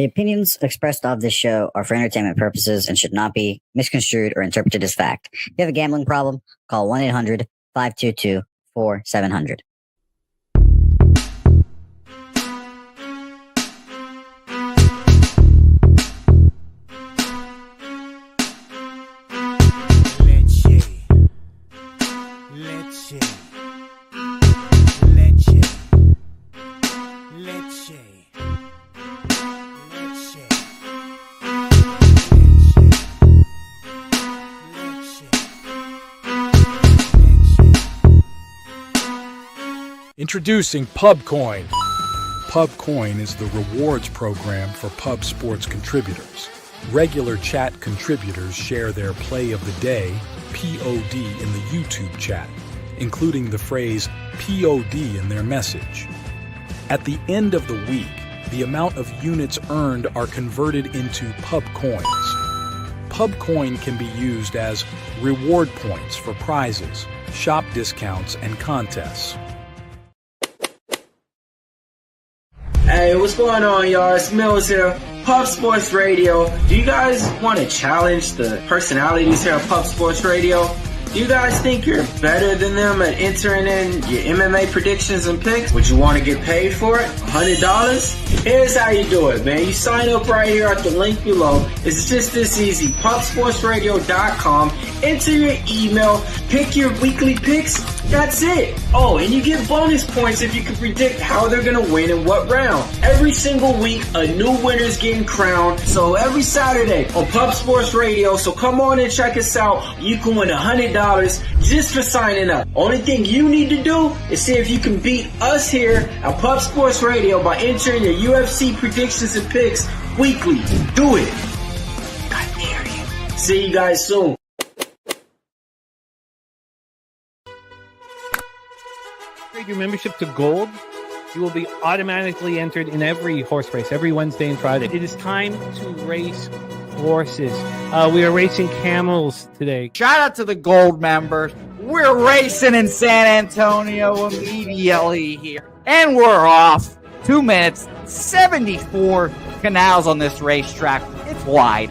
The opinions expressed of this show are for entertainment purposes and should not be misconstrued or interpreted as fact. If you have a gambling problem, call 1-800-522-4700. Introducing Pubcoin. Pubcoin is the rewards program for pub sports contributors. Regular chat contributors share their play of the day, POD, in the YouTube chat, including the phrase POD in their message. At the end of the week, the amount of units earned are converted into Pubcoins. Pubcoin can be used as reward points for prizes, shop discounts, and contests. Hey, what's going on, y'all? It's Mills here, Pub Sports Radio. Do you guys want to challenge the personalities here at Pub Sports Radio? Do you guys think you're better than them at entering in your MMA predictions and picks? Would you want to get paid for it? $100? Here's how you do it, man. You sign up right here at the link below. It's just this easy. PubSportsRadio.com. Enter your email. Pick your weekly picks. That's it. Oh, and you get bonus points if you can predict how they're going to win in what round. Every single week, a new winner's getting crowned. So every Saturday on Pub Sports Radio. So come on and check us out. You can win $100 just for signing up. Only thing you need to do is see if you can beat us here at Pub Sports Radio by entering your UFC predictions and picks weekly. Do it. I dare you. See you guys soon. Upgrade your membership to Gold, you will be automatically entered in every horse race, every Wednesday and Friday. It is time to race horses. We are racing camels today. Shout out to the Gold members. We're racing in San Antonio immediately here. And we're off. 2 minutes, 74 canals on this racetrack. It's wide.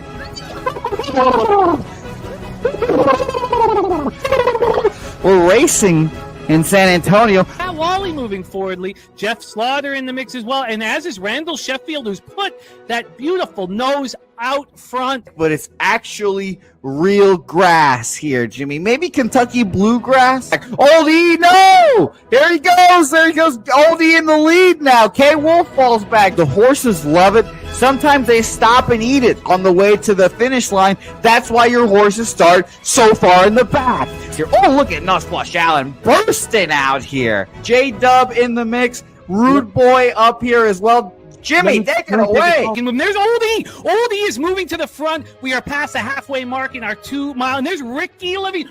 We're racing in San Antonio. Matt Wally moving forwardly. Jeff Slaughter in the mix as well. And as is Randall Sheffield, who's put that beautiful nose out front. But it's actually real grass here, Jimmy. Maybe Kentucky bluegrass. Oldie, no! There he goes. Oldie in the lead now. K. Wolf falls back. The horses love it. Sometimes they stop and eat it on the way to the finish line. That's why your horses start so far in the back. Oh, look at Nussflush Allen bursting out here. J-Dub in the mix. Rude Boy up here as well. Jimmy, take it away. There's Oldie. Oldie is moving to the front. We are past the halfway mark in our 2 mile. And there's Ricky Levy.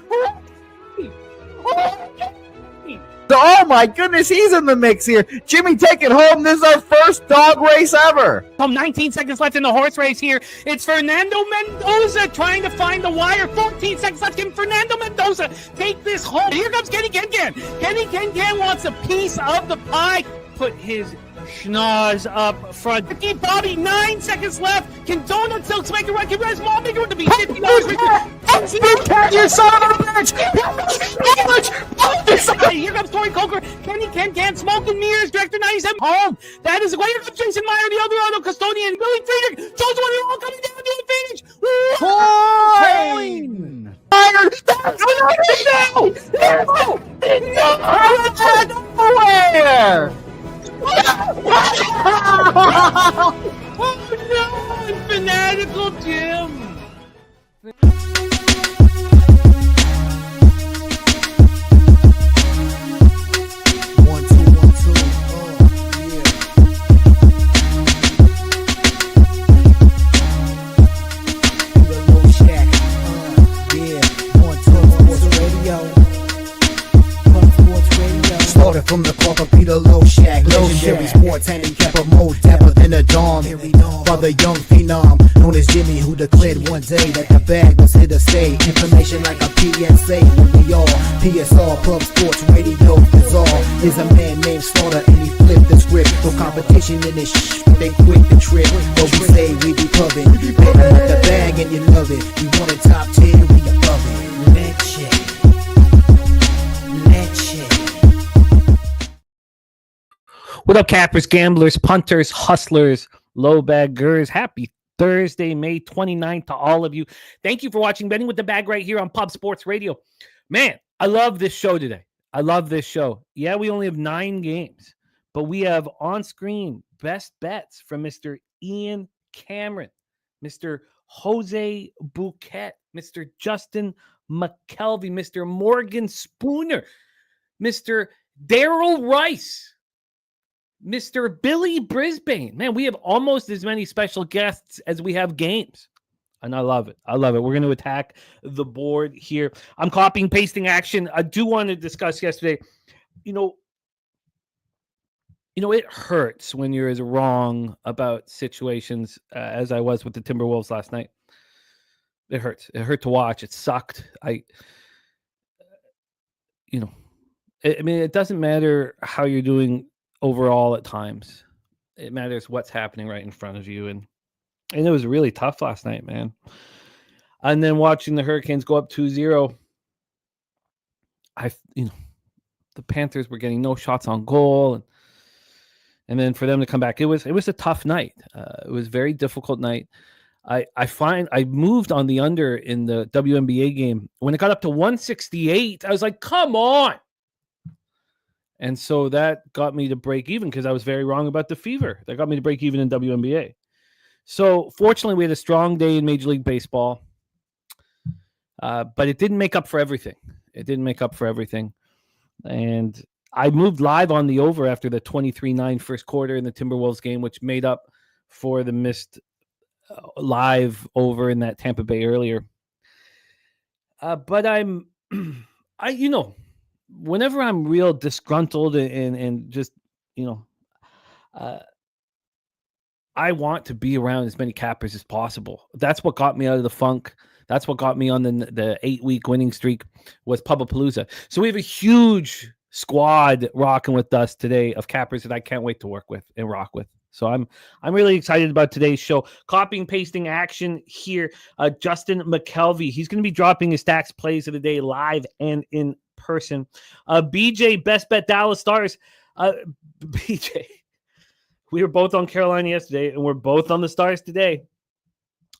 Oh my goodness, he's in the mix here. Jimmy, take it home. This is our first dog race ever. 19 seconds left in the horse race here. It's Fernando Mendoza trying to find the wire. 14 seconds left. Can Fernando Mendoza take this home? Here comes Kenny Can. Kenny Can wants a piece of the pie. Put his schnoz up front. Ricky Bobby, 9 seconds left. Can Donut Silks make a run? Can Res Mall make a run to be $50? You son of a bitch! Here comes Tori Coker. Kenny Can Smoke and Mirrors. Director 97 home. That is way to Jason Meyer, the other auto custodian. Billy Friedrich. Jones one all coming down to the finish. Coin! Nowhere! Oh no! Fanatical Jim! From the corporate Peter Low Shack, legendary sports handicapper, more dapper than a dom. By the young phenom, known as Jimmy, who declared one day that the bag was here to stay. Information like a PSA, what we all PSR Pub Sports Radio Bizarre is a man named Slaughter, and he flipped the script. No competition in this they quit the trip. But we say we be pubbing, better with the bag and you love it. We want it top 10, we above it. Let's check. What up, cappers, gamblers, punters, hustlers, low baggers? Happy Thursday, May 29th to all of you. Thank you for watching Betting with the Bag right here on Pub Sports Radio. Man, I love this show today. I love this show. Yeah, we only have 9 games, but we have on screen best bets from Mr. Ian Cameron, Mr. Jose Bouquett, Mr. Justin McKelie, Mr. Morgan Spooner, Mr. Darryl Rice, Mr. Billy Brisbane. Man, we have almost as many special guests as we have games. And I love it. I love it. We're going to attack the board here. I'm copying, pasting action. I do want to discuss yesterday. You know, it hurts when you're as wrong about situations as I was with the Timberwolves last night. It hurts. It hurt to watch. It sucked. I mean, it doesn't matter how you're doing overall at times. It matters what's happening right in front of you. And it was really tough last night, man. And then watching the Hurricanes go up 2-0, the Panthers were getting no shots on goal. And then for them to come back, it was a tough night. It was a very difficult night. I find I moved on the under in the WNBA game. When it got up to 168, I was like, come on. And so that got me to break even because I was very wrong about the Fever. That got me to break even in WNBA. So fortunately, we had a strong day in Major League Baseball. But it didn't make up for everything. And I moved live on the over after the 23-9 first quarter in the Timberwolves game, which made up for the missed live over in that Tampa Bay earlier. But whenever I'm real disgruntled and just, I want to be around as many cappers as possible. That's what got me out of the funk. That's what got me on the 8-week winning streak was Pubapalooza. So we have a huge squad rocking with us today of cappers that I can't wait to work with and rock with. So I'm really excited about today's show. Copying, pasting action here. Justin McKelie, he's going to be dropping his stacks plays of the day live and in person. BJ, best bet Dallas Stars. BJ, we were both on Carolina yesterday, and we're both on the Stars today.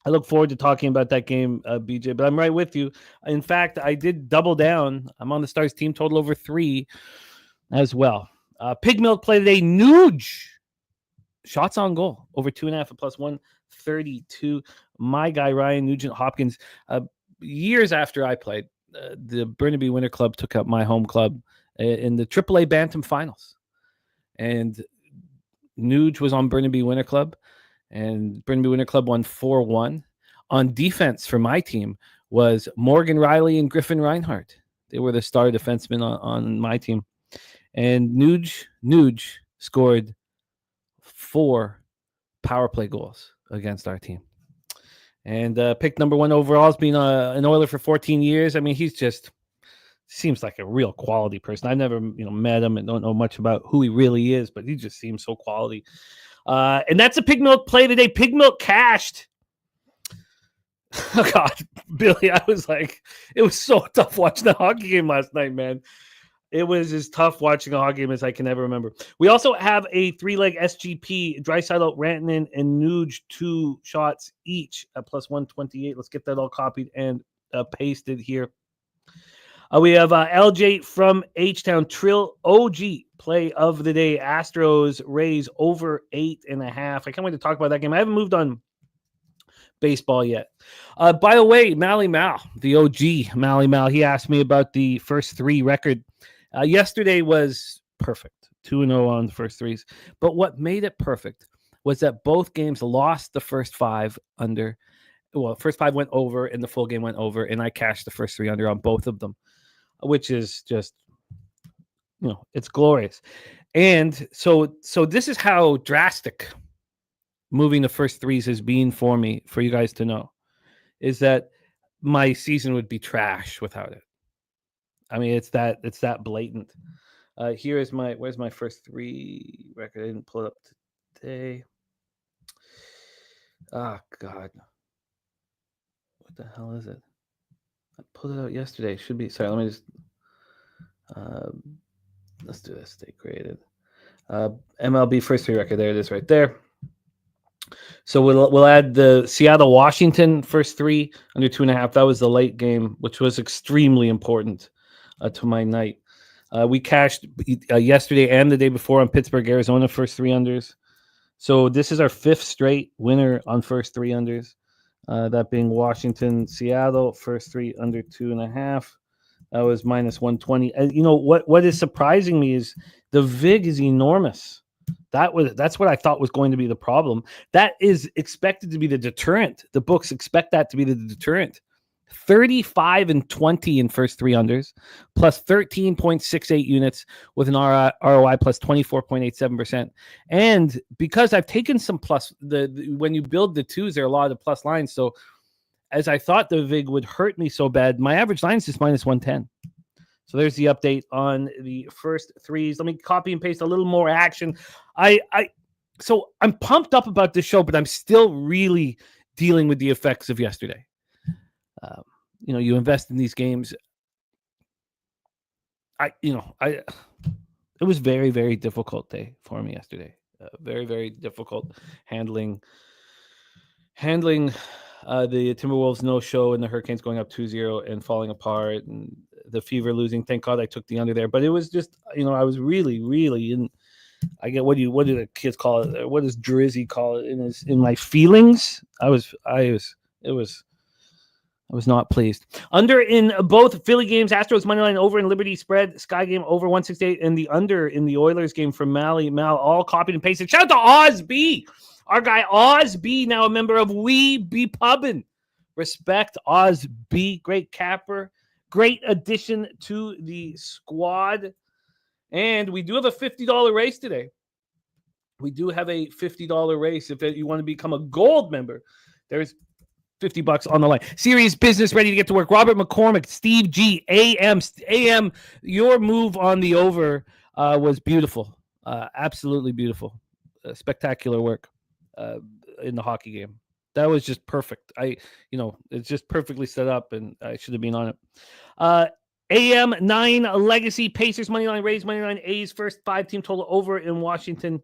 I look forward to talking about that game, BJ, but I'm right with you. In fact, I did double down. I'm on the Stars team total over 3 as well. Pig milk play today. Nuge. Shots on goal over 2.5 at plus 132. My guy, Ryan Nugent-Hopkins, years after I played, the Burnaby Winter Club took up my home club in the AAA Bantam Finals. And Nuge was on Burnaby Winter Club, and Burnaby Winter Club won 4-1. On defense for my team was Morgan Riley and Griffin Reinhardt. They were the star defensemen on my team. And Nuge scored 4 power play goals against our team. And picked number 1 overall as being an Oiler for 14 years. I mean, he's just seems like a real quality person. I've never met him and don't know much about who he really is, but he just seems so quality. And that's a pig milk play today. Pig milk cashed. Oh, God, Billy, I was like, it was so tough watching the hockey game last night, man. It was as tough watching a hockey game as I can ever remember. We also have a 3-leg SGP, Draisaitl, Rantanen, and Nuge, 2 shots each at plus 128. Let's get that all copied and pasted here. We have LJ from H-Town, Trill OG play of the day. Astros Rays over 8.5. I can't wait to talk about that game. I haven't moved on baseball yet. By the way, Mally Mal, the OG Mally Mal, he asked me about the first 3 record. Yesterday was perfect, 2-0 on the first 3s. But what made it perfect was that both games lost the first 5 under. Well, first 5 went over and the full game went over, and I cashed the first 3 under on both of them, which is just, it's glorious. And so this is how drastic moving the first threes has been for me, for you guys to know, is that my season would be trash without it. I mean, it's that blatant. Where's my first three record? I didn't pull it up today. Oh God, what the hell is it? I pulled it out yesterday. Should be. Sorry, let me just. Let's do this. Stay created. MLB first three record. There it is, right there. So we'll add the Seattle Washington first three under 2.5. That was the late game, which was extremely important to my night. We cashed yesterday and the day before on Pittsburgh, Arizona first three unders. So this is our fifth straight winner on first three unders. That being Washington, Seattle first three under 2.5. That was minus 120. And you know what is surprising me is the VIG is enormous. That's what I thought was going to be the problem. That is expected to be the deterrent. The books expect that to be the deterrent. 35 and 20 in first three unders, plus 13.68 units with an ROI plus 24.87%. And because I've taken some plus, when you build the twos, there are a lot of plus lines. So as I thought the VIG would hurt me so bad, my average line is just minus 110. So there's the update on the first threes. Let me copy and paste a little more action. So I'm pumped up about this show, but I'm still really dealing with the effects of yesterday. You invest in these games. It was very, very difficult day for me yesterday. Very, very difficult handling the Timberwolves no-show and the Hurricanes going up 2-0 and falling apart and the Fever losing. Thank God I took the under there. But it was just, I was really, really in. I get what do the kids call it? What does Drizzy call it? In my feelings, I was not pleased. Under in both Philly games, Astros moneyline over in Liberty spread, Sky game over 168, and the under in the Oilers game from Mal, all copied and pasted. Shout out to Oz B. Our guy Oz B, now a member of We Be Pubbin'. Respect Oz B, great capper, great addition to the squad. And we do have a $50 race today. We do have a $50 race. If you want to become a gold member, there's $50 on the line. Serious business, ready to get to work. Robert McCormick, Steve G, AM. Your move on the over was beautiful. Absolutely beautiful. Spectacular work in the hockey game. That was just perfect. It's just perfectly set up, and I should have been on it. AM 9 Legacy Pacers moneyline, Rays moneyline, A's first 5-team total over in Washington,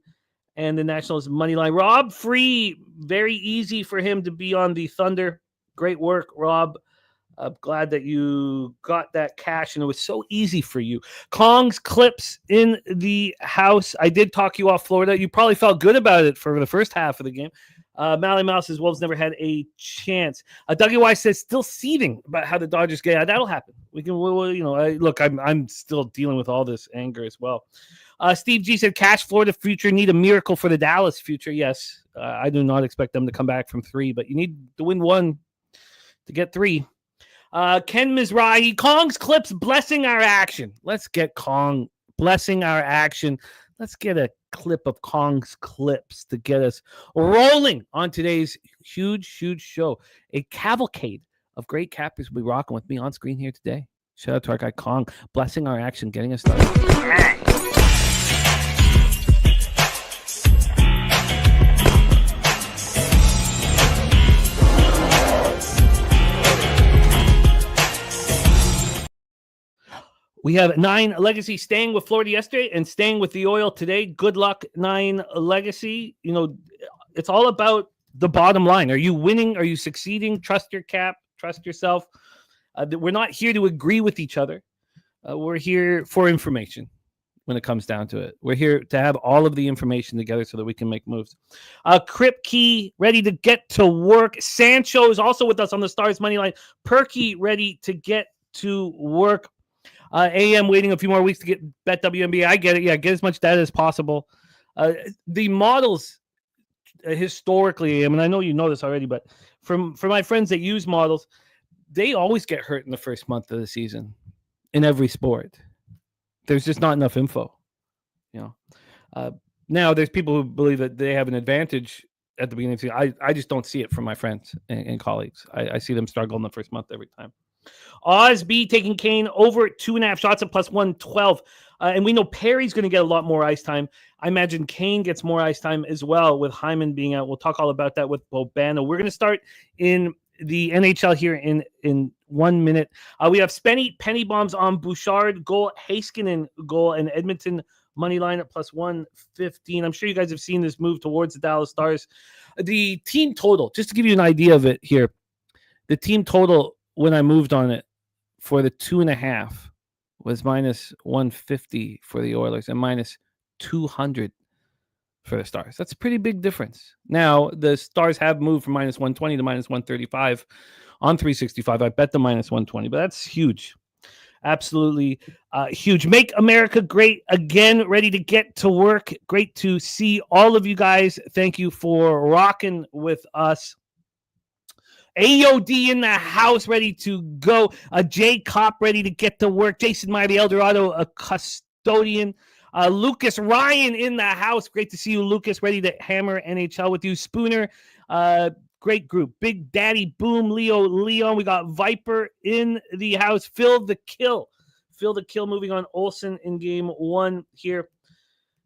and the Nationals moneyline. Rob Free, very easy for him to be on the Thunder. Great work, Rob. I'm glad that you got that cash, and it was so easy for you. Kong's Clips in the house. I did talk you off Florida. You probably felt good about it for the first half of the game. Mally Mouse says Wolves never had a chance. Dougie Weiss says still seething about how the Dodgers get out. That'll happen. I'm still dealing with all this anger as well. Steve G said cash Florida future need a miracle for the Dallas future. Yes, I do not expect them to come back from 3, but you need to win 1 to get 3. Ken Mizrahi, Kong's Clips blessing our action. Let's get Kong blessing our action. Let's get a clip of Kong's Clips to get us rolling on today's huge show. A cavalcade of great cappers will be rocking with me on screen here today. Shout out to our guy Kong, blessing our action, getting us started. We have 9 Legacy staying with Florida yesterday and staying with the oil today. Good luck, 9 Legacy. It's all about the bottom line. Are you winning? Are you succeeding? Trust your cap. Trust yourself. We're not here to agree with each other. We're here for information when it comes down to it. We're here to have all of the information together so that we can make moves. Crip Key, ready to get to work. Sancho is also with us on the Stars money line. Perky, ready to get to work. AM waiting a few more weeks to get Bet WNBA. I get it. Yeah, get as much data as possible. The models historically, I know you know this already, but for my friends that use models, they always get hurt in the first month of the season in every sport. There's just not enough info. Now there's people who believe that they have an advantage at the beginning of the season. I just don't see it from my friends and colleagues. I see them struggle in the first month every time. Osby taking Kane over 2.5 shots at plus 112. And we know Perry's going to get a lot more ice time. I imagine Kane gets more ice time as well with Hyman being out. We'll talk all about that with Bobano. We're going to start in the NHL here in 1 minute. We have Spenny penny bombs on Bouchard goal, Heiskanen goal, and Edmonton money line at plus 115. I'm sure you guys have seen this move towards the Dallas Stars. The team total, just to give you an idea of it here, the team total when I moved on it for the 2.5 was minus 150 for the Oilers and minus 200 for the Stars. That's a pretty big difference. Now, the Stars have moved from minus 120 to minus 135 on 365. I bet the minus 120, but that's huge. Absolutely huge. Make America great again. Ready to get to work. Great to see all of you guys. Thank you for rocking with us. AOD in the house, ready to go. Jay Kopp ready to get to work. Jason Marty Eldorado, a custodian. Lucas Ryan in the house. Great to see you, Lucas. Ready to hammer NHL with you. Spooner, great group. Big Daddy Boom, Leo Leon. We got Viper in the house. Phil the Kill. Moving on Olsen in game 1 here.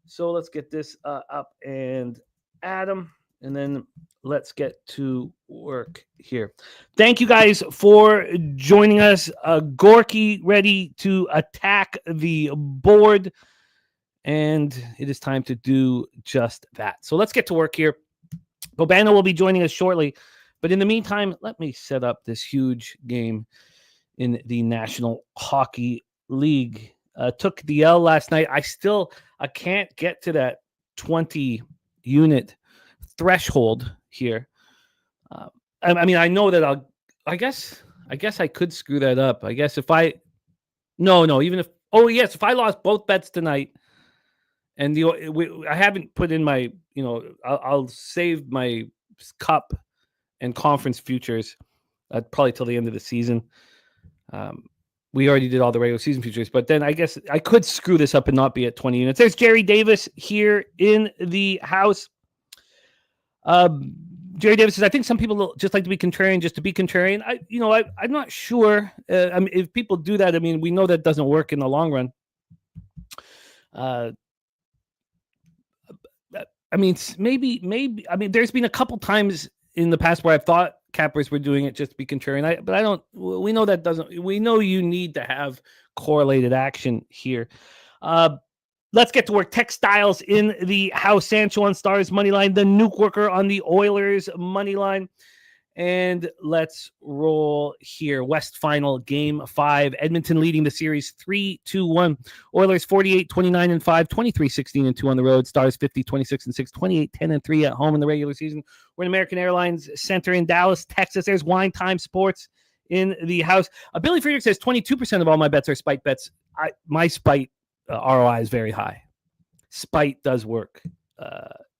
So let's get this up and Adam. And then let's get to work here. Thank you guys for joining us. Gorky ready to attack the board. And it is time to do just that. So let's get to work here. Bobano will be joining us shortly. But in the meantime, let me set up this huge game in the National Hockey League. Took the L last night. I can't get to that 20 unit threshold here. I mean, I know that I guess I could screw that up. I guess if I lost both bets tonight, and I haven't put in my, I'll save my cup and conference futures probably till the end of the season. We already did all the regular season futures, but then I guess I could screw this up and not be at 20 units. There's Jerry Davis here in the house. Jerry Davis says, I think some people just like to be contrarian just to be contrarian. I'm not sure. If people do that, we know that doesn't work in the long run. Maybe. There's been a couple times in the past where I've thought cappers were doing it just to be contrarian. We know that doesn't. We know you need to have correlated action here. Let's get to work. Textiles in the house. Sancho on Stars money line. The Nuke Worker on the Oilers money line. And let's roll here. West Final Game 5. Edmonton leading the series 3-2-1. Oilers 48-29-5, 23-16-2 on the road. Stars 50-26-6, 28-10-3 at home in the regular season. We're in American Airlines Center in Dallas, Texas. There's Wine Time Sports in the house. Billy Friedrich says 22% of all my bets are spite bets. My spite ROI is very high. Spite does work.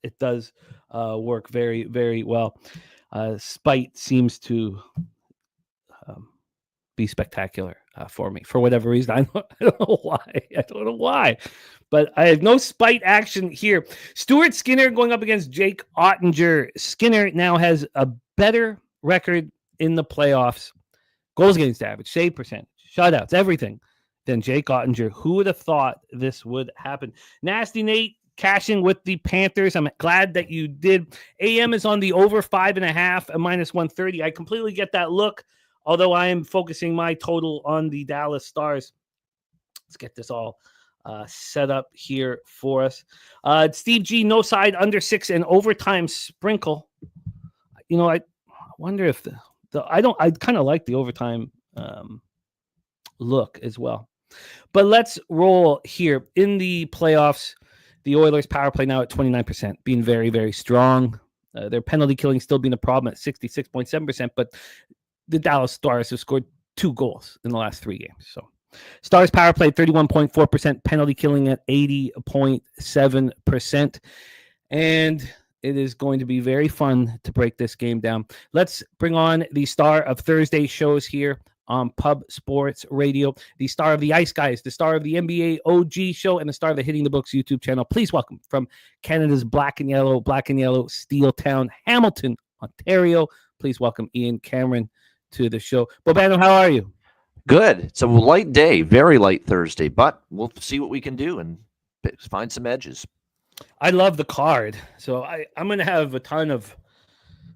It does work very, very well. Spite seems to be spectacular for me for whatever reason. I don't know why. But I have no spite action here. Stuart Skinner going up against Jake Ottinger. Skinner now has a better record in the playoffs. Goals against average, save percentage, shutouts, everything than Jake Ottinger. Who would have thought this would happen? Nasty Nate cashing with the Panthers. I'm glad that you did. AM is on the over 5.5 at minus 130. I completely get that look, although I am focusing my total on the Dallas Stars. Let's get this all set up here for us. Steve G, no side, under 6 and overtime sprinkle. I wonder if I kind of like the overtime look as well. But let's roll here. In the playoffs, the Oilers power play now at 29%, being very, very strong. Their penalty killing still being a problem at 66.7%, but the Dallas Stars have scored 2 goals in the last 3 games. So Stars power play 31.4%, penalty killing at 80.7%. And it is going to be very fun to break this game down. Let's bring on the star of Thursday shows here on Pub Sports Radio, the star of the Ice Guys, the star of the NBA OG show, and the star of the Hitting the Books YouTube channel. Please welcome from Canada's black and yellow steel town, Hamilton, Ontario. Please welcome Ian Cameron to the show. Bobano, how are you? Good. It's a light day, very light Thursday, but we'll see what we can do and find some edges. I love the card. So I'm going to have a ton of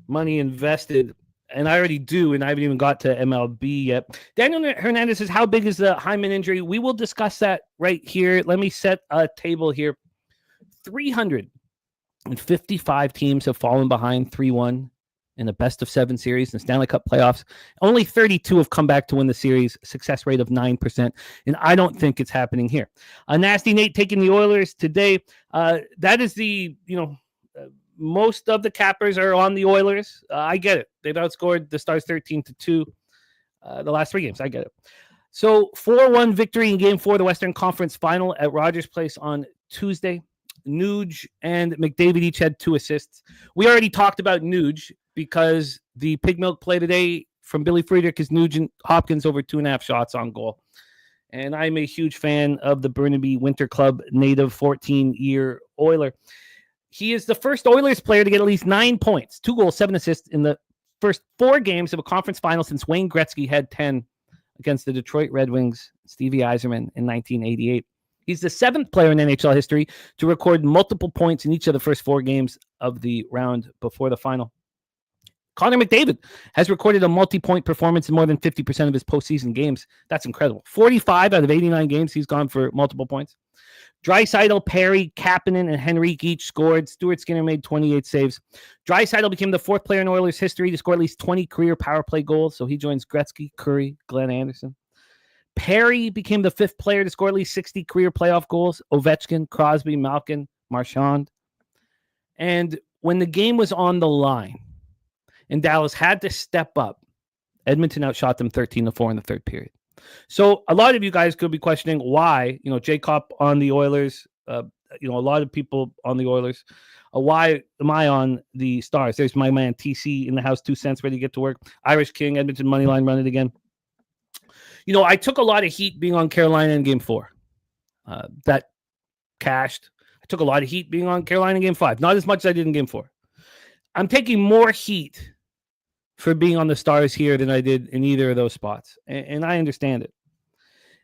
money invested, and I already do, and I haven't even got to MLB yet. Daniel Hernandez says, how big is the Hyman injury? We will discuss that right here. Let me set a table here. 355 teams have fallen behind 3-1 in the best-of-7 series in the Stanley Cup playoffs. Only 32 have come back to win the series, success rate of 9%, and I don't think it's happening here. Nasty Nate taking the Oilers today. That is most of the cappers are on the Oilers. I get it. They've outscored the Stars 13-2 the last 3 games. I get it. So 4-1 victory in Game 4 of the Western Conference Final at Rogers Place on Tuesday. Nuge and McDavid each had 2 assists. We already talked about Nuge because the pig milk play today from Billy Friedrich is Nugent Hopkins over 2.5 shots on goal. And I'm a huge fan of the Burnaby Winter Club native 14-year Oiler. He is the first Oilers player to get at least 9 points, 2 goals, 7 assists in the first 4 games of a conference final since Wayne Gretzky had 10 against the Detroit Red Wings, Stevie Yzerman, in 1988. He's the 7th player in NHL history to record multiple points in each of the first 4 games of the round before the final. Connor McDavid has recorded a multi-point performance in more than 50% of his postseason games. That's incredible. 45 out of 89 games, he's gone for multiple points. Draisaitl, Perry, Kapanen, and Henrique each scored. Stuart Skinner made 28 saves. Draisaitl became the 4th player in Oilers history to score at least 20 career power play goals, so he joins Gretzky, Curry, Glenn Anderson. Perry became the 5th player to score at least 60 career playoff goals. Ovechkin, Crosby, Malkin, Marchand. And when the game was on the line and Dallas had to step up, Edmonton outshot them 13-4 in the 3rd period. So a lot of you guys could be questioning why, Jacob on the Oilers, a lot of people on the Oilers. Why am I on the Stars? There's my man TC in the house, 2 cents, ready to get to work. Irish King, Edmonton money line, run it again. I took a lot of heat being on Carolina in Game 4. That cashed. I took a lot of heat being on Carolina in Game 5. Not as much as I did in Game 4. I'm taking more heat for being on the Stars here than I did in either of those spots. And I understand it.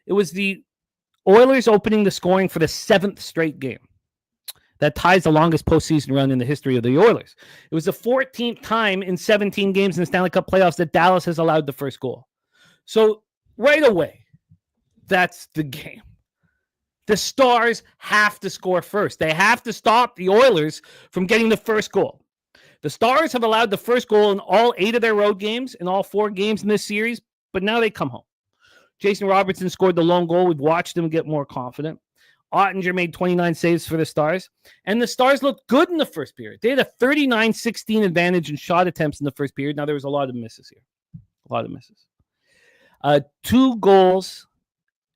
It was the Oilers opening the scoring for the 7th straight game. That ties the longest postseason run in the history of the Oilers. It was the 14th time in 17 games in the Stanley Cup playoffs that Dallas has allowed the first goal. So right away, that's the game. The Stars have to score first. They have to stop the Oilers from getting the first goal. The Stars have allowed the first goal in all 8 of their road games, in all 4 games in this series, but now they come home. Jason Robertson scored the lone goal. We've watched him get more confident. Ottinger made 29 saves for the Stars, and the Stars looked good in the first period. They had a 39-16 advantage in shot attempts in the first period. Now, there was a lot of misses here. A lot of misses. 2 goals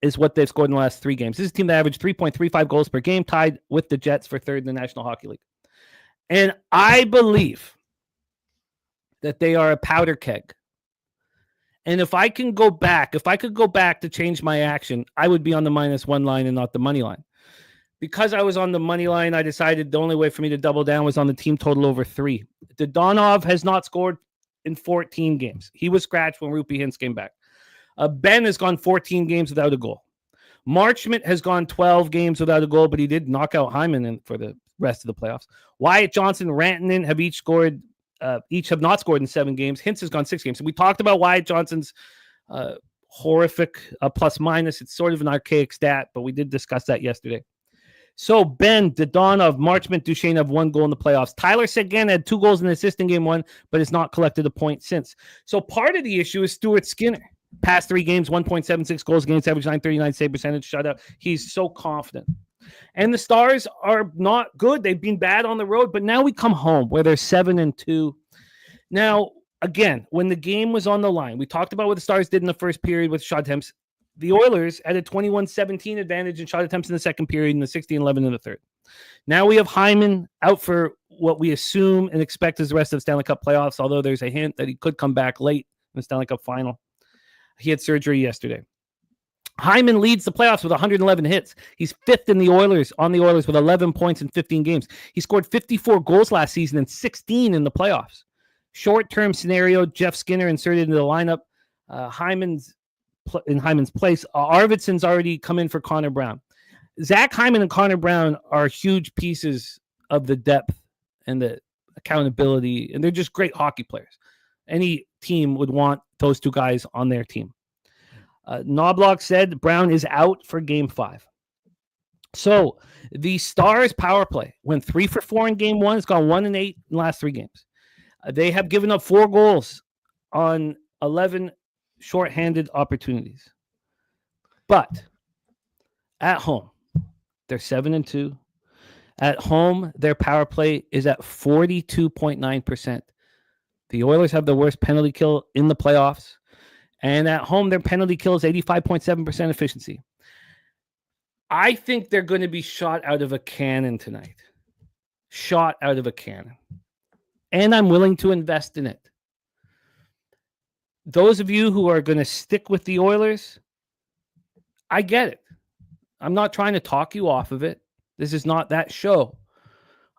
is what they've scored in the last 3 games. This is a team that averaged 3.35 goals per game, tied with the Jets for 3rd in the National Hockey League. And I believe that they are a powder keg. And if I could go back to change my action, I would be on the -1 line and not the money line. Because I was on the money line, I decided the only way for me to double down was on the team total over 3. Dodonov has not scored in 14 games. He was scratched when Rupi Hintz came back. Ben has gone 14 games without a goal. Marchment has gone 12 games without a goal, but he did knock out Hyman for the rest of the playoffs. Wyatt Johnson, Rantanen have each have not scored in 7 games. Hintz has gone 6 games. And we talked about Wyatt Johnson's horrific plus-minus. It's sort of an archaic stat, but we did discuss that yesterday. So Ben, Dodonov, Marchment, Duchesne have 1 goal in the playoffs. Tyler Seguin had 2 goals and an assist in Game 1, but has not collected a point since. So part of the issue is Stuart Skinner. Past 3 games, 1.76 goals against, average 939 save percentage, shutout. He's so confident. And the Stars are not good. They've been bad on the road, but now we come home where they're 7-2. Now, again, when the game was on the line, we talked about what the Stars did in the first period with shot attempts. The Oilers had a 21-17 advantage in shot attempts in the second period and the 16-11 in the third. Now we have Hyman out for what we assume and expect is the rest of the Stanley Cup playoffs, although there's a hint that he could come back late in the Stanley Cup final. He had surgery yesterday. Hyman leads the playoffs with 111 hits. He's fifth in the Oilers with 11 points in 15 games. He scored 54 goals last season and 16 in the playoffs. Short-term scenario, Jeff Skinner inserted into the lineup. In Hyman's place. Arvidsson's already come in for Connor Brown. Zach Hyman and Connor Brown are huge pieces of the depth and the accountability, and they're just great hockey players. Any team would want those two guys on their team. Knobloch said Brown is out for Game 5. So the Stars power play went 3 for 4 in Game 1. It's gone 1-8 in the last 3 games. They have given up 4 goals on 11 shorthanded opportunities. But at home, they're 7-2. At home, their power play is at 42.9%. The Oilers have the worst penalty kill in the playoffs. And at home, their penalty kill is 85.7% efficiency. I think they're going to be shot out of a cannon tonight. Shot out of a cannon. And I'm willing to invest in it. Those of you who are going to stick with the Oilers, I get it. I'm not trying to talk you off of it. This is not that show.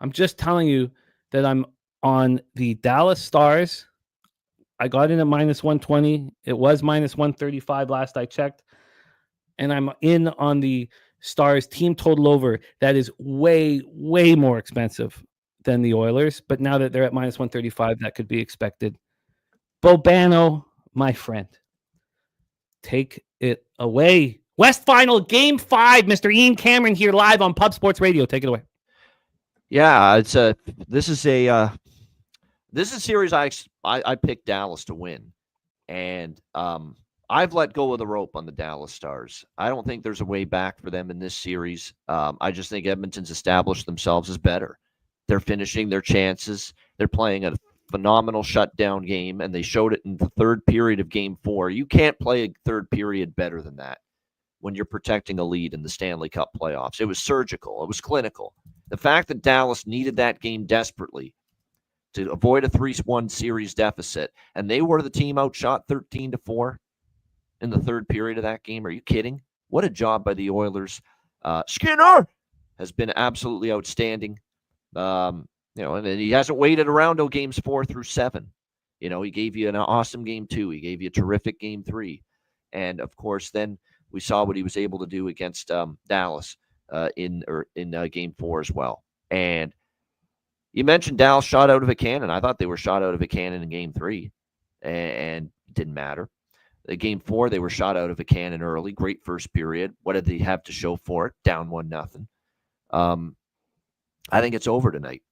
I'm just telling you that I'm on the Dallas Stars. I got in at -120. It was -135 last I checked. And I'm in on the Stars team total over. That is way, way more expensive than the Oilers. But now that they're at -135, that could be expected. Bobano, my friend, take it away. West Final, Game 5. Mr. Ian Cameron here live on Pub Sports Radio. Take it away. Yeah, this is a series I picked Dallas to win, and I've let go of the rope on the Dallas Stars. I don't think there's a way back for them in this series. I just think Edmonton's established themselves as better. They're finishing their chances. They're playing a phenomenal shutdown game, and they showed it in the third period of Game 4. You can't play a third period better than that when you're protecting a lead in the Stanley Cup playoffs. It was surgical. It was clinical. The fact that Dallas needed that game desperately to avoid a 3-1 series deficit, and they were the team outshot 13-4 in the third period of that game. Are you kidding? What a job by the Oilers. Skinner has been absolutely outstanding. And he hasn't waited around till games 4 through 7. He gave you an awesome Game 2. He gave you a terrific Game 3. And, of course, then we saw what he was able to do against Dallas in Game 4 as well. And you mentioned Dallas shot out of a cannon. I thought they were shot out of a cannon in Game 3, and it didn't matter. The Game 4, they were shot out of a cannon early. Great first period. What did they have to show for it? Down 1-0. I think it's over tonight.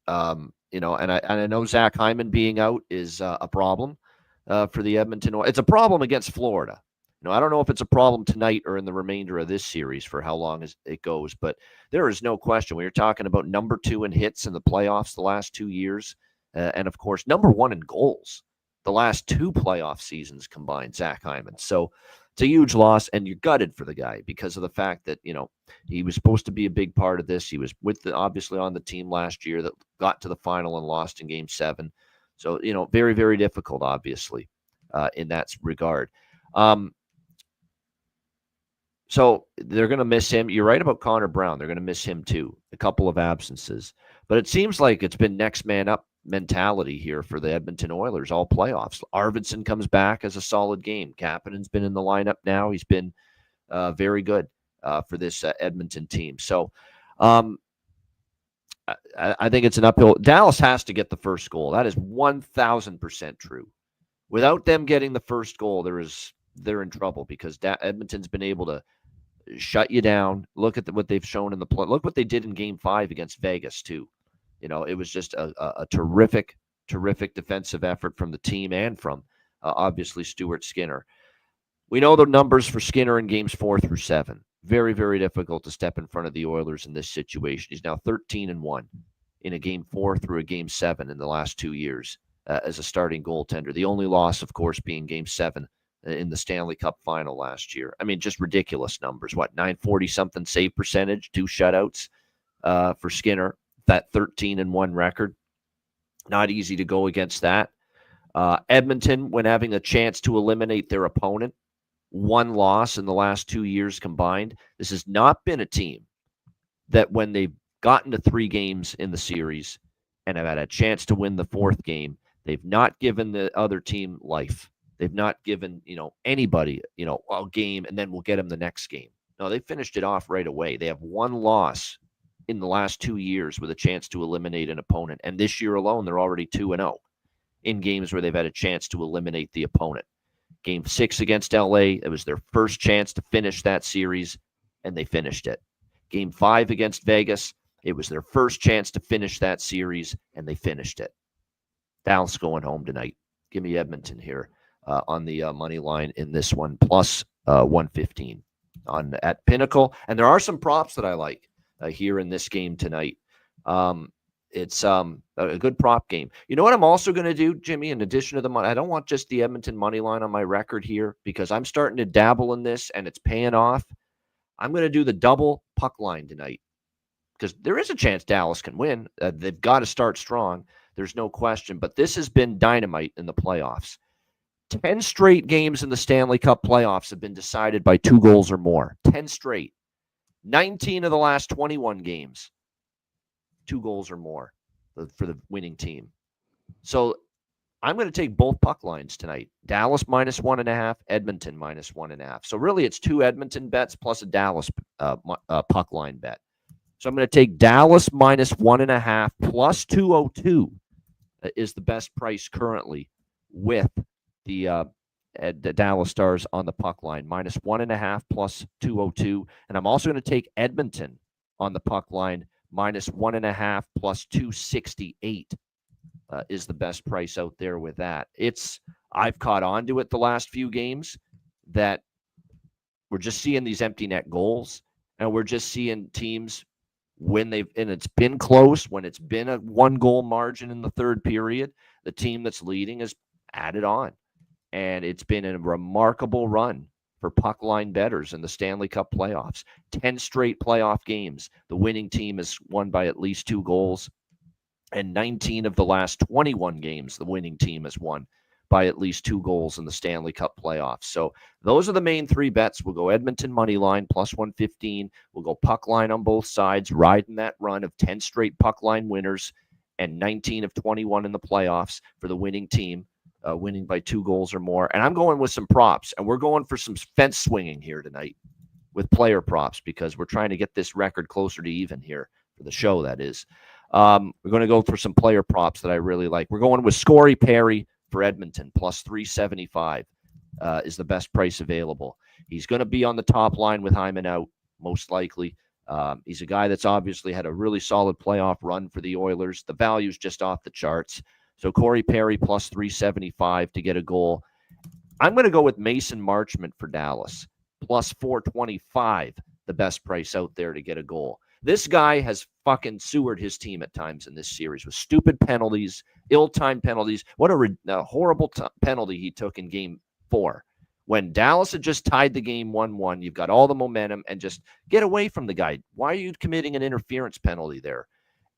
And I know Zach Hyman being out is a problem for the Edmonton. It's a problem against Florida. I don't know if it's a problem tonight or in the remainder of this series for how long it goes, but there is no question. We were talking about number 2 in hits in the playoffs the last 2 years, and of course, number 1 in goals the last 2 playoff seasons combined, Zach Hyman. So it's a huge loss, and you're gutted for the guy because of the fact that, he was supposed to be a big part of this. He was obviously on the team last year that got to the final and lost in Game 7. So, very, very difficult, obviously, in that regard. So they're going to miss him. You're right about Connor Brown. They're going to miss him too. A couple of absences. But it seems like it's been next man up mentality here for the Edmonton Oilers all playoffs. Arvidsson comes back as a solid game. Kapanen's been in the lineup now. He's been very good for this Edmonton team. So I think it's an uphill. Dallas has to get the first goal. That is 1,000% true. Without them getting the first goal, they're in trouble because Edmonton's been able to shut you down. Look at what they've shown in the play. Look what they did in Game 5 against Vegas too. It was just a terrific defensive effort from the team and from obviously Stuart Skinner. We know the numbers for Skinner in Games 4 through 7. Very, very difficult to step in front of the Oilers in this situation. He's now 13-1 in a Game 4 through a Game 7 in the last 2 years as a starting goaltender. The only loss, of course, being Game 7 in the Stanley Cup final last year. I mean, just ridiculous numbers. 940-something save percentage, 2 shutouts for Skinner. That 13-1 record. Not easy to go against that. Edmonton, when having a chance to eliminate their opponent, 1 loss in the last 2 years combined. This has not been a team that when they've gotten to 3 games in the series and have had a chance to win the 4th game, they've not given the other team life. They've not given, anybody, a game and then we'll get them the next game. No, they finished it off right away. They have 1 loss in the last 2 years with a chance to eliminate an opponent. And this year alone, they're already 2-0 in games where they've had a chance to eliminate the opponent. Game 6 against LA, it was their first chance to finish that series, and they finished it. Game 5 against Vegas, it was their first chance to finish that series, and they finished it. Dallas going home tonight. Give me Edmonton here on the money line in this one, plus 115 at Pinnacle. And there are some props that I like here in this game tonight. It's a good prop game. You know what I'm also going to do, Jimmy, in addition to the money? I don't want just the Edmonton money line on my record here because I'm starting to dabble in this and it's paying off. I'm going to do the double puck line tonight because there is a chance Dallas can win. They've got to start strong. There's no question. But this has been dynamite in the playoffs. 10 straight games in the Stanley Cup playoffs have been decided by 2 goals or more. 10 straight. 19 of the last 21 games. 2 goals or more for the winning team. So I'm going to take both puck lines tonight. Dallas minus 1.5, Edmonton minus 1.5. So really it's 2 Edmonton bets plus a Dallas puck line bet. So I'm going to take Dallas minus 1.5 plus 202 is the best price currently with the Dallas Stars on the puck line. Minus 1.5 plus 202. And I'm also going to take Edmonton on the puck line. Minus 1.5 plus 268 is the best price out there with that. I've caught on to it the last few games that we're just seeing these empty net goals and we're just seeing teams when and it's been close, when it's been a 1-goal margin in the 3rd period, the team that's leading has added on. And it's been a remarkable run for puck line bettors in the Stanley Cup playoffs. 10 straight playoff games. The winning team has won by at least 2 goals. And 19 of the last 21 games, the winning team has won by at least 2 goals in the Stanley Cup playoffs. So those are the main 3 bets. We'll go Edmonton money line plus 115. We'll go puck line on both sides, riding that run of 10 straight puck line winners and 19 of 21 in the playoffs for the winning team. Winning by 2 goals or more. And I'm going with some props, and we're going for some fence swinging here tonight with player props because we're trying to get this record closer to even here for the show, that is. We're going to go for some player props that I really like. We're going with Corey Perry for Edmonton, plus 375 is the best price available. He's going to be on the top line with Hyman out, most likely. He's a guy that's obviously had a really solid playoff run for the Oilers. The value's just off the charts. So Corey Perry plus 375 to get a goal. I'm going to go with Mason Marchment for Dallas, plus 425, the best price out there to get a goal. This guy has fucking sewered his team at times in this series with stupid penalties, ill-timed penalties. What a horrible penalty he took in Game 4. When Dallas had just tied the game 1-1, you've got all the momentum and just get away from the guy. Why are you committing an interference penalty there?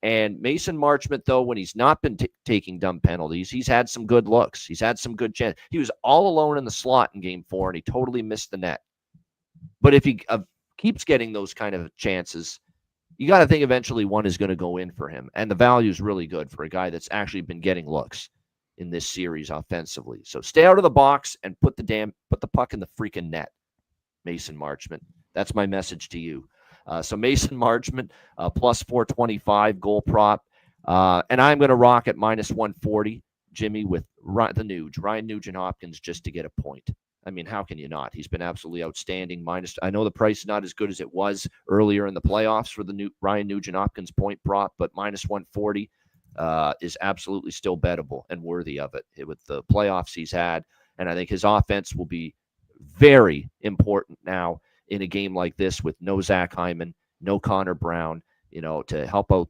And Mason Marchment, though, when he's not been taking dumb penalties, he's had some good looks. He's had some good chances. He was all alone in the slot in Game 4, and he totally missed the net. But if he keeps getting those kind of chances, you got to think eventually one is going to go in for him. And the value is really good for a guy that's actually been getting looks in this series offensively. So stay out of the box and put the puck in the freaking net, Mason Marchment. That's my message to you. So Mason Marchment, plus 425 goal prop. And I'm going to rock at minus 140, Jimmy, with Ryan Nugent-Hopkins just to get a point. I mean, how can you not? He's been absolutely outstanding. I know the price is not as good as it was earlier in the playoffs for the Ryan Nugent-Hopkins point prop, but minus 140 is absolutely still bettable and worthy of it with the playoffs he's had. And I think his offense will be very important now in a game like this with no Zach Hyman, no Connor Brown, to help out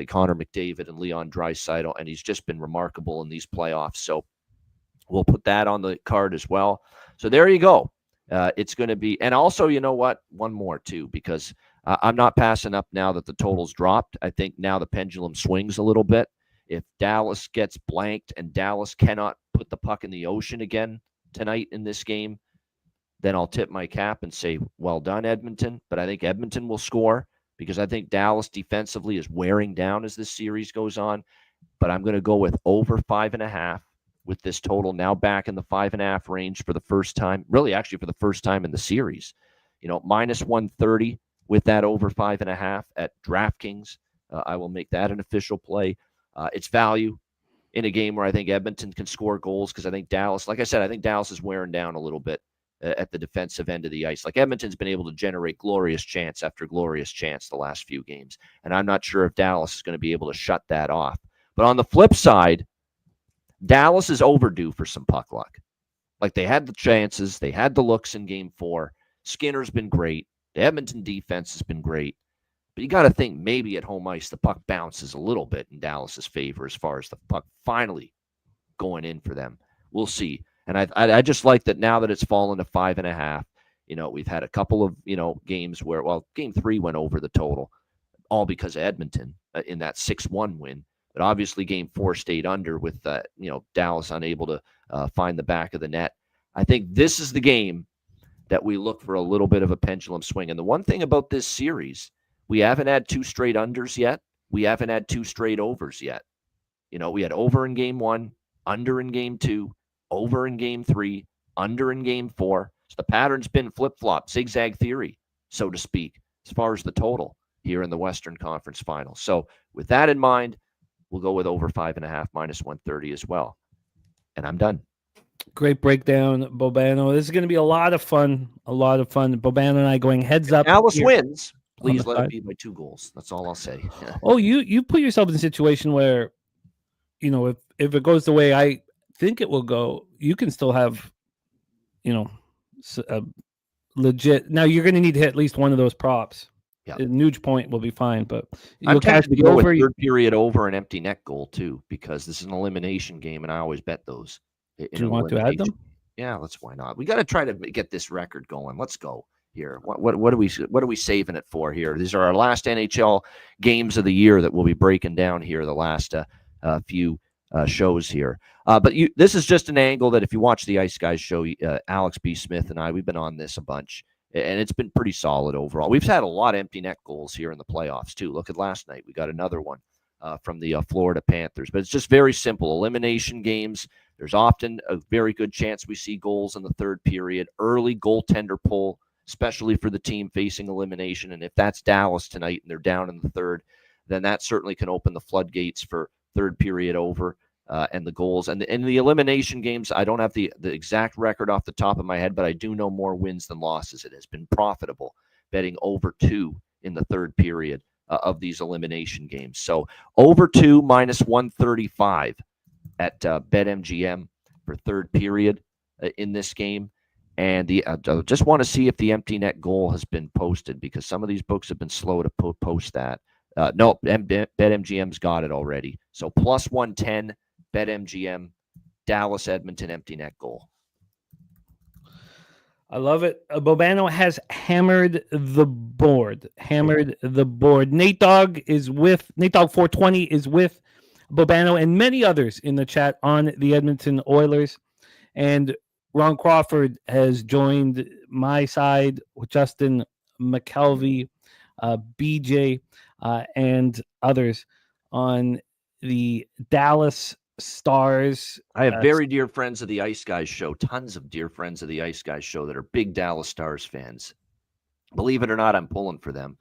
Connor McDavid and Leon Draisaitl, and he's just been remarkable in these playoffs. So we'll put that on the card as well. So there you go. It's going to be, and also, you know what? One more too, because I'm not passing up now that the total's dropped. I think now the pendulum swings a little bit. If Dallas gets blanked and Dallas cannot put the puck in the ocean again tonight in this game, then I'll tip my cap and say, well done, Edmonton. But I think Edmonton will score because I think Dallas defensively is wearing down as this series goes on. But I'm going to go with over 5.5 with this total now back in the 5.5 range for the first time, really actually for the first time in the series. Minus 130 with that over 5.5 at DraftKings. I will make that an official play. It's value in a game where I think Edmonton can score goals because I think Dallas, like I said, I think Dallas is wearing down a little bit at the defensive end of the ice. Like Edmonton's been able to generate glorious chance after glorious chance the last few games. And I'm not sure if Dallas is going to be able to shut that off. But on the flip side, Dallas is overdue for some puck luck. Like they had the chances, they had the looks in game 4. Skinner's been great. The Edmonton defense has been great. But you got to think maybe at home ice, the puck bounces a little bit in Dallas's favor as far as the puck finally going in for them. We'll see. And I just like that now that it's fallen to 5.5. We've had a couple of, games where, game 3 went over the total, all because of Edmonton in that 6-1 win. But obviously game 4 stayed under with, Dallas unable to find the back of the net. I think this is the game that we look for a little bit of a pendulum swing. And the one thing about this series, we haven't had 2 straight unders yet. We haven't had 2 straight overs yet. We had over in game 1, under in game 2, over in game 3, under in game 4. So the pattern's been flip-flop, zigzag theory, so to speak, as far as the total here in the Western Conference Finals. So with that in mind, we'll go with over 5.5 minus 130 as well. And I'm done. Great breakdown, Bobano. This is going to be a lot of fun. Bobano and I going heads up. Dallas wins. Please let it be by 2 goals. That's all I'll say. Oh, you put yourself in a situation where, if it goes the way I think it will go, you can still have, legit. Now you're going to need to hit at least one of those props. Yeah, Nuge point will be fine, but I'm tempted to go with third period over an empty net goal too, because this is an elimination game, and I always bet those. Do you want to add them? Yeah, why not? We got to try to get this record going. Let's go here. What are we saving it for here? These are our last NHL games of the year that we'll be breaking down here. The last few shows here. But this is just an angle that if you watch the Ice Guys show, Alex B. Smith and I, we've been on this a bunch, and it's been pretty solid overall. We've had a lot of empty net goals here in the playoffs, too. Look at last night. We got another one from the Florida Panthers. But it's just very simple. Elimination games, there's often a very good chance we see goals in the third period. Early goaltender pull, especially for the team facing elimination. And if that's Dallas tonight and they're down in the third, then that certainly can open the floodgates for third period over and the goals. And in the elimination games, I don't have the exact record off the top of my head, but I do know more wins than losses. It has been profitable betting over 2 in the third period of these elimination games. So over 2 minus 135 at BetMGM for third period in this game. And I just want to see if the empty net goal has been posted, because some of these books have been slow to post that. No, BetMGM's got it already. So plus 110, BetMGM, Dallas, Edmonton, empty net goal. I love it. Bobano has hammered the board. Nate Dogg 420 is with Bobano and many others in the chat on the Edmonton Oilers. And Ron Crawford has joined my side with Justin McKelie, BJ, and others on the Dallas Stars. I have very dear friends of the Ice Guys show, tons of dear friends of the Ice Guys show that are big Dallas Stars fans. Believe it or not, I'm pulling for them,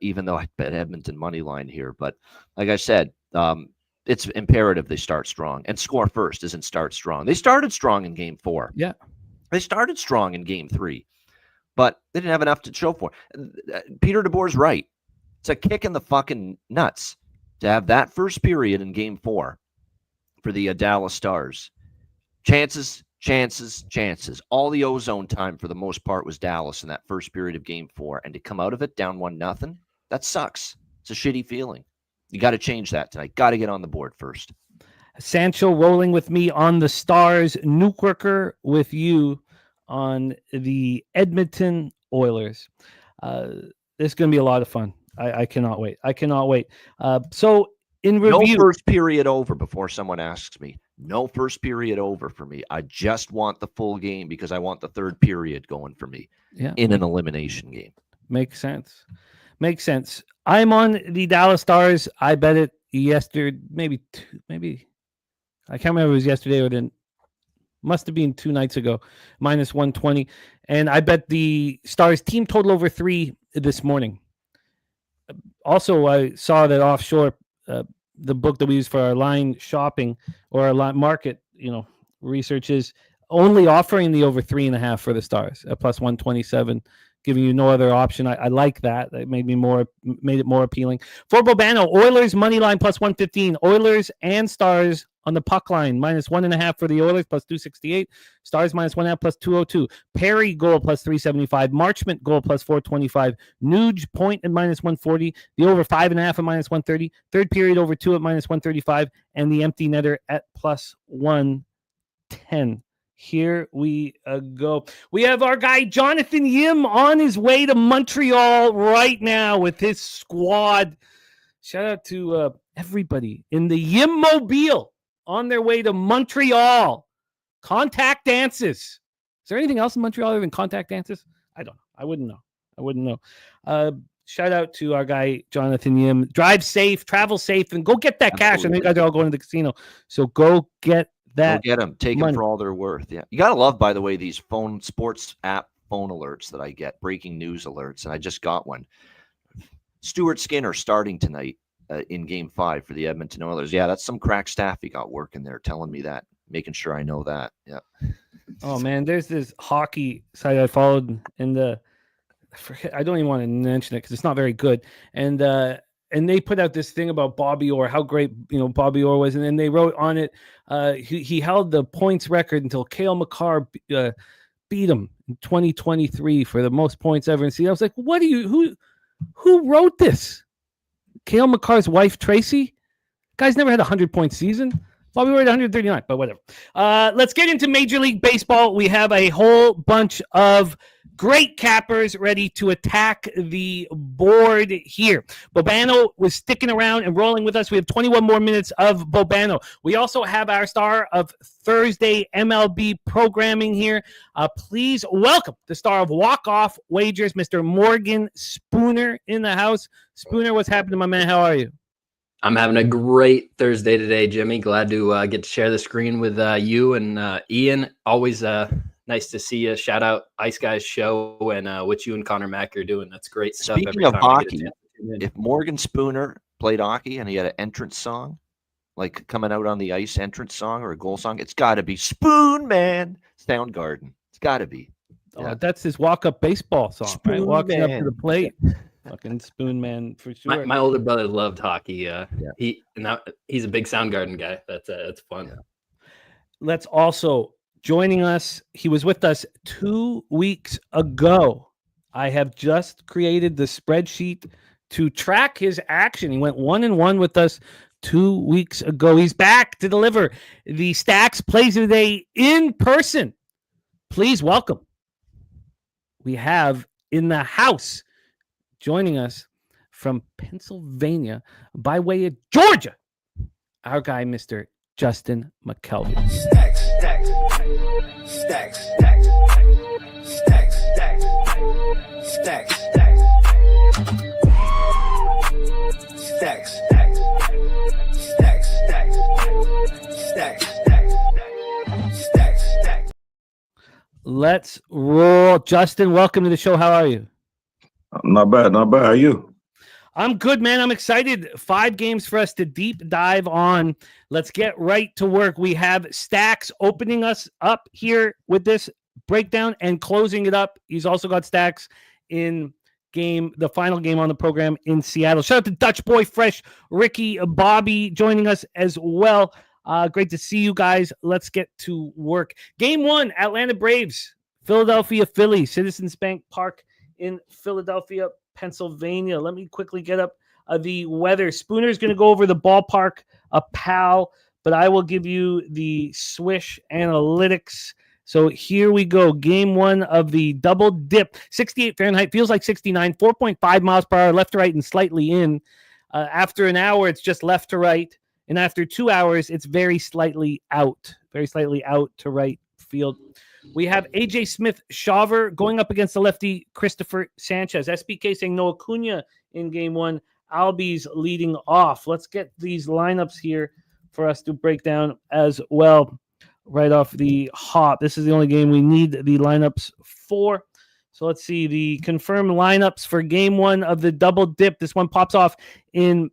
even though I bet Edmonton money line here. But like I said, it's imperative they start strong, and score first isn't start strong. They started strong in game 4. Yeah. They started strong in game 3, but they didn't have enough to show for. Peter DeBoer's right. It's a kick in the fucking nuts to have that first period in game 4 for the Dallas Stars. Chances. All the ozone time for the most part was Dallas in that first period of game 4. And to come out of it down 1-0, that sucks. It's a shitty feeling. You got to change that tonight. Got to get on the board first. Sancho rolling with me on the Stars. Newkirker with you on the Edmonton Oilers. This is going to be a lot of fun. I cannot wait. So in review, no first period over before someone asks me. No first period over for me. I just want the full game because I want the third period going for me in an elimination game. Makes sense. Makes sense. I'm on the Dallas Stars. I bet it yesterday, maybe I can't remember if it was yesterday or then must have been 2 nights ago, minus 120. And I bet the Stars team total over 3 this morning. Also, I saw that offshore, the book that we use for our line shopping or our line market, research is only offering the over 3.5 for the Stars at plus 127, giving you no other option. I like that. It made it more appealing. For Bobano, Oilers money line plus 115. Oilers and Stars on the puck line, minus 1.5 for the Oilers, plus 268. Stars minus 1.5, plus 202. Perry goal plus 375. Marchment goal plus 425. Nuge point at minus 140. The over 5.5 at minus 130. Third period over 2 at minus 135. And the empty netter at plus 110. Here we go. We have our guy Jonathan Yim on his way to Montreal right now with his squad. Shout out to everybody in the Yim Mobile on their way to Montreal. Contact dances. Is there anything else in Montreal other than contact dances? I don't know. I wouldn't know. Shout out to our guy Jonathan Yim. Drive safe, travel safe, and go get that cash. I know you guys are all going to the casino, so go get that. Go get them. Take them for all they're worth. Yeah, you gotta love, by the way, these sports app phone alerts that I get, breaking news alerts, and I just got one. Stuart Skinner starting tonight in Game 5 for the Edmonton Oilers. Yeah, that's some crack staff he got working there, telling me that, making sure I know that. Yeah. Oh man, there's this hockey site I followed in the. I don't even want to mention it because it's not very good, and they put out this thing about Bobby Orr, how great Bobby Orr was, and then they wrote on it he held the points record until Cale Makar beat him in 2023 for the most points ever. And see, I was like, who wrote this? Cale Makar's wife Tracy? Guy's never had a 100-point season. Bobby Orr had 139, but whatever. Let's get into Major League Baseball. We have a whole bunch of great cappers ready to attack the board here. Bobano was sticking around and rolling with us. We have 21 more minutes of Bobano. We also have our star of Thursday MLB programming here. Please welcome the star of walk-off wagers, Mr. Morgan Spooner in the house. Spooner, what's happening, my man? How are you? I'm having a great Thursday today, Jimmy. Glad to get to share the screen with you and Ian. Always nice to see you. Shout out Ice Guys show and what you and Connor Mack are doing. That's great stuff. Speaking of hockey, if Morgan Spooner played hockey and he had an entrance song, like coming out on the ice entrance song or a goal song, it's got to be Spoon Man, Soundgarden. It's got to be. Yeah. Oh, that's his walk-up baseball song, Spoon right? Walking Man. up to the plate. Fucking Spoon Man for sure. My older brother loved hockey. He's a big Soundgarden guy. That's fun. Yeah. Let's also joining us. He was with us 2 weeks ago. I have just created the spreadsheet to track his action. He went 1-1 with us 2 weeks ago. He's back to deliver the Stacks Plays of the Day in person. Please welcome. We have in the house, joining us from Pennsylvania by way of Georgia, our guy, Mr. Justin McKelie. Stacks, stacks, stacks, stacks, stacks, stacks, stacks, stacks, stacks, stacks. Let's roll. Justin, welcome to the show. How are you? Not bad. How are you? I'm good, man. I'm excited. 5 games for us to deep dive on. Let's get right to work. We have Stacks opening us up here with this breakdown and closing it up. He's also got Stacks in the final game on the program in Seattle. Shout out to Dutch Boy Fresh, Ricky, Bobby joining us as well. Great to see you guys. Let's get to work. Game 1, Atlanta Braves, Philadelphia Phillies, Citizens Bank Park in Philadelphia, Pennsylvania. Let me quickly get up the weather. Spooner's going to go over the ballpark, a pal, but I will give you the Swish analytics. So here we go. Game 1 of the double dip. 68 Fahrenheit, feels like 69, 4.5 miles per hour, left to right and slightly in. After an hour, it's just left to right. And after 2 hours, it's very slightly out to right field. We have AJ Smith-Shawver going up against the lefty Christopher Sanchez. SBK saying no Acuna in game one. Albies leading off. Let's get these lineups here for us to break down as well right off the hop. This is the only game we need the lineups for. So let's see the confirmed lineups for game one of the double dip. This one pops off in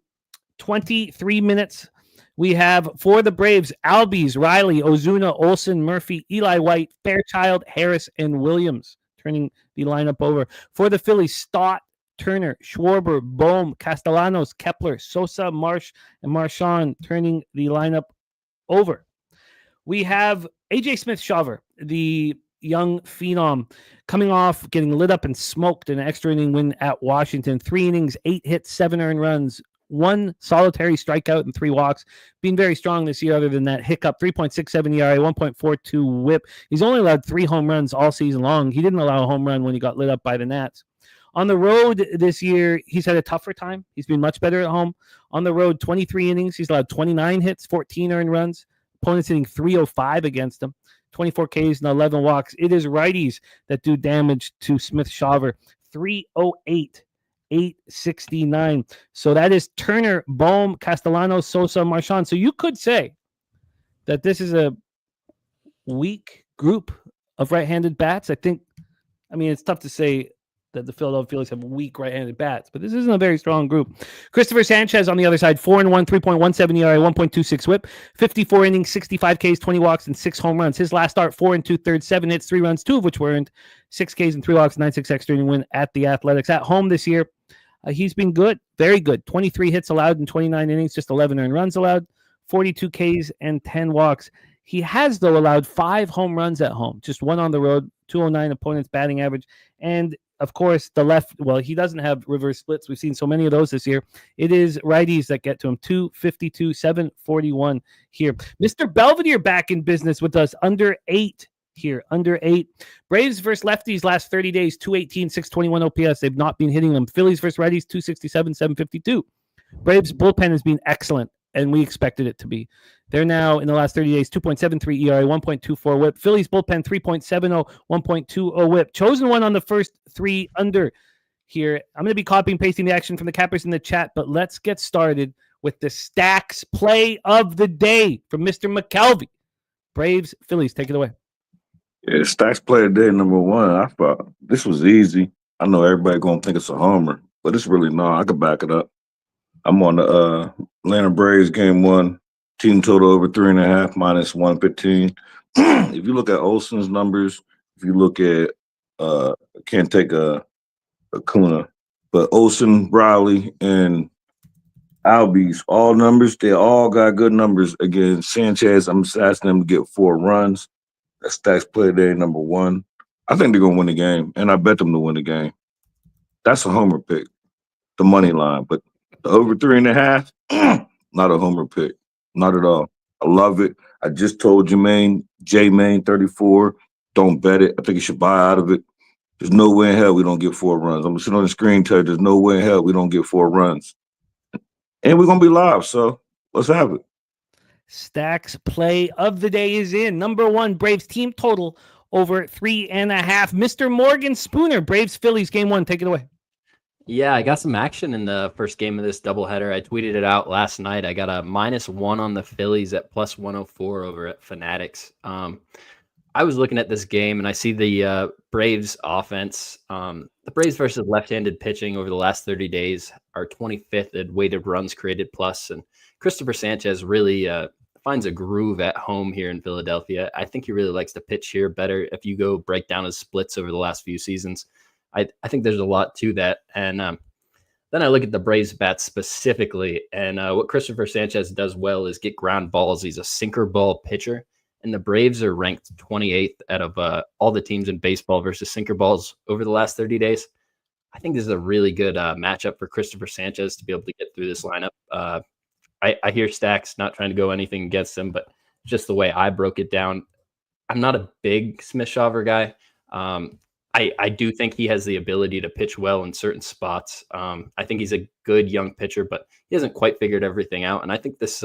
23 minutes. We have for the Braves, Albies, Riley, Ozuna, Olsen, Murphy, Eli White, Fairchild, Harris, and Williams. Turning the lineup over. For the Phillies, Stott, Turner, Schwarber, Bohm, Castellanos, Kepler, Sosa, Marsh, and Marchand. Turning the lineup over. We have AJ Smith-Shawver, the young phenom, coming off getting lit up and smoked in an extra inning win at Washington. 3 innings, 8 hits, 7 earned runs, 1 solitary strikeout and 3 walks. Being very strong this year other than that hiccup. 3.67 ERA, 1.42 whip. He's only allowed 3 home runs all season long. He didn't allow a home run when he got lit up by the Nats. On the road this year, he's had a tougher time. He's been much better at home. On the road, 23 innings. He's allowed 29 hits, 14 earned runs. Opponents hitting 305 against him. 24 Ks and 11 walks. It is righties that do damage to Smith-Shawver. 308. 869. So that is Turner, Bohm, Castellanos, Sosa, Marchand. So you could say that this is a weak group of right-handed bats. I mean, it's tough to say that the Philadelphia Phillies have weak right-handed bats, but this isn't a very strong group. Christopher Sanchez on the other side, 4-1, 3.17 ERA, 1.26 whip, 54 innings, 65 Ks, 20 walks, and 6 home runs. His last start, 4 2/3, 7 hits, 3 runs, 2 of which were earned, 6 Ks and 3 walks, 9-6 extra inning win at the Athletics. At home this year, he's been good, very good. 23 hits allowed in 29 innings, just 11 earned runs allowed, 42 Ks and 10 walks. He has, though, allowed 5 home runs at home, just 1 on the road, 209 opponents batting average. And, of course, the left, well, he doesn't have reverse splits. We've seen so many of those this year. It is righties that get to him, 252, 741 here. Mr. Belvedere back in business with us, under 8 here, under 8. Braves versus lefties last 30 days, 218, 621 OPS. They've not been hitting them. Phillies versus righties, 267, 752. Braves bullpen has been excellent, and we expected it to be. They're now, in the last 30 days, 2.73 ERA, 1.24 whip. Phillies bullpen, 3.70, 1.20 whip. Chosen one on the first 3 under here. I'm going to be copying and pasting the action from the cappers in the chat, but let's get started with the Stacks play of the day from Mr. McKelvey. Braves, Phillies, take it away. Yeah, Stacks play of the day number 1. I thought this was easy. I know everybody going to think it's a homer, but it's really not. I could back it up. I'm on the Atlanta Braves game 1. Team total over 3.5 minus 115. If you look at Olsen's numbers, if you look at can't take a Acuna, but Olsen, Riley, and Albies, all numbers, they all got good numbers against Sanchez. I'm just asking them to get 4 runs. That Stacks play day number 1. I think they're gonna win the game, and I bet them to win the game. That's a homer pick, the money line, but the over 3.5, not a homer pick. Not at all. I love it. I just told Jermaine, J-Main 34, don't bet it. I think you should buy out of it. There's no way in hell we don't get 4 runs. I'm going to sit on the screen and tell you there's no way in hell we don't get 4 runs. And we're going to be live, so let's have it. Stacks play of the day is in. Number 1, Braves team total over 3.5. Mr. Morgan Spooner, Braves Phillies game 1. Take it away. Yeah, I got some action in the first game of this doubleheader. I tweeted it out last night. I got a -1 on the Phillies at +104 over at Fanatics. I was looking at this game and I see the Braves offense. The Braves versus left-handed pitching over the last 30 days are 25th at weighted runs created plus. And Christopher Sanchez really finds a groove at home here in Philadelphia. I think he really likes to pitch here better. If you go break down his splits over the last few seasons, I think there's a lot to that. And then I look at the Braves bats specifically, and what Christopher Sanchez does well is get ground balls. He's a sinker ball pitcher, and the Braves are ranked 28th out of all the teams in baseball versus sinker balls over the last 30 days. I think this is a really good matchup for Christopher Sanchez to be able to get through this lineup. I hear Stacks not trying to go anything against him, but just the way I broke it down, I'm not a big Smith-Shawver guy. I do think he has the ability to pitch well in certain spots. I think he's a good young pitcher, but he hasn't quite figured everything out. And I think this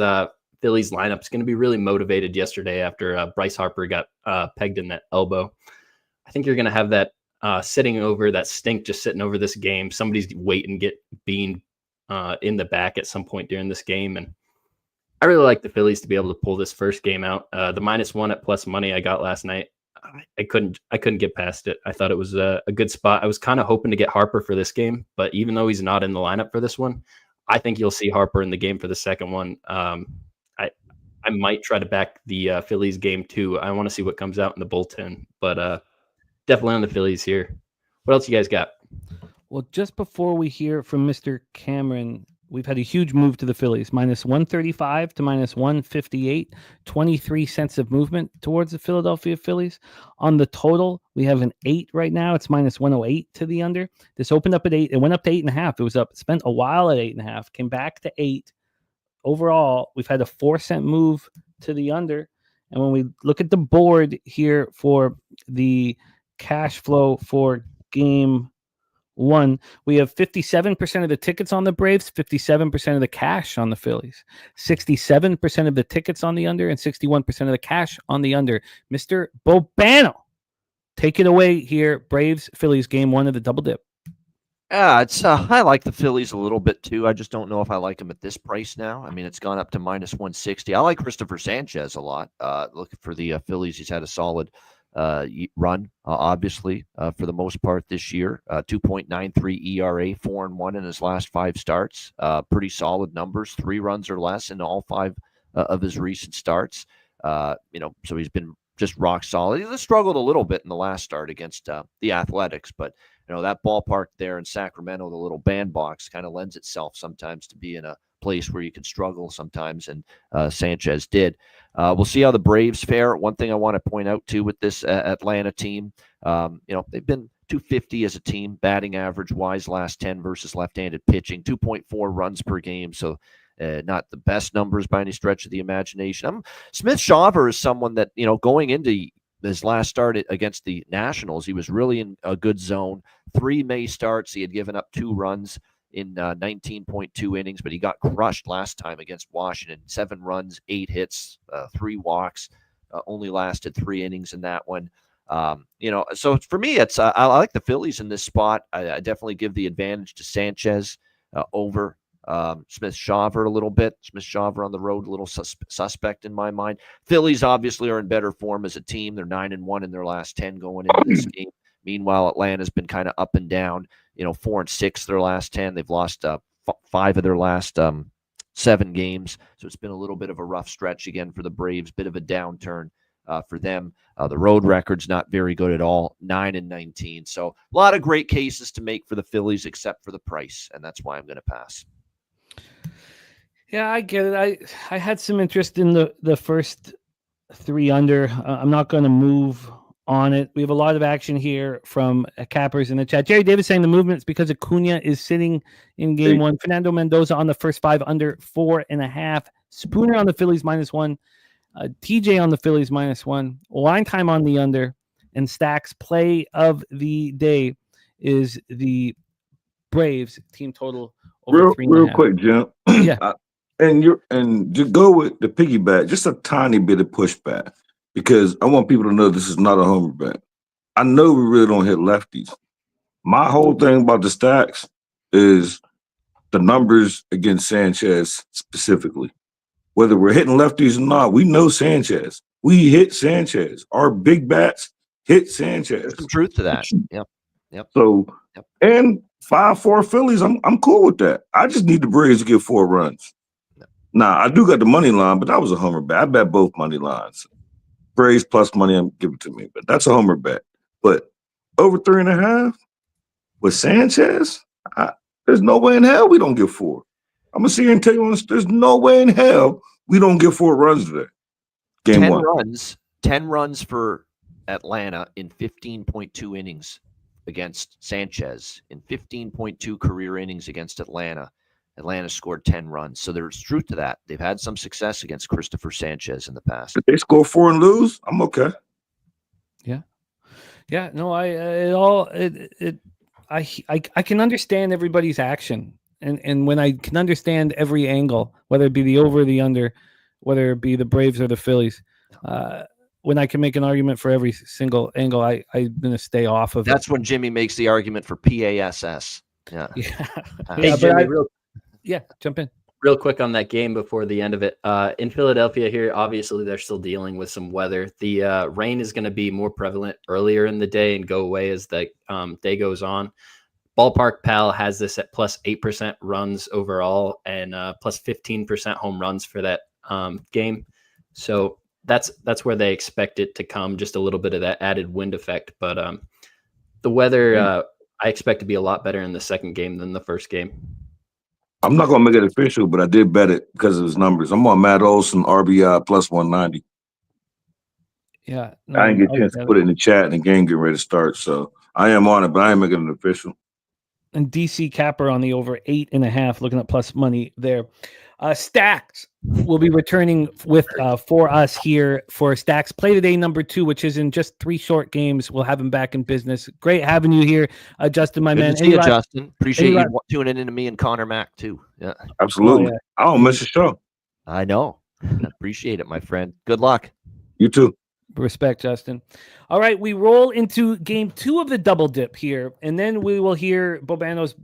Phillies lineup is going to be really motivated yesterday after Bryce Harper got pegged in that elbow. I think you're going to have that sitting over that stink, just sitting over this game. Somebody's waiting to get beamed in the back at some point during this game. And I really like the Phillies to be able to pull this first game out. The -1 at plus money I got last night, I couldn't get past it. I thought it was a good spot. I was kind of hoping to get Harper for this game, but even though he's not in the lineup for this one, I think you'll see Harper in the game for the second one. I might try to back the Phillies game too. I want to see what comes out in the bullpen, but definitely on the Phillies here. What else you guys got? Well, just before we hear from Mr. Cameron, we've had a huge move to the Phillies, -135 to -158, 23 cents of movement towards the Philadelphia Phillies. On the total, we have an 8 right now. It's -108 to the under. This opened up at 8. It went up to 8.5. It was up, spent a while at 8.5, came back to 8. Overall, we've had a 4-cent move to the under. And when we look at the board here for the cash flow for game 1, we have 57% of the tickets on the Braves, 57% of the cash on the Phillies, 67% of the tickets on the under, and 61% of the cash on the under. Mr. Bobano, take it away here. Braves, Phillies, game 1 of the double dip. Yeah, it's I like the Phillies a little bit too. I just don't know if I like them at this price now. I mean, it's gone up to -160. I like Christopher Sanchez a lot. Looking for the Phillies, he's had a solid run, obviously, for the most part this year. 2.93 ERA, 4-1 in his last 5 starts. Pretty solid numbers, 3 runs or less in all 5 of his recent starts. So he's been just rock solid. He struggled a little bit in the last start against the Athletics, but that ballpark there in Sacramento, the little bandbox, kind of lends itself sometimes to be in a place where you can struggle sometimes, and Sanchez did. We'll see how the Braves fare. One thing I want to point out too with this Atlanta team, they've been 250 as a team, batting average wise last 10 versus left-handed pitching, 2.4 runs per game. So not the best numbers by any stretch of the imagination. Smith-Shawver is someone that, going into his last start against the Nationals, he was really in a good zone. 3 May starts, he had given up 2 runs in 19.2 innings, but he got crushed last time against Washington. 7 runs, 8 hits, 3 walks, only lasted 3 innings in that one. So for me, it's I like the Phillies in this spot. I definitely give the advantage to Sanchez over Smith-Shawver a little bit. Smith-Shawver on the road, a little suspect in my mind. Phillies obviously are in better form as a team. They're 9-1 in their last 10 going into this game. Meanwhile, Atlanta's been kind of up and down. 4-6 their last 10. They've lost 5 of their last 7 games. So it's been a little bit of a rough stretch again for the Braves. Bit of a downturn for them. The road record's not very good at all, 9-19. So a lot of great cases to make for the Phillies, except for the price, and that's why I'm going to pass. Yeah, I get it. I had some interest in the first 3 under. I'm not going to move on it. We have a lot of action here from cappers in the chat. Jerry Davis saying the movement is because Acuna is sitting in game 1. Fernando Mendoza on the first 5 under 4.5. Spooner on the Phillies -1. TJ on the Phillies -1. Line time on the under. And Stacks play of the day is the Braves team total over 3.5. Real quick, Jim. Yeah. And to go with the piggyback, just a tiny bit of pushback, because I want people to know this is not a homer bet. I know we really don't hit lefties. My whole thing about the stacks is the numbers against Sanchez specifically. Whether we're hitting lefties or not, we know Sanchez. We hit Sanchez. Our big bats hit Sanchez. There's some truth to that. Yep. So, and 5-4 Phillies, I'm cool with that. I just need the Braves to get 4 runs. Now, I do got the money line, but that was a homer bet. I bet both money lines. Braves plus money, give it to me. But that's a homer bet. But over 3.5 with Sanchez, there's no way in hell we don't get 4. I'm going to sit here and tell you, there's no way in hell we don't get 4 runs today. Game 10 1. 10 runs for Atlanta in 15.2 innings against Sanchez. In 15.2 career innings against Atlanta, Atlanta scored 10 runs. So there's truth to that. They've had some success against Christopher Sanchez in the past. If they score 4 and lose, I'm okay. Yeah. No, I can understand everybody's action. And when I can understand every angle, whether it be the over or the under, whether it be the Braves or the Phillies. When I can make an argument for every single angle, I'm going to stay off of That's when Jimmy makes the argument for PASS. Yeah. Hey, Jimmy, jump in. Real quick on that game before the end of it. In Philadelphia here, obviously they're still dealing with some weather. The rain is going to be more prevalent earlier in the day and go away as the day goes on. Ballpark Pal has this at plus 8% runs overall and plus 15% home runs for that game. So that's where they expect it to come, just a little bit of that added wind effect. But the weather, I expect to be a lot better in the second game than the first game. I'm not going to make it official, but I did bet it because of his numbers. I'm on Matt Olson, RBI plus 190. Yeah. No, I didn't get a chance to put it in the chat and the game getting ready to start. So I am on it, but I ain't making it official. And DC Capper on the over 8.5, looking at plus money there. Stacks will be returning with for us here for Stacks Play Today number 2, which is in just 3 short games. We'll have him back in business. Great having you here, Justin, my man. Good to see you, Justin. Appreciate you tuning into me and Connor Mack too. Yeah, absolutely. Oh, yeah. I don't miss the show. I know. Appreciate it, my friend. Good luck. You too. Respect, Justin. All right, we roll into game 2 of the double dip here, and then we will hear Bobano's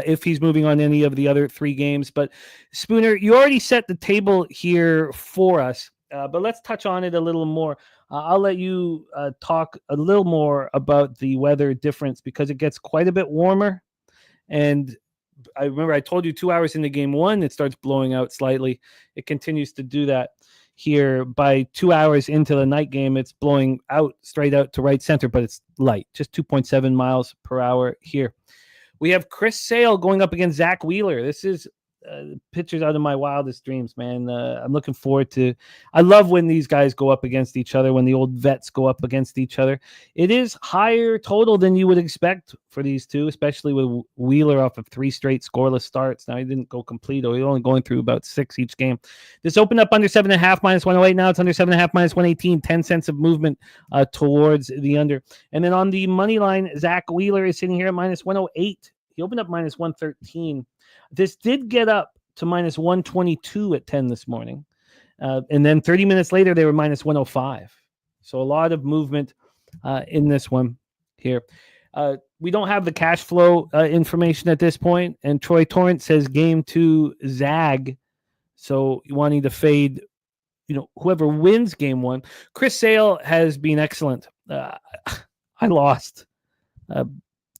if he's moving on any of the other 3 games. But Spooner, you already set the table here for us, but let's touch on it a little more. I'll let you talk a little more about the weather difference because it gets quite a bit warmer. And I remember I told you 2 hours into game 1, it starts blowing out slightly. It continues to do that. Here by 2 hours into the night game, it's blowing out straight out to right center, but it's light, just 2.7 miles per hour here. We have Chris Sale going up against Zach Wheeler. This is pictures out of my wildest dreams, man. I'm looking forward to. I love when these guys go up against each other, when the old vets go up against each other. It is higher total than you would expect for these two, especially with Wheeler off of 3 straight scoreless starts. Now he didn't go complete, or he's only going through about 6 each game. This opened up under 7.5 minus 108. Now it's under 7.5 minus 118. 10 cents of movement towards the under. And then on the money line, Zach Wheeler is sitting here at minus 108. He opened up minus 113. This did get up to minus 122 at 10 this morning. And then 30 minutes later, they were minus 105. So a lot of movement in this one here. We don't have the cash flow information at this point. And Troy Torrance says game 2 zag. So wanting to fade, whoever wins game 1. Chris Sale has been excellent. I lost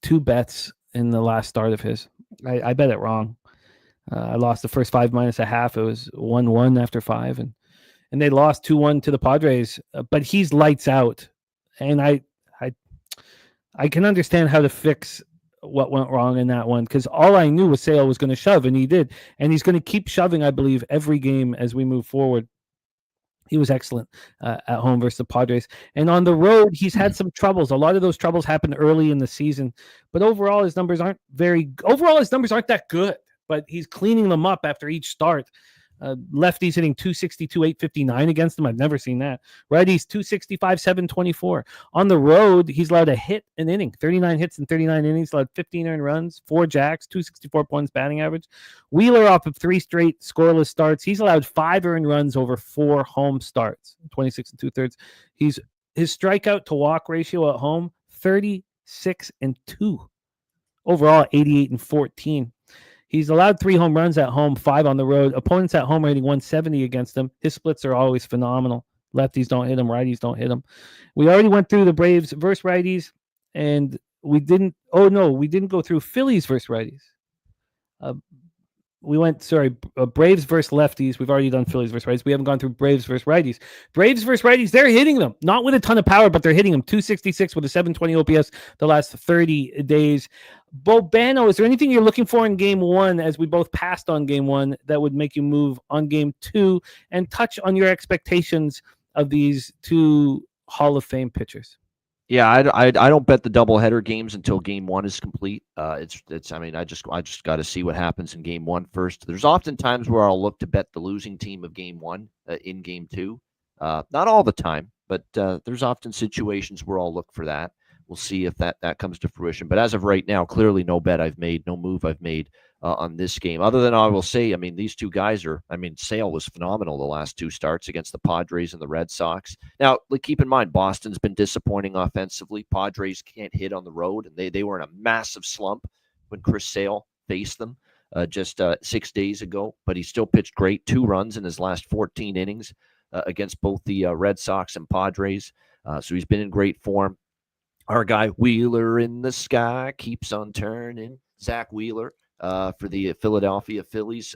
2 bets in the last start of his. I bet it wrong. I lost the first 5 minus a half. It was 1-1 after 5, and they lost 2-1 to the Padres. But he's lights out, and I can understand how to fix what went wrong in that one, because all I knew was Sale was going to shove, and he did, and he's going to keep shoving, I believe, every game as we move forward. He was excellent at home versus the Padres. And on the road, he's had some troubles. A lot of those troubles happened early in the season. But overall, his numbers aren't that good. But he's cleaning them up after each start. Lefties hitting 262, 859 against them. I've never seen that. Righties, 265, 724. On the road, he's allowed a hit an inning. 39 hits in 39 innings, allowed 15 earned runs, 4 jacks, 264 points batting average. Wheeler off of 3 straight scoreless starts. He's allowed 5 earned runs over 4 home starts, 26 and 2/3. His strikeout to walk ratio at home, 36 and 2. Overall, 88 and 14. He's allowed 3 home runs at home, 5 on the road. Opponents at home are hitting 170 against him. His splits are always phenomenal. Lefties don't hit him. Righties don't hit him. We already went through the Braves versus righties, and we didn't. Oh, no, we didn't go through Phillies versus righties. Braves versus lefties. We've already done Phillies versus righties. We haven't gone through Braves versus righties. Braves versus righties, they're hitting them. Not with a ton of power, but they're hitting them. 266 with a 720 OPS the last 30 days. Bobano, is there anything you're looking for in game 1, as we both passed on game 1, that would make you move on game 2 and touch on your expectations of these 2 Hall of Fame pitchers? Yeah, I don't bet the doubleheader games until game 1 is complete. I just got to see what happens in game 1 first. There's often times where I'll look to bet the losing team of game 1 in game 2. Not all the time, but there's often situations where I'll look for that. we'll see if that comes to fruition. But as of right now, clearly no bet I've made, no move I've made on this game. Other than I will say, I mean, these two guys Sale was phenomenal the last two starts against the Padres and the Red Sox. Now, keep in mind, Boston's been disappointing offensively. Padres can't hit on the road, and they were in a massive slump when Chris Sale faced them just 6 days ago. But he still pitched great, 2 runs in his last 14 innings against both the Red Sox and Padres. So he's been in great form. Our guy Wheeler in the sky keeps on turning. Zach Wheeler for the Philadelphia Phillies.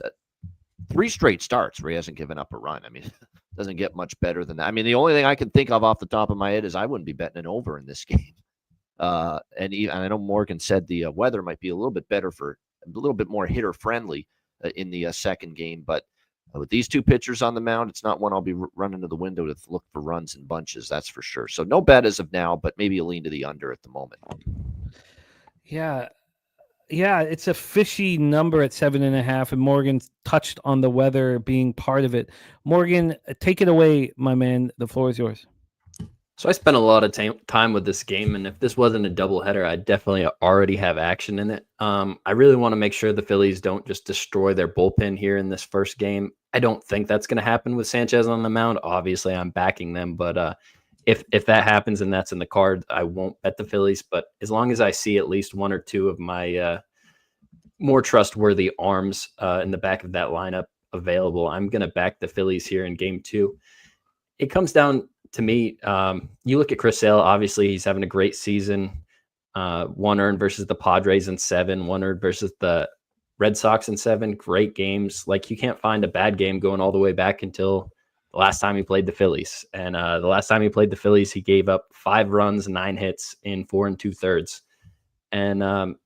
3 straight starts where he hasn't given up a run. I mean, doesn't get much better than that. I mean, the only thing I can think of off the top of my head is I wouldn't be betting an over in this game. And I know Morgan said the weather might be a little bit better for a little bit more hitter friendly in the second game. But with these two pitchers on the mound, it's not one I'll be running to the window to look for runs in bunches. That's for sure. So no bet as of now, but maybe a lean to the under at the moment. Yeah, it's a fishy number at 7.5, and Morgan touched on the weather being part of it. Morgan, take it away, my man. The floor is yours. So I spent a lot of time with this game, and if this wasn't a doubleheader, I'd definitely already have action in it. I really want to make sure the Phillies don't just destroy their bullpen here in this first game. I don't think that's going to happen with Sanchez on the mound. Obviously, I'm backing them, but if that happens and that's in the card, I won't bet the Phillies. But as long as I see at least 1 or 2 of my more trustworthy arms in the back of that lineup available, I'm going to back the Phillies here in game 2. It comes down to me, you look at Chris Sale, obviously he's having a great season. 1 earned versus the Padres in 7, 1 earned versus the Red Sox in 7. Great games. Like, you can't find a bad game going all the way back until the last time he played the Phillies. And the last time he played the Phillies, he gave up 5 runs, 9 hits in 4 2/3. And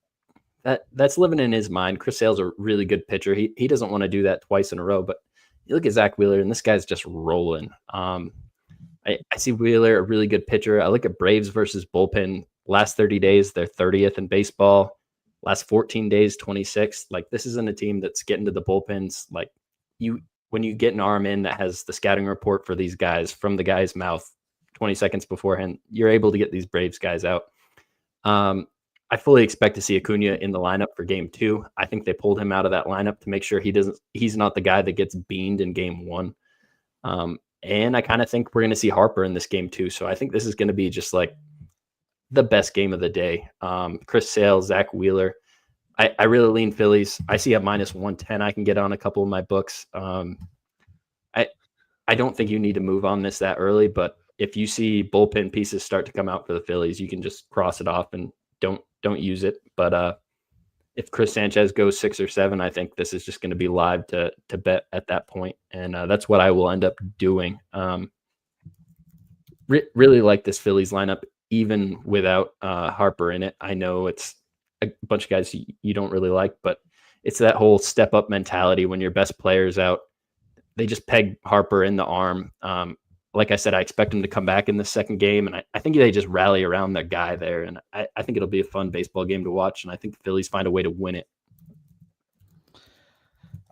that's living in his mind. Chris Sale's a really good pitcher. He doesn't want to do that twice in a row. But you look at Zach Wheeler, and this guy's just rolling. I see Wheeler, a really good pitcher. I look at Braves versus bullpen. Last 30 days, they're 30th in baseball. Last 14 days, 26th. Like, this isn't a team that's getting to the bullpens. Like, when you get an arm in that has the scouting report for these guys from the guy's mouth 20 seconds beforehand, you're able to get these Braves guys out. I fully expect to see Acuna in the lineup for game 2. I think they pulled him out of that lineup to make sure he's not the guy that gets beamed in game 1. And I kind of think we're going to see Harper in this game too. So I think this is going to be just like the best game of the day. Chris Sale, Zach Wheeler. I really lean Phillies. I see a -110 I can get on a couple of my books. I don't think you need to move on this that early, but if you see bullpen pieces start to come out for the Phillies, you can just cross it off and don't use it. But if Chris Sanchez goes 6 or 7, I think this is just going to be live to bet at that point. And that's what I will end up doing. Really like this Phillies lineup, even without Harper in it. I know it's a bunch of guys you don't really like, but it's that whole step up mentality when your best player's out. They just peg Harper in the arm. Like I said, I expect him to come back in the second game, and I think they just rally around their guy there, and I think it'll be a fun baseball game to watch, and I think the Phillies find a way to win it.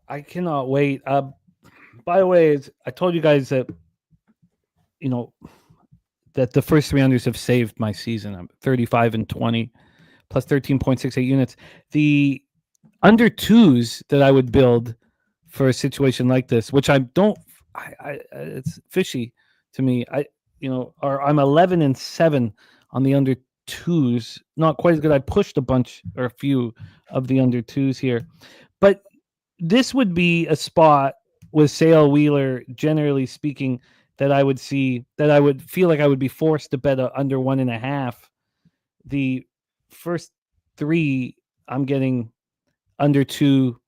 I cannot wait. By the way, I told you guys that, that the first 3 unders have saved my season. I'm 35-20, plus 13.68 units. The under 2s that I would build for a situation like this, which I don't, it's fishy to me. I'm 11-7 on the under 2s. Not quite as good. I pushed a few of the under 2s here, but this would be a spot with Sale, Wheeler, generally speaking, that I would feel like I would be forced to bet under 1.5. The first 3, I'm getting under 2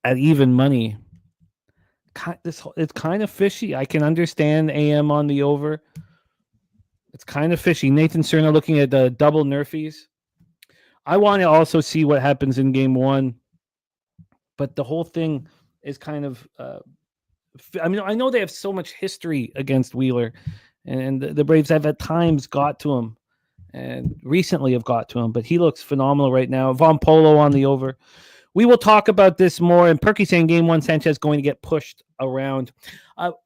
at even money. It's kind of fishy. I can understand AM on the over. It's kind of fishy. Nathan Cerna looking at the double nerfies. I want to also see what happens in game 1, but the whole thing is kind of. I know they have so much history against Wheeler, and the Braves have at times got to him, and recently have got to him. But he looks phenomenal right now. Von Polo on the over. we will talk about this more. And Perky saying Game 1 Sanchez going to get pushed around.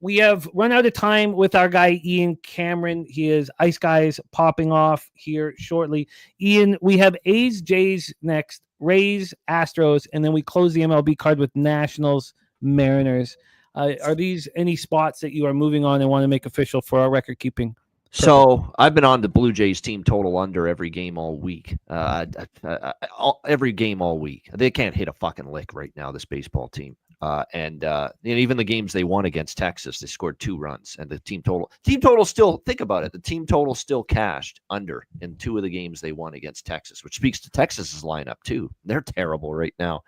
We have run out of time with our guy Ian Cameron. He is Ice Guys popping off here shortly. Ian, we have A's, Jays next, Rays, Astros, and then we close the MLB card with Nationals, Mariners. Are these any spots that you are moving on and want to make official for our record keeping? So I've been on the Blue Jays team total under every game all week. Every game all week. They can't hit a fucking lick right now, this baseball team. And even the games they won against Texas, they scored 2 runs. And the team total still, think about it, the team total still cashed under in 2 of the games they won against Texas, which speaks to Texas's lineup too. They're terrible right now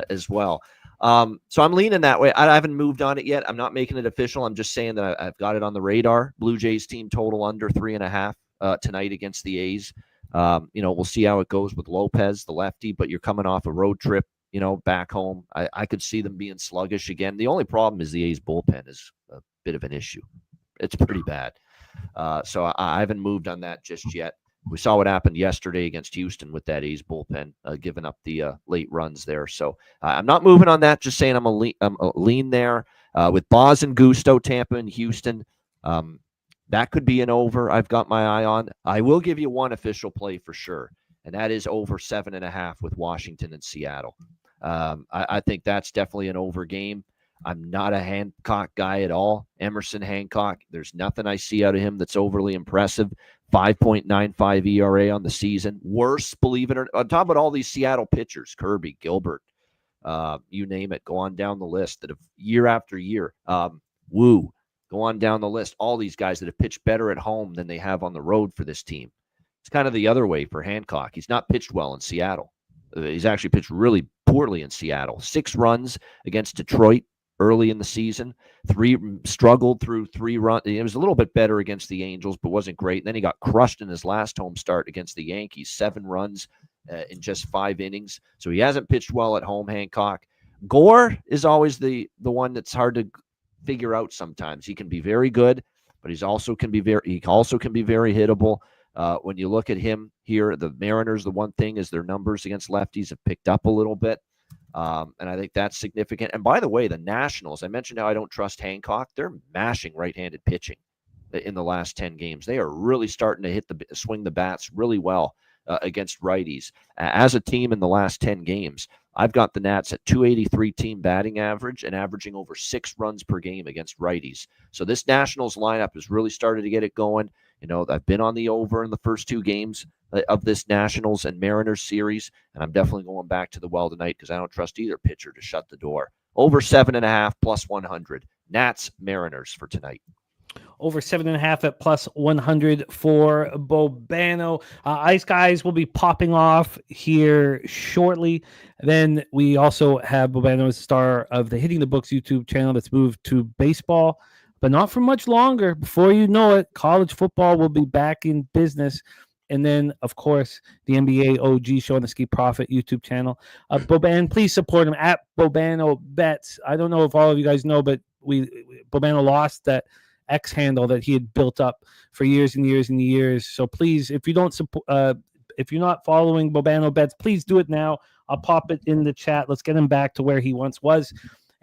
as well. So I'm leaning that way. I haven't moved on it yet. I'm not making it official. I'm just saying that I've got it on the radar. Blue Jays team total under 3.5 tonight against the A's. We'll see how it goes with Lopez, the lefty, but you're coming off a road trip, back home. I could see them being sluggish again. The only problem is the A's bullpen is a bit of an issue. It's pretty bad. So I haven't moved on that just yet. We saw what happened yesterday against Houston with that A's bullpen, giving up the late runs there. So I'm not moving on that, just saying I'm a lean there. With Boz and Gusto, Tampa and Houston, that could be an over I've got my eye on. I will give you one official play for sure, and that is over 7.5 with Washington and Seattle. I think that's definitely an over game. I'm not a Hancock guy at all. Emerson Hancock, there's nothing I see out of him that's overly impressive. 5.95 ERA on the season. Worse, believe it or not. On top of all these Seattle pitchers, Kirby, Gilbert, you name it, go on down the list that have year after year. Woo, go on down the list. All these guys that have pitched better at home than they have on the road for this team. It's kind of the other way for Hancock. He's not pitched well in Seattle. He's actually pitched really poorly in Seattle. 6 runs against Detroit early in the season. 3 struggled through 3 runs. It was a little bit better against the Angels, but wasn't great. And then he got crushed in his last home start against the Yankees. 7 runs in just 5 innings. So he hasn't pitched well at home, Hancock. Gore is always the one that's hard to figure out sometimes. He can be very good, but he also can be very hittable. When you look at him here, the Mariners, the one thing is their numbers against lefties have picked up a little bit. And I think that's significant. And by the way, the Nationals, I mentioned how I don't trust Hancock. They're mashing right-handed pitching in the last 10 games. They are really starting to swing the bats really well against righties. As a team in the last 10 games, I've got the Nats at 283 team batting average and averaging over 6 runs per game against righties. So this Nationals lineup has really started to get it going. I've been on the over in the first 2 games of this Nationals and Mariners series, and I'm definitely going back to the well tonight because I don't trust either pitcher to shut the door. Over 7.5 plus 100. Nats, Mariners for tonight. Over 7.5 at plus 100 for Bobano. Ice Guys will be popping off here shortly. Then we also have Bobano as star of the Hitting the Books YouTube channel that's moved to baseball, but not for much longer. Before you know it, college football will be back in business. And then, of course, the NBA OG show on the Ski Profit YouTube channel. Boban, please support him at Bobano Bets. I don't know if all of you guys know, but Bobano lost that X handle that he had built up for years and years and years. So please, if you don't support, if you're not following Bobano Bets, please do it now. I'll pop it in the chat. Let's get him back to where he once was.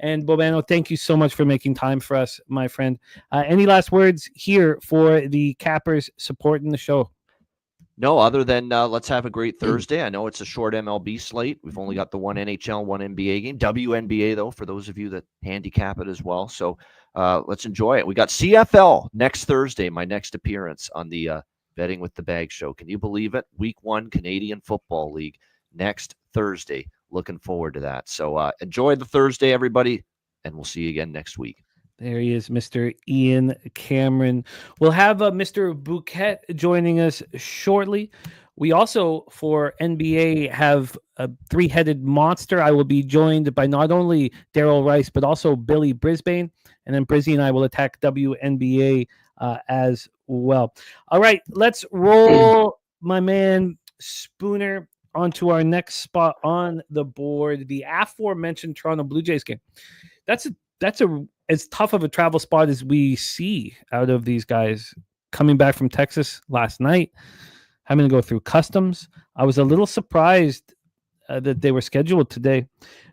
And Bobano, thank you so much for making time for us, my friend. Any last words here for the Cappers supporting the show? No, other than let's have a great Thursday. I know it's a short MLB slate. We've only got the one NHL, one NBA game. WNBA, though, for those of you that handicap it as well. So let's enjoy it. We got CFL next Thursday, my next appearance on the Betting with the Bag show. Can you believe it? Week 1 Canadian Football League next Thursday. Looking forward to that. So enjoy the Thursday, everybody, and we'll see you again next week. There he is, Mr. Ian Cameron. We'll have Mr. Bouquett joining us shortly. We also, for NBA, have a 3-headed monster. I will be joined by not only Darryl Rice, but also Billy Brisbane. And then Brizzy and I will attack WNBA as well. All right, let's roll my man Spooner onto our next spot on the board, the aforementioned Toronto Blue Jays game. That's as tough of a travel spot as we see out of these guys coming back from Texas last night, having to go through customs. I was a little surprised that they were scheduled today.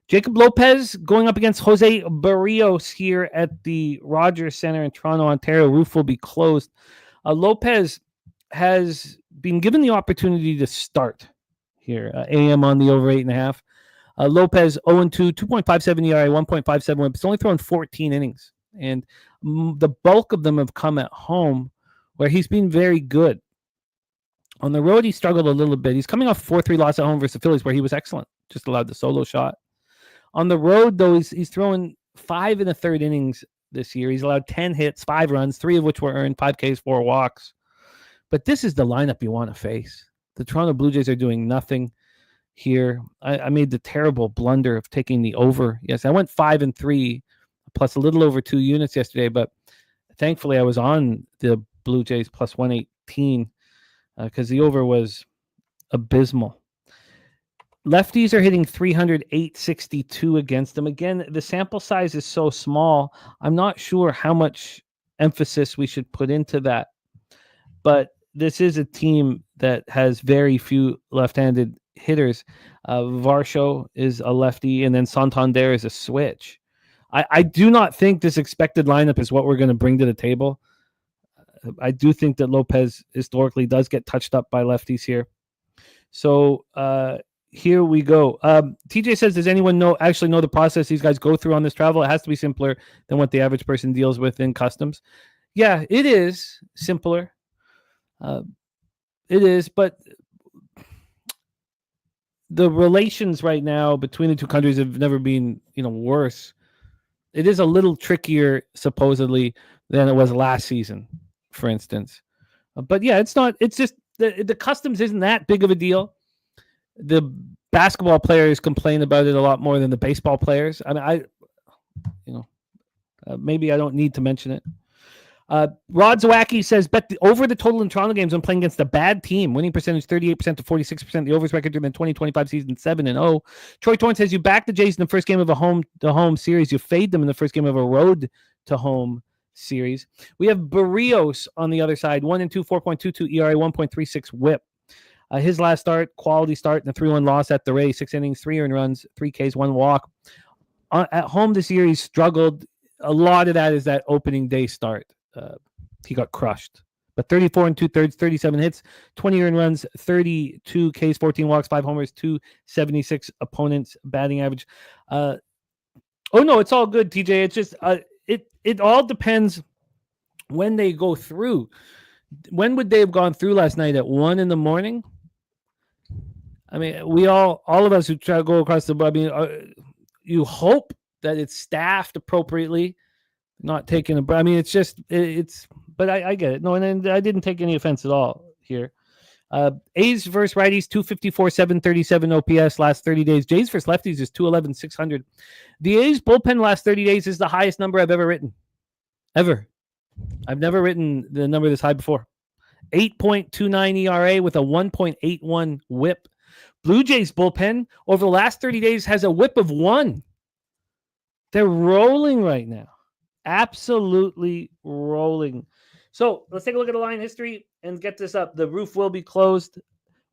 Jacob Lopez going up against Jose Barrios here at the Rogers Center in Toronto, Ontario. Roof will be closed. Lopez has been given the opportunity to start here. AM on the over 8.5. Lopez 0-2, 2.57 ERA, 1.57 WHIP. He's only thrown 14 innings, and the bulk of them have come at home, where he's been very good. On the road, he struggled a little bit. He's coming off 4-3 loss at home versus the Phillies, where he was excellent. Just allowed the solo shot. On the road, though, he's throwing 5 1/3 innings this year. He's allowed 10 hits, 5 runs, 3 of which were earned, 5 Ks, 4 walks. But this is the lineup you want to face. The Toronto Blue Jays are doing nothing here. I made the terrible blunder of taking the over. Yes, I went 5-3 plus a little over 2 units yesterday, but thankfully I was on the Blue Jays plus 118 because the over was abysmal. Lefties are hitting 300, 862 against them. Again, the sample size is so small. I'm not sure how much emphasis we should put into that. But this is a team that has very few left-handed hitters. Varsho is a lefty, and then Santander is a switch. I do not think this expected lineup is what we're going to bring to the table. I do think that Lopez historically does get touched up by lefties here. So, here we go. TJ says, does anyone actually know the process these guys go through on this travel? It has to be simpler than what the average person deals with in customs. Yeah, it is simpler. It is, but the relations right now between the two countries have never been, worse. It is a little trickier, supposedly, than it was last season, for instance. But yeah, it's just the customs isn't that big of a deal. The basketball players complain about it a lot more than the baseball players. I mean, maybe I don't need to mention it. Rod Zawacki says, bet over the total in Toronto games when playing against a bad team. Winning percentage 38% to 46%. The overs record during the 2025 season 7-0. Troy Torrance says, you back the Jays in the first game of a home-to-home series. You fade them in the first game of a road-to-home series. We have Barrios on the other side. 1-2, 4.22 ERA, 1.36 WHIP. His last start, quality start in a 3-1 loss at the Rays. 6 innings, 3 earned runs, 3 Ks, 1 walk. At home this year, he struggled. A lot of that is that opening day start. He got crushed. But 34 2/3, 37 hits, 20 earned runs, 32 Ks, 14 walks, 5 homers, 276 opponents batting average. Oh no, it's all good, TJ. It's just it all depends when they go through. When would they have gone through last night? At 1 a.m? I mean, we all of us who try to go across the. I mean, you hope that it's staffed appropriately. Not taking a. I mean, it's just it's. But I get it. No, and I didn't take any offense at all here. A's versus righties 254, 737 OPS last 30 days. Jays versus lefties is 211, 600. The A's bullpen last 30 days is the highest number I've ever written. Ever. I've never written the number this high before. 8.29 ERA with a 1.81 WHIP. Blue Jays bullpen over the last 30 days has a WHIP of 1. They're rolling right now. Absolutely rolling. So let's take a look at the line history and get this up. The roof will be closed.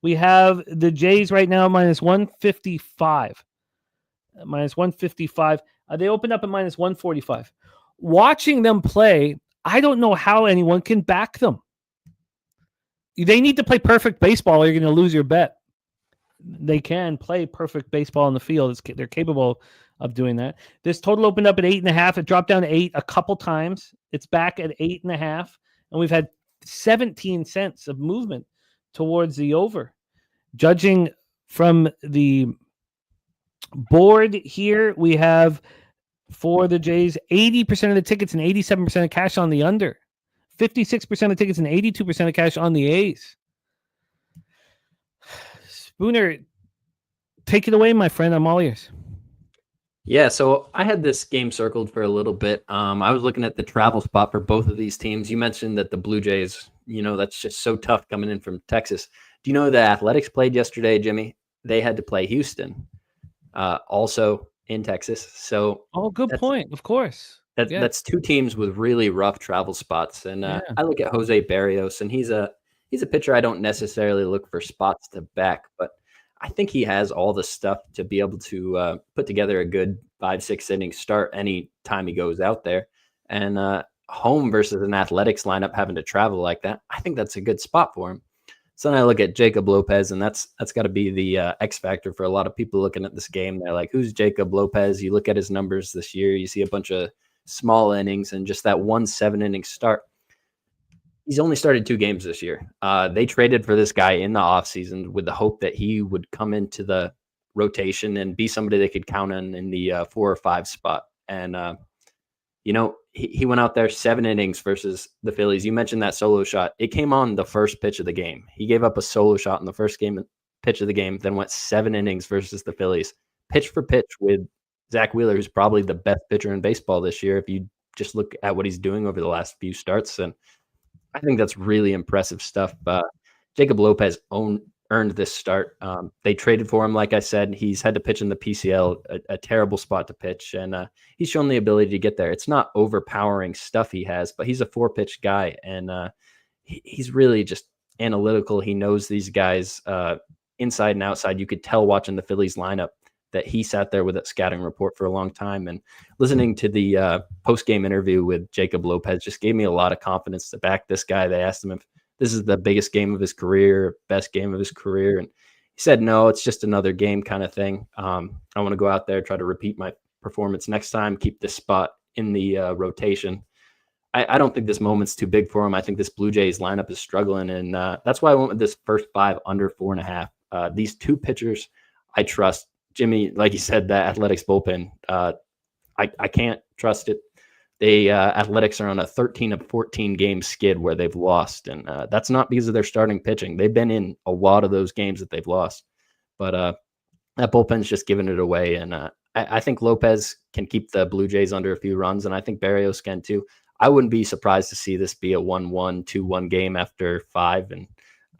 We have the Jays right now minus 155. Minus 155. They opened up at minus 145. Watching them play, I don't know how anyone can back them. They need to play perfect baseball or you're going to lose your bet. They can play perfect baseball on the field. They're capable of doing that. This total opened up at 8.5. It dropped down to 8 a couple times. It's back at 8.5. And we've had 17 cents of movement towards the over. Judging from the board here, we have for the Jays 80% of the tickets and 87% of cash on the under. 56% of tickets and 82% of cash on the A's. Spooner, take it away, my friend. I'm all ears. Yeah, so I had this game circled for a little bit. I was looking at the travel spot for both of these teams. You mentioned that the Blue Jays, that's just so tough coming in from Texas. Do you know the Athletics played yesterday, Jimmy? They had to play Houston, also in Texas. So, good point. Of course. That's two teams with really rough travel spots. And I look at Jose Barrios, and he's a pitcher I don't necessarily look for spots to back, but I think he has all the stuff to be able to put together a good 5-6 inning start any time he goes out there. And home versus an Athletics lineup having to travel like that, I think that's a good spot for him. So then I look at Jacob Lopez, and that's got to be the X factor for a lot of people looking at this game. They're like, who's Jacob Lopez? You look at his numbers this year, you see a bunch of small innings and just that 1 7-inning start. He's only started 2 games this year. They traded for this guy in the offseason with the hope that he would come into the rotation and be somebody they could count on in the 4 or 5 spot. And, he went out there 7 innings versus the Phillies. You mentioned that solo shot. It came on the first pitch of the game. He gave up a solo shot in the first pitch of the game, then went 7 innings versus the Phillies, pitch for pitch with Zach Wheeler, who's probably the best pitcher in baseball this year if you just look at what he's doing over the last few starts. And I think that's really impressive stuff. Jacob Lopez earned this start. They traded for him, like I said. He's had to pitch in the PCL, a terrible spot to pitch, and he's shown the ability to get there. It's not overpowering stuff he has, but he's a 4-pitch guy, and he's really just analytical. He knows these guys inside and outside. You could tell watching the Phillies lineup that he sat there with a scouting report for a long time, and listening to the post-game interview with Jacob Lopez just gave me a lot of confidence to back this guy. They asked him if this is the biggest game of his career, best game of his career. And he said, no, it's just another game kind of thing. I want to go out there, try to repeat my performance next time, keep this spot in the rotation. I don't think this moment's too big for him. I think this Blue Jays lineup is struggling. And that's why I went with this first 5 under 4.5. These 2 pitchers I trust. Jimmy, like you said, that Athletics bullpen, I can't trust it. Athletics are on a 13 of 14 game skid where they've lost. And that's not because of their starting pitching. They've been in a lot of those games that they've lost. But that bullpen's just giving it away. And I think Lopez can keep the Blue Jays under a few runs, and I think Berrios can too. I wouldn't be surprised to see this be a 1-1, 2-1 game after 5, and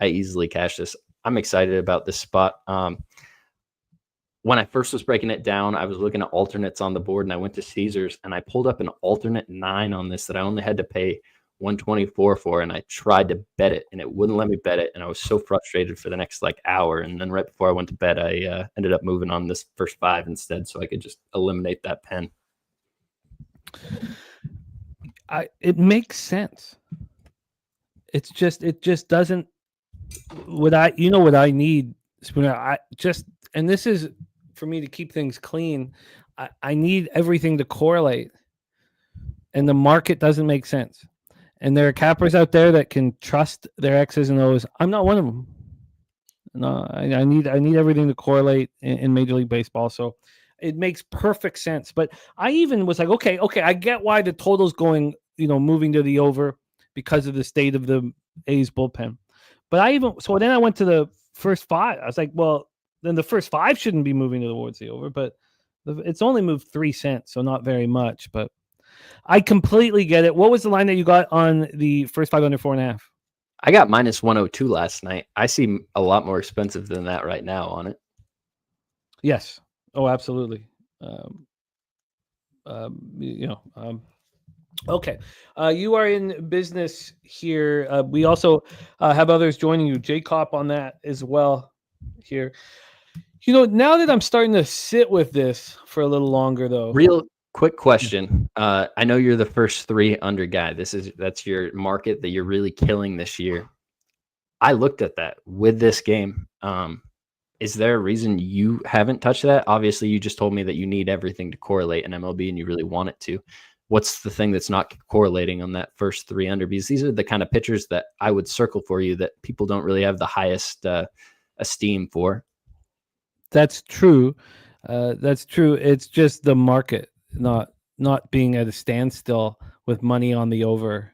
I easily cash this. I'm excited about this spot. When I first was breaking it down, I was looking at alternates on the board, and I went to Caesars, and I pulled up an alternate 9 on this that I only had to pay $124 for, and I tried to bet it, and it wouldn't let me bet it, and I was so frustrated for the next hour. And then right before I went to bed, I ended up moving on this first 5 instead, so I could just eliminate that pen. It makes sense. It just doesn't. What I need, Spooner. And this is for me to keep things clean. I need everything to correlate, and the market doesn't make sense. And there are cappers out there that can trust their X's and O's. I'm not one of them. No, I need everything to correlate in Major League Baseball. So it makes perfect sense. But I even was like, okay, I get why the total's going, moving to the over because of the state of the A's bullpen. But then I went to the first 5. I was like, well, then the first 5 shouldn't be moving towards the over, but it's only moved 3 cents, so not very much. But I completely get it. What was the line that you got on the first 5 under 4.5? I got -102 last night. I see a lot more expensive than that right now on it. Yes. Oh, absolutely. Okay. You are in business here. We also have others joining you. J-Cop on that as well here. Now that I'm starting to sit with this for a little longer, though. Real quick question. I know you're the first 3 under guy. That's your market that you're really killing this year. I looked at that with this game. Is there a reason you haven't touched that? Obviously, you just told me that you need everything to correlate in MLB and you really want it to. What's the thing that's not correlating on that first 3 under? Because these are the kind of pitchers that I would circle for you that people don't really have the highest esteem for. That's true. That's true. It's just the market not being at a standstill with money on the over.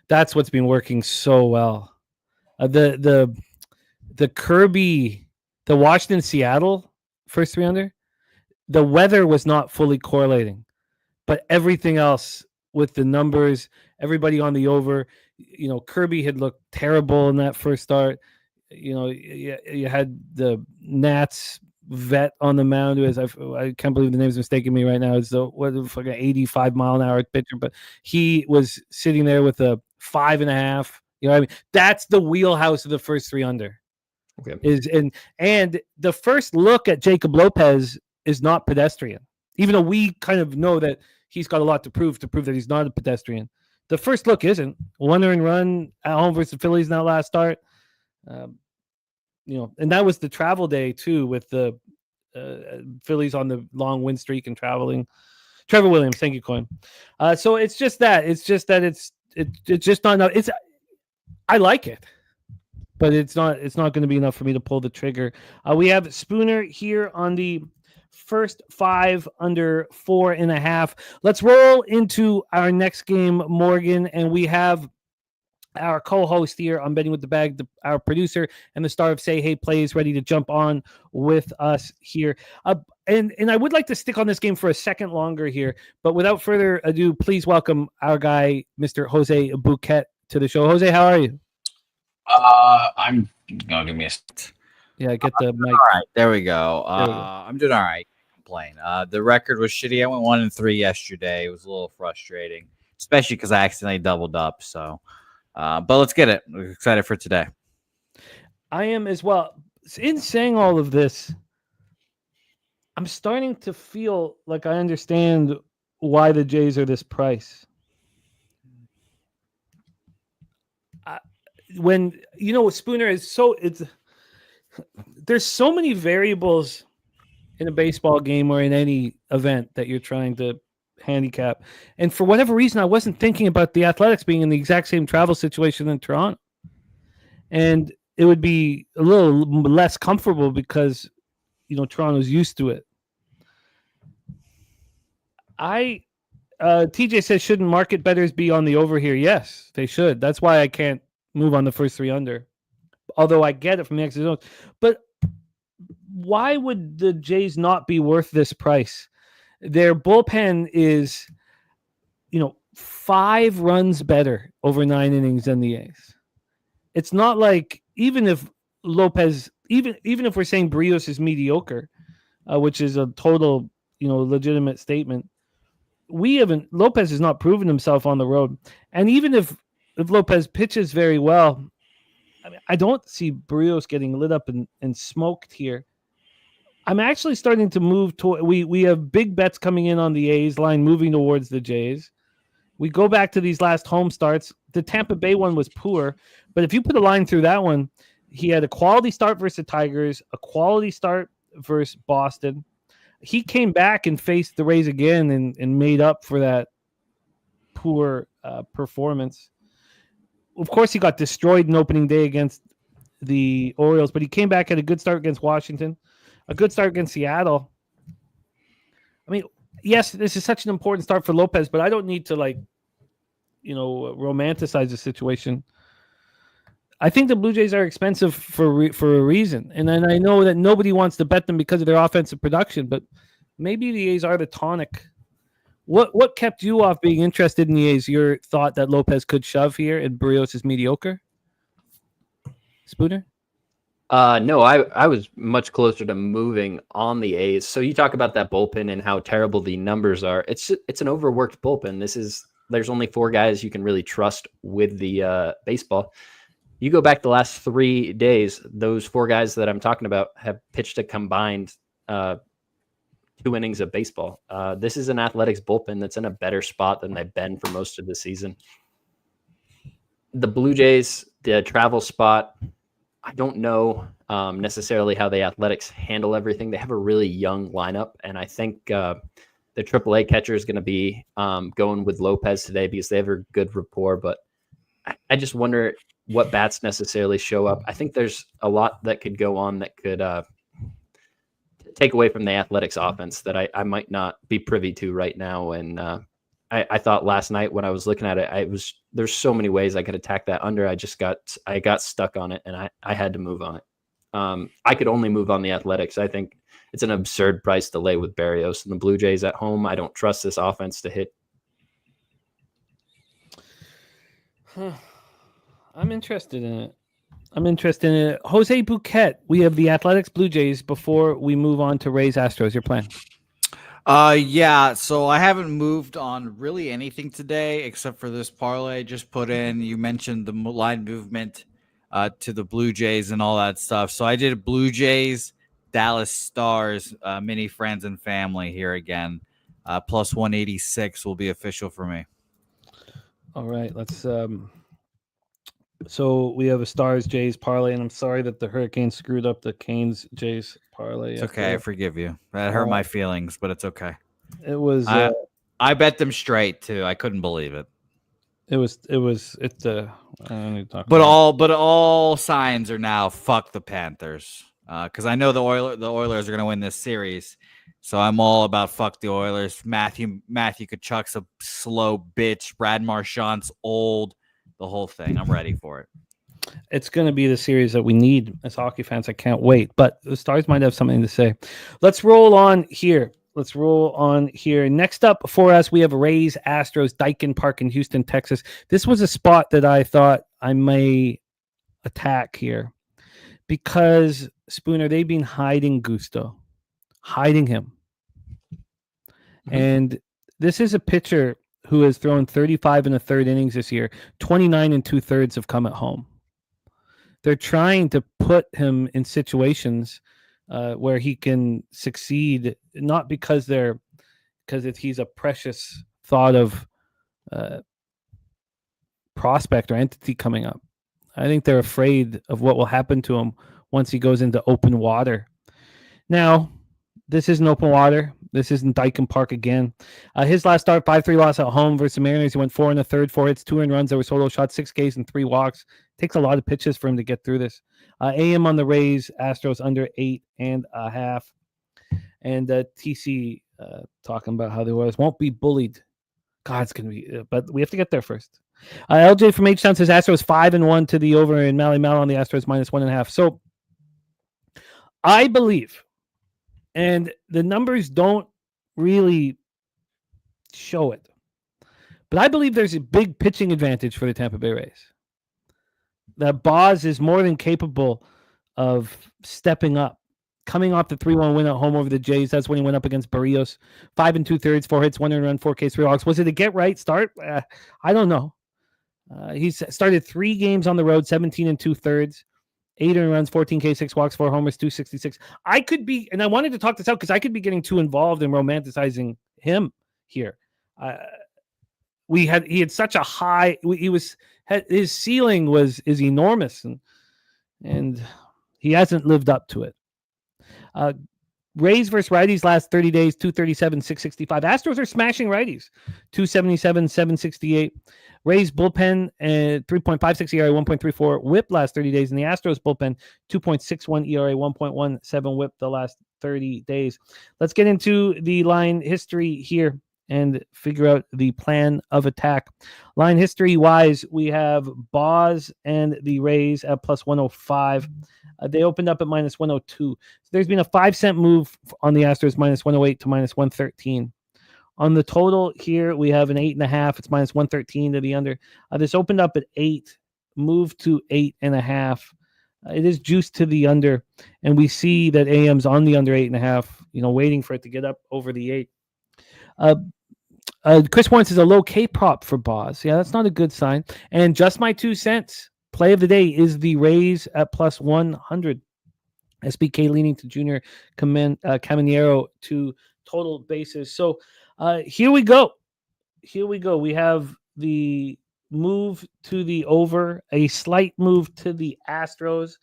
That's what's been working so well. The Kirby, the Washington Seattle first 3 under, the weather was not fully correlating, but everything else with the numbers, everybody on the over. Kirby had looked terrible in that first start. You had the Nats vet on the mound who is, I can't believe the name's mistaking me right now. It's the fucking 85-mile-an-hour pitcher, but he was sitting there with a 5.5. That's the wheelhouse of the first 3 under. Okay. And the first look at Jacob Lopez is not pedestrian, even though we kind of know that he's got a lot to prove that he's not a pedestrian. The first look isn't. One earned run at home versus the Phillies in that last start. And that was the travel day too, with the Phillies on the long win streak and traveling. Trevor Williams, thank you, Coin. So it's just that. It's just not enough. I like it, but it's not going to be enough for me to pull the trigger. We have Spooner here on the first 5 under 4.5. Let's roll into our next game, Morgan, and we have our co-host here on Betting with the Bag, our producer and the star of Say Hey Plays, ready to jump on with us here. And I would like to stick on this game for a second longer here, but without further ado, please welcome our guy, Mr. Jose Bouquett, to the show. Jose, how are you? I'm gonna give me a. Yeah, get the mic. All right, there we go. I'm doing all right. Can't complain. The record was shitty. I went 1-3 yesterday. It was a little frustrating, especially because I accidentally doubled up. So, but let's get it. We're excited for today. I am as well. In saying all of this, I'm starting to feel like I understand why the Jays are this price. When Spooner is there's so many variables in a baseball game or in any event that you're trying to handicap, and for whatever reason I wasn't thinking about the Athletics being in the exact same travel situation in Toronto, and it would be a little less comfortable because Toronto's used to it. TJ says, shouldn't market bettors be on the over here? Yes, they should. That's why I can't move on the first 3 under. Although I get it from the X's O's. But why would the Jays not be worth this price? Their bullpen is, 5 runs better over 9 innings than the A's. It's not like, even if Lopez, even if we're saying Brios is mediocre, which is a total, legitimate statement, Lopez has not proven himself on the road. And even if Lopez pitches very well, I don't see Brios getting lit up and smoked here. I'm actually starting to move to. We have big bets coming in on the A's line, moving towards the Jays. We go back to these last home starts. The Tampa Bay one was poor, but if you put a line through that one, he had a quality start versus the Tigers, a quality start versus Boston. He came back and faced the Rays again and made up for that poor performance. Of course, he got destroyed in opening day against the Orioles, but he came back, had a good start against Washington, a good start against Seattle. I mean, yes, this is such an important start for Lopez, but I don't need to romanticize the situation. I think the Blue Jays are expensive for a reason, and then I know that nobody wants to bet them because of their offensive production, but maybe the A's are the tonic. What kept you off being interested in the A's? Your thought that Lopez could shove here and Brios is mediocre? Spooner? No, I was much closer to moving on the A's. So you talk about that bullpen and how terrible the numbers are. It's an overworked bullpen. There's only 4 guys you can really trust with the baseball. You go back the last 3 days, those 4 guys that I'm talking about have pitched a combined 2 innings of baseball. This is an Athletics bullpen that's in a better spot than they've been for most of the season. The Blue Jays, the travel spot, I don't know necessarily how the Athletics handle everything. They have a really young lineup, and I think the AAA catcher is going to be going with Lopez today because they have a good rapport, but I just wonder what bats necessarily show up. I think there's a lot that could go on that could take away from the Athletics offense that I might not be privy to right now. And I thought last night when I was looking at it, there's so many ways I could attack that under. I got stuck on it, and I had to move on it. I could only move on the Athletics. I think it's an absurd price to lay with Barrios and the Blue Jays at home. I don't trust this offense to hit. I'm interested in it. Jose Bouquett, we have the Athletics Blue Jays before we move on to Rays Astros. Your plan? Yeah, so I haven't moved on really anything today except for this parlay. Just put in, you mentioned the line movement. to the Blue Jays and all that stuff. So I did Blue Jays, Dallas Stars, mini friends and family here again. Plus 186 will be official for me. All right, let's. So we have a Stars Jays parlay, and I'm sorry that the Hurricanes screwed up the Canes Jays parlay. It's okay. I forgive you. That hurt my feelings, but it's okay. It was. I bet them straight too. I couldn't believe it. I don't need to talk. But all signs are now fuck the Panthers. Because I know the Oilers are going to win this series. So I'm all about fuck the Oilers. Matthew Tkachuk's a slow bitch. Brad Marchand's old. The whole thing. I'm ready for it. It's going to be the series that we need as hockey fans. I can't wait. But the Stars might have something to say. Let's roll on here. Next up for us, we have Rays, Astros, Daikin Park in Houston, Texas. This was a spot that I thought I may attack here because, Spooner, they've been hiding Gusto. Hiding him. And this is a pitcher who has thrown 35 in the third innings this year. 29 and 2/3 have come at home. They're trying to put him in situations where he can succeed, not because he's a precious thought of prospect or entity coming up. I think they're afraid of what will happen to him once he goes into open water. Now, this isn't open water. This isn't Daikin Park again. His last start, 5-3 loss at home versus the Mariners. He went 4 in the third, 4 hits, 2 earned runs. There were solo shots, 6 Ks, and 3 walks. Takes a lot of pitches for him to get through this. AM on the Rays, Astros under 8.5. And TC talking about how the Oilers won't be bullied. God, it's going to be, but we have to get there first. LJ from H-Town says Astros 5-1 to the over, and Mally Mal on the Astros minus 1.5. So I believe, and the numbers don't really show it, but I believe there's a big pitching advantage for the Tampa Bay Rays. That Boz is more than capable of stepping up. Coming off the 3-1 win at home over the Jays, that's when he went up against Barrios. 5 2/3, 4 hits, 1 earned run, 4 Ks, 3 walks. Was it a get right start? I don't know. He's started 3 games on the road, 17 2/3, 8 earned runs, 14 Ks, 6 walks, 4 homers, 266. I could be, and I wanted to talk this out because I could be getting too involved in romanticizing him here. He had such a high. His ceiling is enormous, and he hasn't lived up to it. Rays versus righties last 30 days, 237, 665. Astros are smashing righties, 277, 768. Rays bullpen, 3.56 ERA, 1.34 whip last 30 days. And the Astros bullpen, 2.61 ERA, 1.17 whip the last 30 days. Let's get into the line history here and figure out the plan of attack. Line history-wise, we have Boz and the Rays at plus 105. They opened up at minus 102. So there's been a 5-cent move on the Astros, minus 108 to minus 113. On the total here, we have an 8.5. It's minus 113 to the under. This opened up at 8, moved to 8.5. It is juiced to the under, and we see that AM's on the under 8.5, waiting for it to get up over the 8. Chris Warren says a low K prop for Boz. Yeah, that's not a good sign. And just my 2 cents. Play of the day is the Rays at plus 100. SBK leaning to Junior Caminero to total bases. So here we go. We have the move to the over, a slight move to the Astros.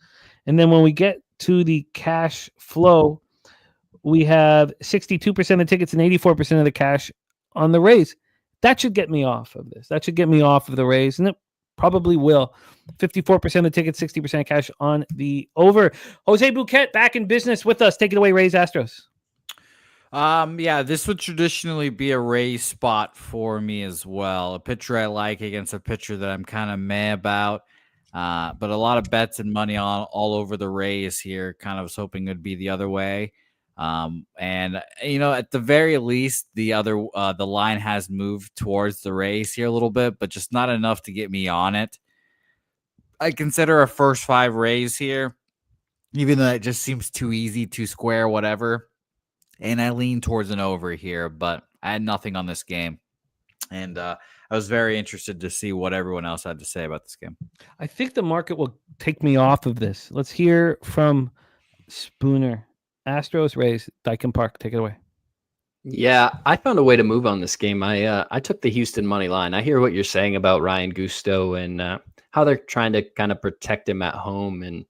And then when we get to the cash flow, we have 62% of the tickets and 84% of the cash on the Rays. That should get me off of this. That should get me off of the Rays, and it probably will. 54% of the tickets, 60% of cash on the over. Jose Bouquett back in business with us. Take it away, Rays Astros. Yeah, this would traditionally be a Rays spot for me as well. A pitcher I like against a pitcher that I'm kind of meh about. But a lot of bets and money on all over the Rays here. Kind of was hoping it would be the other way. And at the very least, the line has moved towards the Rays here a little bit, but just not enough to get me on it. I consider a first 5 Rays here, even though it just seems too easy, too square, whatever. And I lean towards an over here, but I had nothing on this game. And I was very interested to see what everyone else had to say about this game. I think the market will take me off of this. Let's hear from Spooner. Astros, Rays, Dyken Park. Take it away. Yeah, I found a way to move on this game. I took the Houston money line. I hear what you're saying about Ryan Gusto and how they're trying to kind of protect him at home. And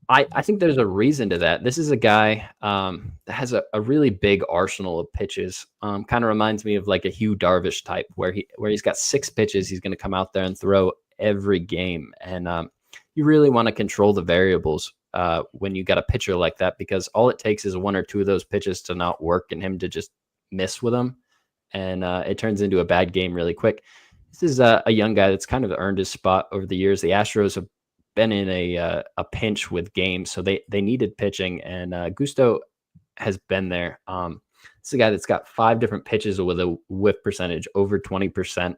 I think there's a reason to that. This is a guy that has a really big arsenal of pitches. Kind of reminds me of like a Hugh Darvish type where he's got 6 pitches he's going to come out there and throw every game. And you really want to control the variables when you got a pitcher like that, because all it takes is 1 or 2 of those pitches to not work and him to just miss with them. And it turns into a bad game really quick. This is a young guy that's kind of earned his spot over the years. The Astros have been in a pinch with games, so they needed pitching, and Gusto has been there. This is a guy that's got 5 different pitches with a whiff percentage over 20%.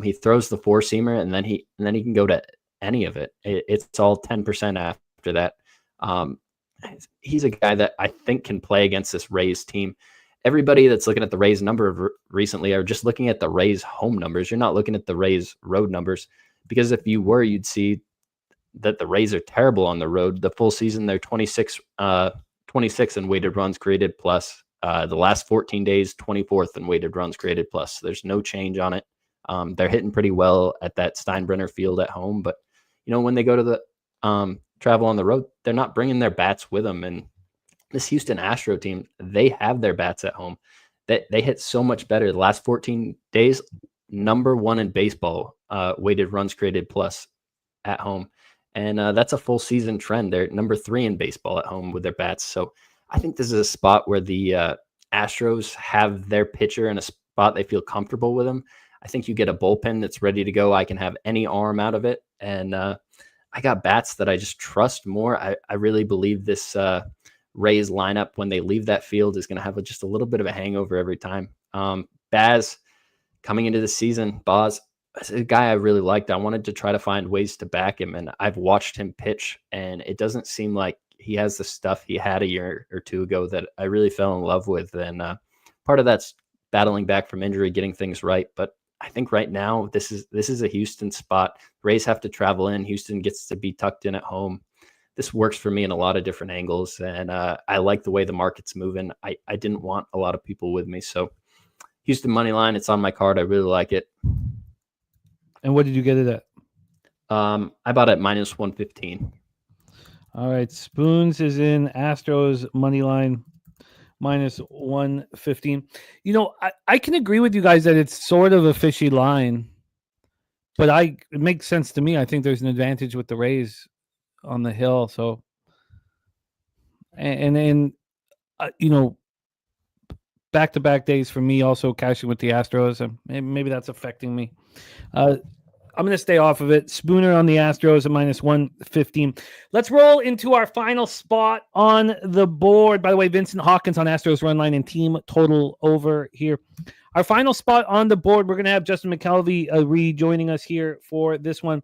He throws the 4-seamer, and then he can go to any of it. It's all 10% after that. He's a guy that I think can play against this Rays team. Everybody that's looking at the Rays number recently are just looking at the Rays home numbers. You're not looking at the Rays road numbers, because if you were, you'd see that the Rays are terrible on the road. The full season, they're 26 in weighted runs created plus. The last 14 days, 24th in weighted runs created plus. There's no change on it. They're hitting pretty well at that Steinbrenner field at home, but when they go to the travel on the road, they're not bringing their bats with them. And this Houston Astro team, they have their bats at home. They hit so much better. The last 14 days, number 1 in baseball, weighted runs created plus at home. And that's a full season trend. They're number 3 in baseball at home with their bats. So I think this is a spot where the Astros have their pitcher in a spot they feel comfortable with him. I think you get a bullpen that's ready to go. I can have any arm out of it. And I got bats that I just trust more. I really believe this Rays lineup, when they leave that field, is going to have just a little bit of a hangover every time. Baz, coming into the season, Boz, a guy I really liked. I wanted to try to find ways to back him, and I've watched him pitch, and it doesn't seem like he has the stuff he had a year or 2 ago that I really fell in love with. And part of that's battling back from injury, getting things right. But I think right now this is a Houston spot. Rays have to travel in. Houston gets to be tucked in at home. This works for me in a lot of different angles, and I like the way the market's moving. I didn't want a lot of people with me, so Houston money line, it's on my card. I really like it. And what did you get it at? I bought it -115. All right, Spoons is in Astros money line -115. I can agree with you guys that it's sort of a fishy line, but it makes sense to me. I think there's an advantage with the Rays on the hill. So, and then back-to-back days for me, also cashing with the Astros, and maybe that's affecting me. I'm going to stay off of it. Spooner on the Astros at -115. Let's roll into our final spot on the board. By the way, Vincent Hawkins on Astros run line and team total over here. Our final spot on the board, we're going to have Justin McKelie rejoining us here for this one.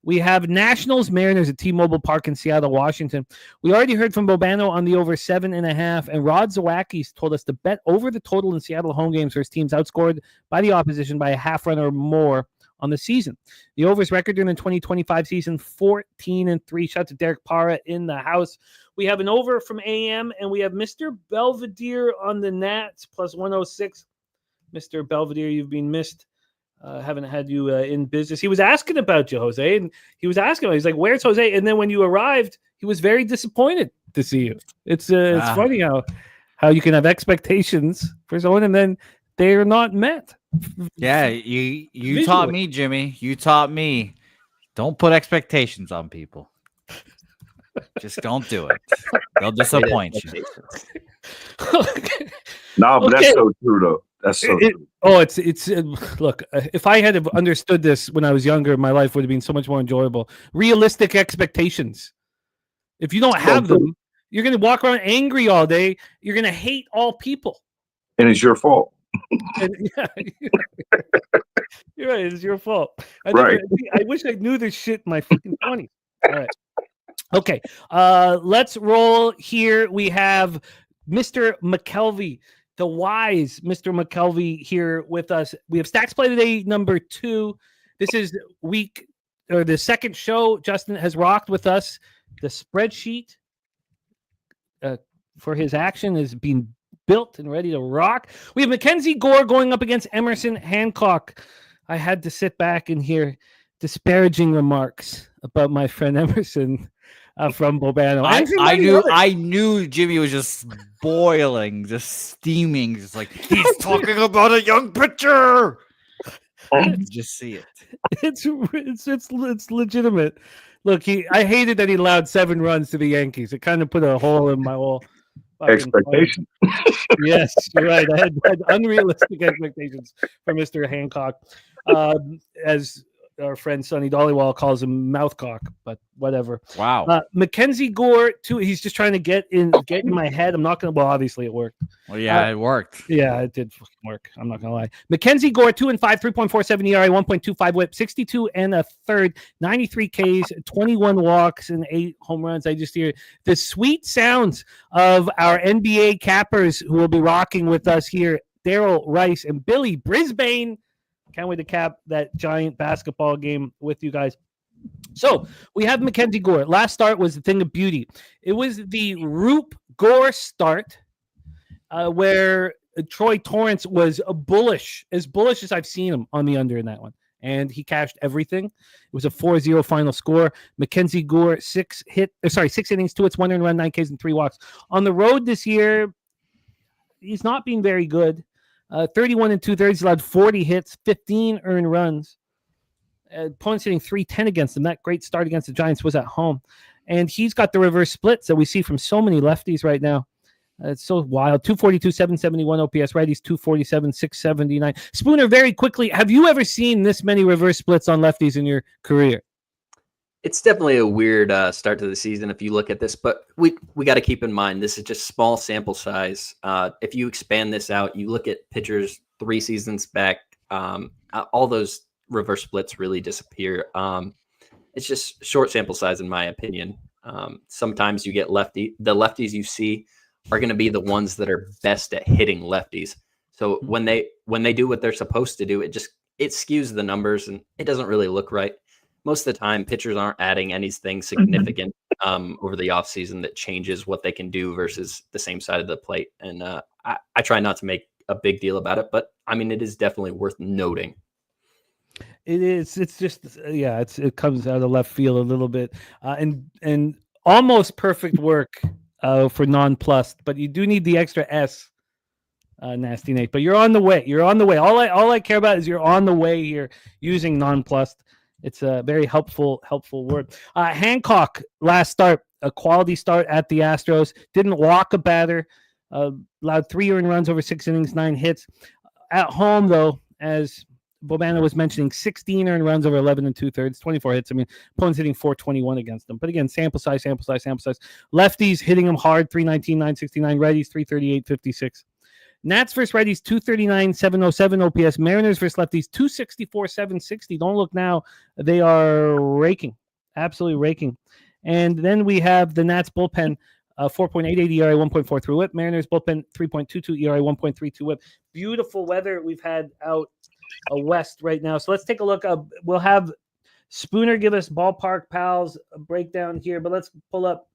We have Nationals Mariners at T-Mobile Park in Seattle, Washington. We already heard from Bobano on the over 7.5, and Rod Zawacki told us to bet over the total in Seattle home games where his team's outscored by the opposition by a half run or more on the season. The over's record during the 2025 season, 14-3. Shout out to Derek Parra in the house. We have an over from AM, and we have Mr. Belvedere on the Nats, +106. Mr. Belvedere, you've been missed. Haven't had you in business. He was asking about you, Jose, and he's like, "Where's Jose?" And then when you arrived, he was very disappointed to see you. It's funny how you can have expectations for someone and then they're not met. Yeah, you taught me, Jimmy. You taught me. Don't put expectations on people. Just don't do it. They'll disappoint you. No, but that's so true, though. That's so true. It's look, if I had understood this when I was younger, my life would have been so much more enjoyable. Realistic expectations. If you don't have them, you're going to walk around angry all day. You're going to hate all people. And it's your fault. You're right. It's your fault. I wish I knew this shit in my fucking 20s. All right. Okay. Let's roll here. We have Mr. McKelvey. the wise Mr. McKelvey here with us. We have Stacks Play Today number 2. This is the second show Justin has rocked with us. The spreadsheet for his action is being built and ready to rock. We have Mackenzie Gore going up against Emerson Hancock. I had to sit back and hear disparaging remarks about my friend Emerson from Bobano. I knew Jimmy was just boiling, just steaming, just like he's talking about a young pitcher. Just see it. It's legitimate. Look, I hated that he allowed 7 runs to the Yankees. It kind of put a hole in my whole expectation. Yes, you're right. I had unrealistic expectations for Mr. Hancock, as our friend Sonny Dollywall calls him Mouthcock, but whatever. Wow. Mackenzie Gore too. He's just trying to get in my head. I'm not gonna. Well, obviously it worked. Well, yeah, it worked. Yeah, it did fucking work. I'm not gonna lie. Mackenzie Gore 2-5, 3.47 ERA, 1.25 WHIP, 62 and a third, 93 Ks, 21 walks, and 8 home runs. I just hear the sweet sounds of our NBA cappers who will be rocking with us here. Darryl Rice and Billy Brisbane. Can't wait to cap that giant basketball game with you guys. So we have Mackenzie Gore. Last start was the thing of beauty. It was the Roop Gore start where Troy Torrance was bullish as I've seen him on the under in that one. And he cashed everything. It was a 4-0 final score. Mackenzie Gore, 6 innings, 2 hits, 1 earned run, 9 Ks, and 3 walks. On the road this year, he's not being very good. 31 2/3, he allowed 40 hits, 15 earned runs. Opponents hitting .310 against him. That great start against the Giants was at home. And he's got the reverse splits that we see from so many lefties right now. It's so wild. 242, 771 OPS, righties 247, 679. Spooner, very quickly, have you ever seen this many reverse splits on lefties in your career? It's definitely a weird start to the season if you look at this, but we got to keep in mind this is just small sample size. If you expand this out, you look at pitchers 3 seasons back, all those reverse splits really disappear. It's just short sample size in my opinion. Sometimes you get the lefties you see are going to be the ones that are best at hitting lefties. So when they do what they're supposed to do, it skews the numbers and it doesn't really look right. Most of the time, pitchers aren't adding anything significant over the offseason that changes what they can do versus the same side of the plate. And I try not to make a big deal about it, but I mean, it is definitely worth noting. It is. It's just, it comes out of left field a little bit, and almost perfect work for nonplussed, but you do need the extra S, Nasty Nate. But you're on the way. You're on the way. All I care about is you're on the way here using nonplussed. It's a very helpful word. Hancock, last start, a quality start at the Astros. Didn't walk a batter. Allowed 3 earned runs over 6 innings, 9 hits. At home, though, as Bobano was mentioning, 16 earned runs over 11 2/3, 24 hits. I mean, opponents hitting 421 against them. But again, sample size. Lefties hitting them hard, 319, 969. Righties, 338, 56. Nats versus righties, 239, 707 OPS. Mariners versus lefties, 264, 760. Don't look now. They are raking, absolutely raking. And then we have the Nats bullpen, 4.88 ERA, 1.43 WHIP. Mariners bullpen, 3.22 ERA, 1.32 WHIP. Beautiful weather we've had out west right now. So let's take a look. We'll have Spooner give us Ballpark Pals a breakdown here, but let's pull up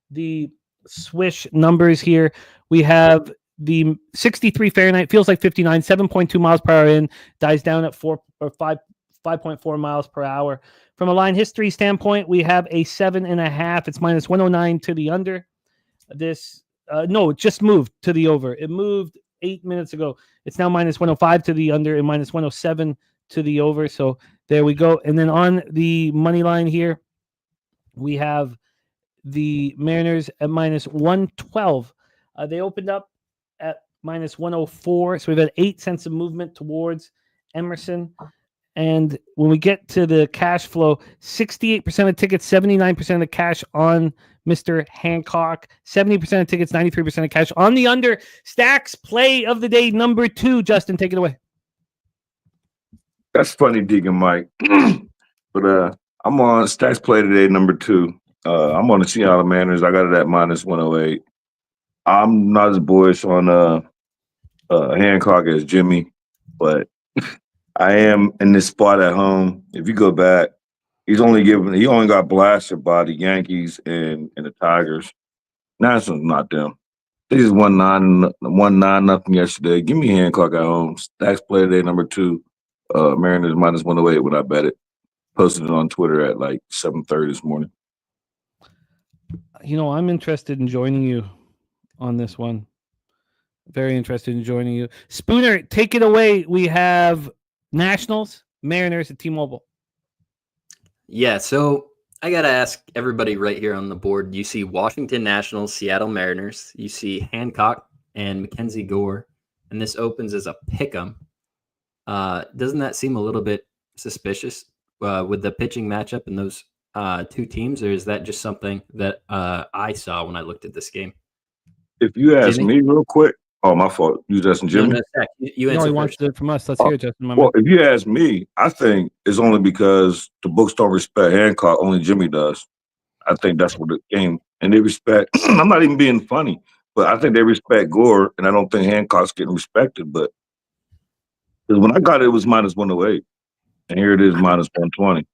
the Swish numbers here. We have the 63 Fahrenheit, feels like 59, 7.2 miles per hour in, dies down at 5.4 miles per hour. From a line history standpoint, we have a 7.5. It's minus 109 to the under. This, it just moved to the over. It moved 8 minutes ago. It's now minus 105 to the under and minus 107 to the over. So there we go. And then on the money line here, we have the Mariners at minus 112. They opened up at minus 104. So we've had 8 cents of movement towards Emerson. And when we get to the cash flow, 68% of tickets, 79% of the cash on Mr. Hancock, 70% of tickets, 93% of cash on the under. Stacks play of the day number 2. Justin, take it away. That's funny, Deacon Mike. But I'm on Stacks play today number 2. I'm on the Seattle Mariners. I got it at minus 108. I'm not as bullish on Hancock as Jimmy, but I am in this spot at home. If you go back, he only got blasted by the Yankees and the Tigers. Nationals not them. They just won 9-0 yesterday. Give me Hancock at home. Stacks play today number 2. Mariners -108 when I bet it. Posted it on Twitter at like 7:30 this morning. I'm interested in joining you on this one. Very interested in joining you. Spooner, take it away. We have Nationals, Mariners, and T-Mobile. Yeah, so I got to ask everybody right here on the board. You see Washington Nationals, Seattle Mariners. You see Hancock and Mackenzie Gore. And this opens as a pick'em. Doesn't that seem a little bit suspicious with the pitching matchup in those two teams? Or is that just something that I saw when I looked at this game? If you ask me real quick, my fault. You Justin Jimmy? No, Zach, you answer he first. wants it from us. Let's hear it, Justin. Well, if you ask me, I think it's only because the books don't respect Hancock. Only Jimmy does. I think that's what the game, and they respect. I'm not even being funny, but I think they respect Gore, and I don't think Hancock's getting respected. But when I got it, it was -108, and here it is -120.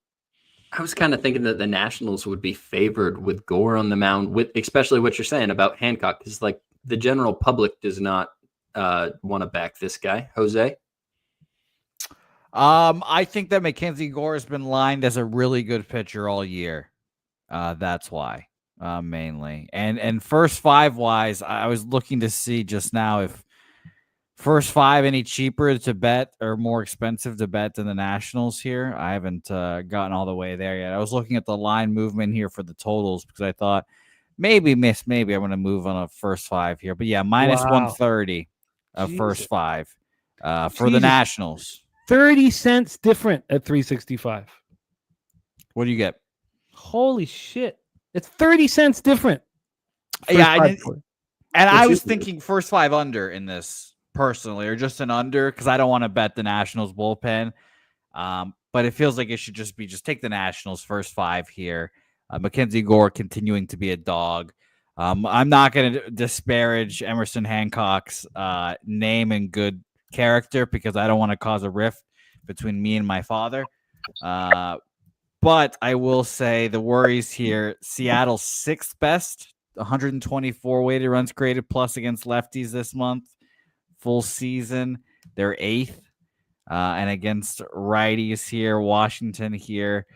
I was kind of thinking that the Nationals would be favored with Gore on the mound, with especially what you're saying about Hancock, because like the general public does not want to back this guy, Jose. I think that Mackenzie Gore has been lined as a really good pitcher all year. That's why, mainly. And first 5 wise, I was looking to see just now if first 5 any cheaper to bet or more expensive to bet than the Nationals here. I haven't gotten all the way there yet. I was looking at the line movement here for the totals because I thought maybe I'm going to move on a first 5 here. But yeah, -130 of first 5 for the Nationals. 30 cents different at 365. What do you get? Holy shit. It's 30 cents different. Yeah, I was thinking first 5 under in this personally, or just an under, because I don't want to bet the Nationals bullpen. But it feels like it should just take the Nationals first 5 here. Mackenzie Gore continuing to be a dog. I'm not going to disparage Emerson Hancock's name and good character because I don't want to cause a rift between me and my father. But I will say the worries here, Seattle's 6th best, 124 weighted runs created plus against lefties this month. Full season, they're 8th. And against righties here, Washington here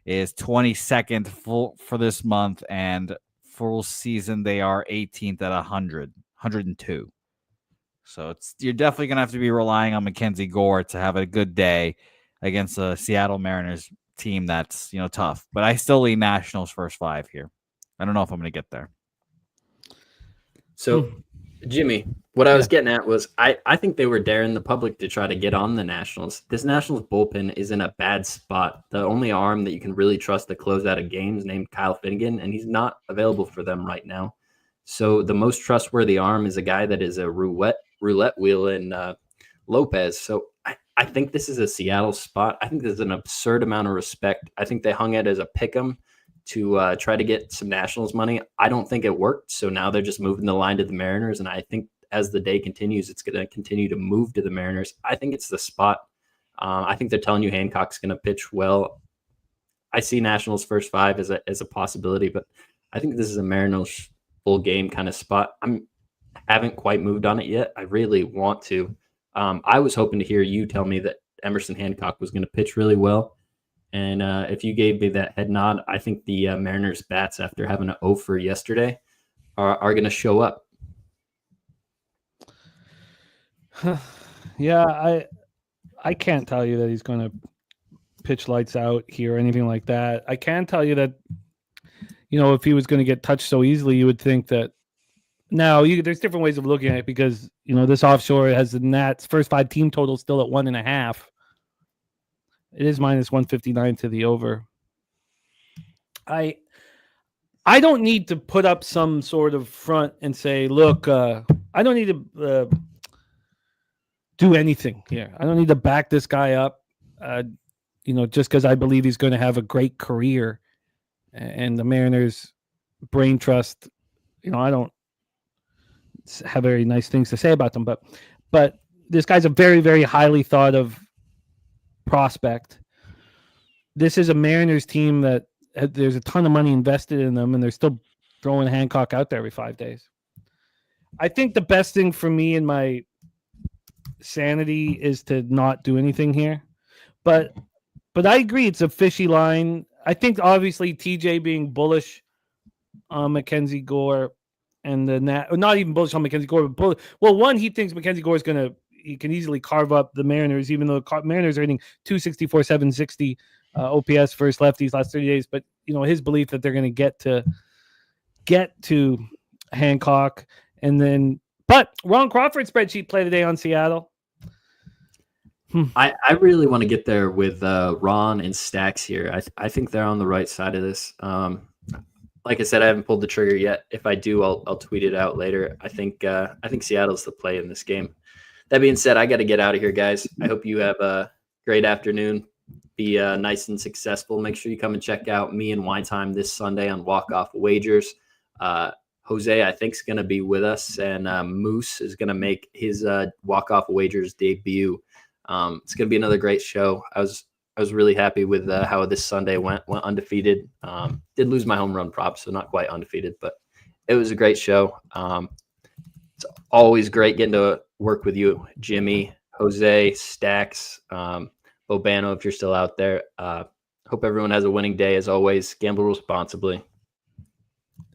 is 22nd for this month, and full season they are 18th at 102. So you're definitely going to have to be relying on Mackenzie Gore to have a good day against the Seattle Mariners team that's, tough. But I still lean Nationals first 5 here. I don't know if I'm going to get there. So, Jimmy, what I was getting at was I think they were daring the public to try to get on the Nationals. This Nationals bullpen is in a bad spot. The only arm that you can really trust to close out a game is named Kyle Finnegan, and he's not available for them right now. So the most trustworthy arm is a guy that is a roulette wheel in Lopez. So I think this is a Seattle spot. I think there's an absurd amount of respect. I think they hung it as a pick'em to try to get some Nationals money. I don't think it worked. So now they're just moving the line to the Mariners. And I think as the day continues, it's going to continue to move to the Mariners. I think it's the spot. I think they're telling you Hancock's going to pitch well. I see Nationals first 5 as a possibility, but I think this is a Mariners full game kind of spot. Haven't quite moved on it yet. I really want to. I was hoping to hear you tell me that Emerson Hancock was going to pitch really well. And if you gave me that head nod, I think the Mariners bats, after having an 0 for yesterday, are going to show up. Yeah, I can't tell you that he's going to pitch lights out here or anything like that. I can tell you that, if he was going to get touched so easily, you would think that. Now, there's different ways of looking at it because, this offshore has the Nats first 5 team total still at 1.5. It is -159 to the over. I don't need to put up some sort of front and say, look, I don't need to do anything here. I don't need to back this guy up, just because I believe he's going to have a great career. And the Mariners brain trust, I don't have very nice things to say about them. But but this guy's a very, very highly thought of prospect. This is a Mariners team that there's a ton of money invested in them, and they're still throwing Hancock out there every 5 days. I think the best thing for me in my sanity is to not do anything here, but I agree it's a fishy line. I think obviously TJ being bullish on Mackenzie Gore and the not even bullish on Mackenzie Gore, but one, he thinks Mackenzie Gore is he can easily carve up the Mariners, even though the Mariners are hitting 264, 760 OPS versus lefties last 30 days. But his belief that they're going to get to Hancock, and then but Ron Crawford spreadsheet play today on Seattle. I really want to get there with Ron and Stacks here. I think they're on the right side of this. Like I said, I haven't pulled the trigger yet. If I do, I'll tweet it out later. I think Seattle's the play in this game. That being said, I got to get out of here, guys. I hope you have a great afternoon. Be nice and successful. Make sure you come and check out me and Wine Time this Sunday on Walk Off Wagers. Jose, I think, is going to be with us, and Moose is going to make his Walk Off Wagers debut. It's going to be another great show. I was really happy with how this Sunday went undefeated. Did lose my home run prop, so not quite undefeated, but it was a great show. It's always great getting to work with you, Jimmy, Jose, Stacks, Bobano, if you're still out there. Hope everyone has a winning day. As always, gamble responsibly.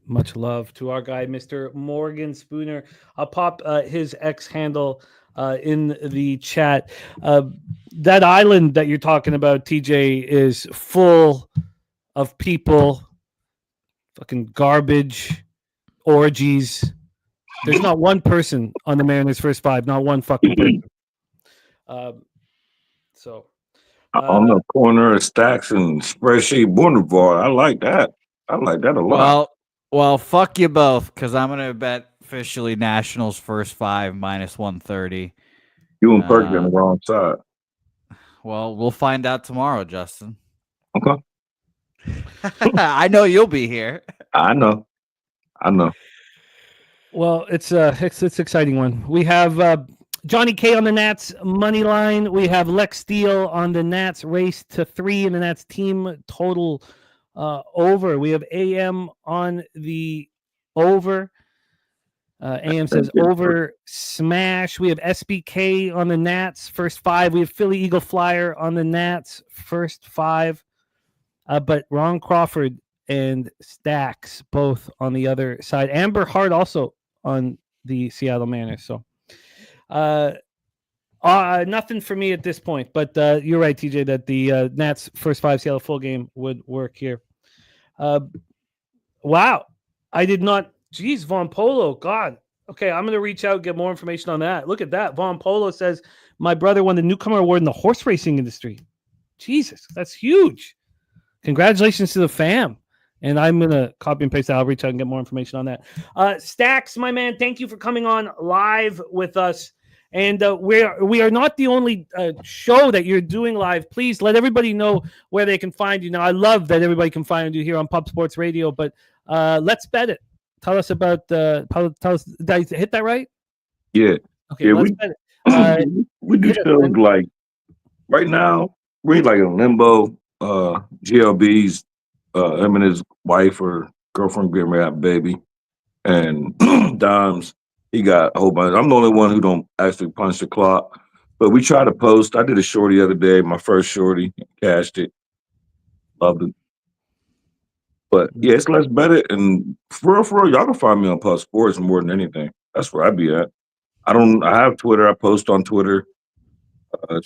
Much love to our guy, Mr. Morgan Spooner. I'll pop his X handle in the chat. That island that you're talking about, TJ, is full of people, fucking garbage, orgies. There's not one person on the Mariners' first 5, not one fucking person. On the corner of Stacks and Spreadsheet Boulevard, I like that. I like that a lot. Well, fuck you both, because I'm gonna bet officially Nationals first 5 minus 130. You and Perky on the wrong side. Well, we'll find out tomorrow, Justin. Okay. I know you'll be here. I know. Well, it's an exciting one. We have Johnny K on the Nats money line. We have Lex Steele on the Nats race to 3 and the Nats team total over. We have AM on the over. AM says over smash. We have SBK on the Nats first 5. We have Philly Eagle Flyer on the Nats first 5. But Ron Crawford and Stacks both on the other side. Amber Hart also on the Seattle Mariners. So nothing for me at this point. But you're right, TJ, that the Nats first 5 Seattle full game would work here. Wow. I did not. Jeez, Von Polo. God. Okay, I'm going to reach out and get more information on that. Look at that. Von Polo says, my brother won the Newcomer Award in the horse racing industry. Jesus, that's huge. Congratulations to the fam. And I'm going to copy and paste that. I'll reach out and get more information on that. Stacks, my man, thank you for coming on live with us. And we are not the only show that you're doing live. Please let everybody know where they can find you. Now, I love that everybody can find you here on Pub Sports Radio, but let's bet it. Tell us about tell us. Did I hit that right? Yeah. Okay. Yeah, let's bet it. we do shows like right now. We're like in limbo. GLB's him and his wife or girlfriend getting ready to have a baby, and Dom's he got a whole bunch. I'm the only one who don't actually punch the clock, but we try to post. I did a shorty the other day, my first shorty, cashed it, loved it. But yeah, it's let's bet it, and for real, y'all can find me on Pub Sports more than anything. That's where I be at. I have Twitter. I post on Twitter. I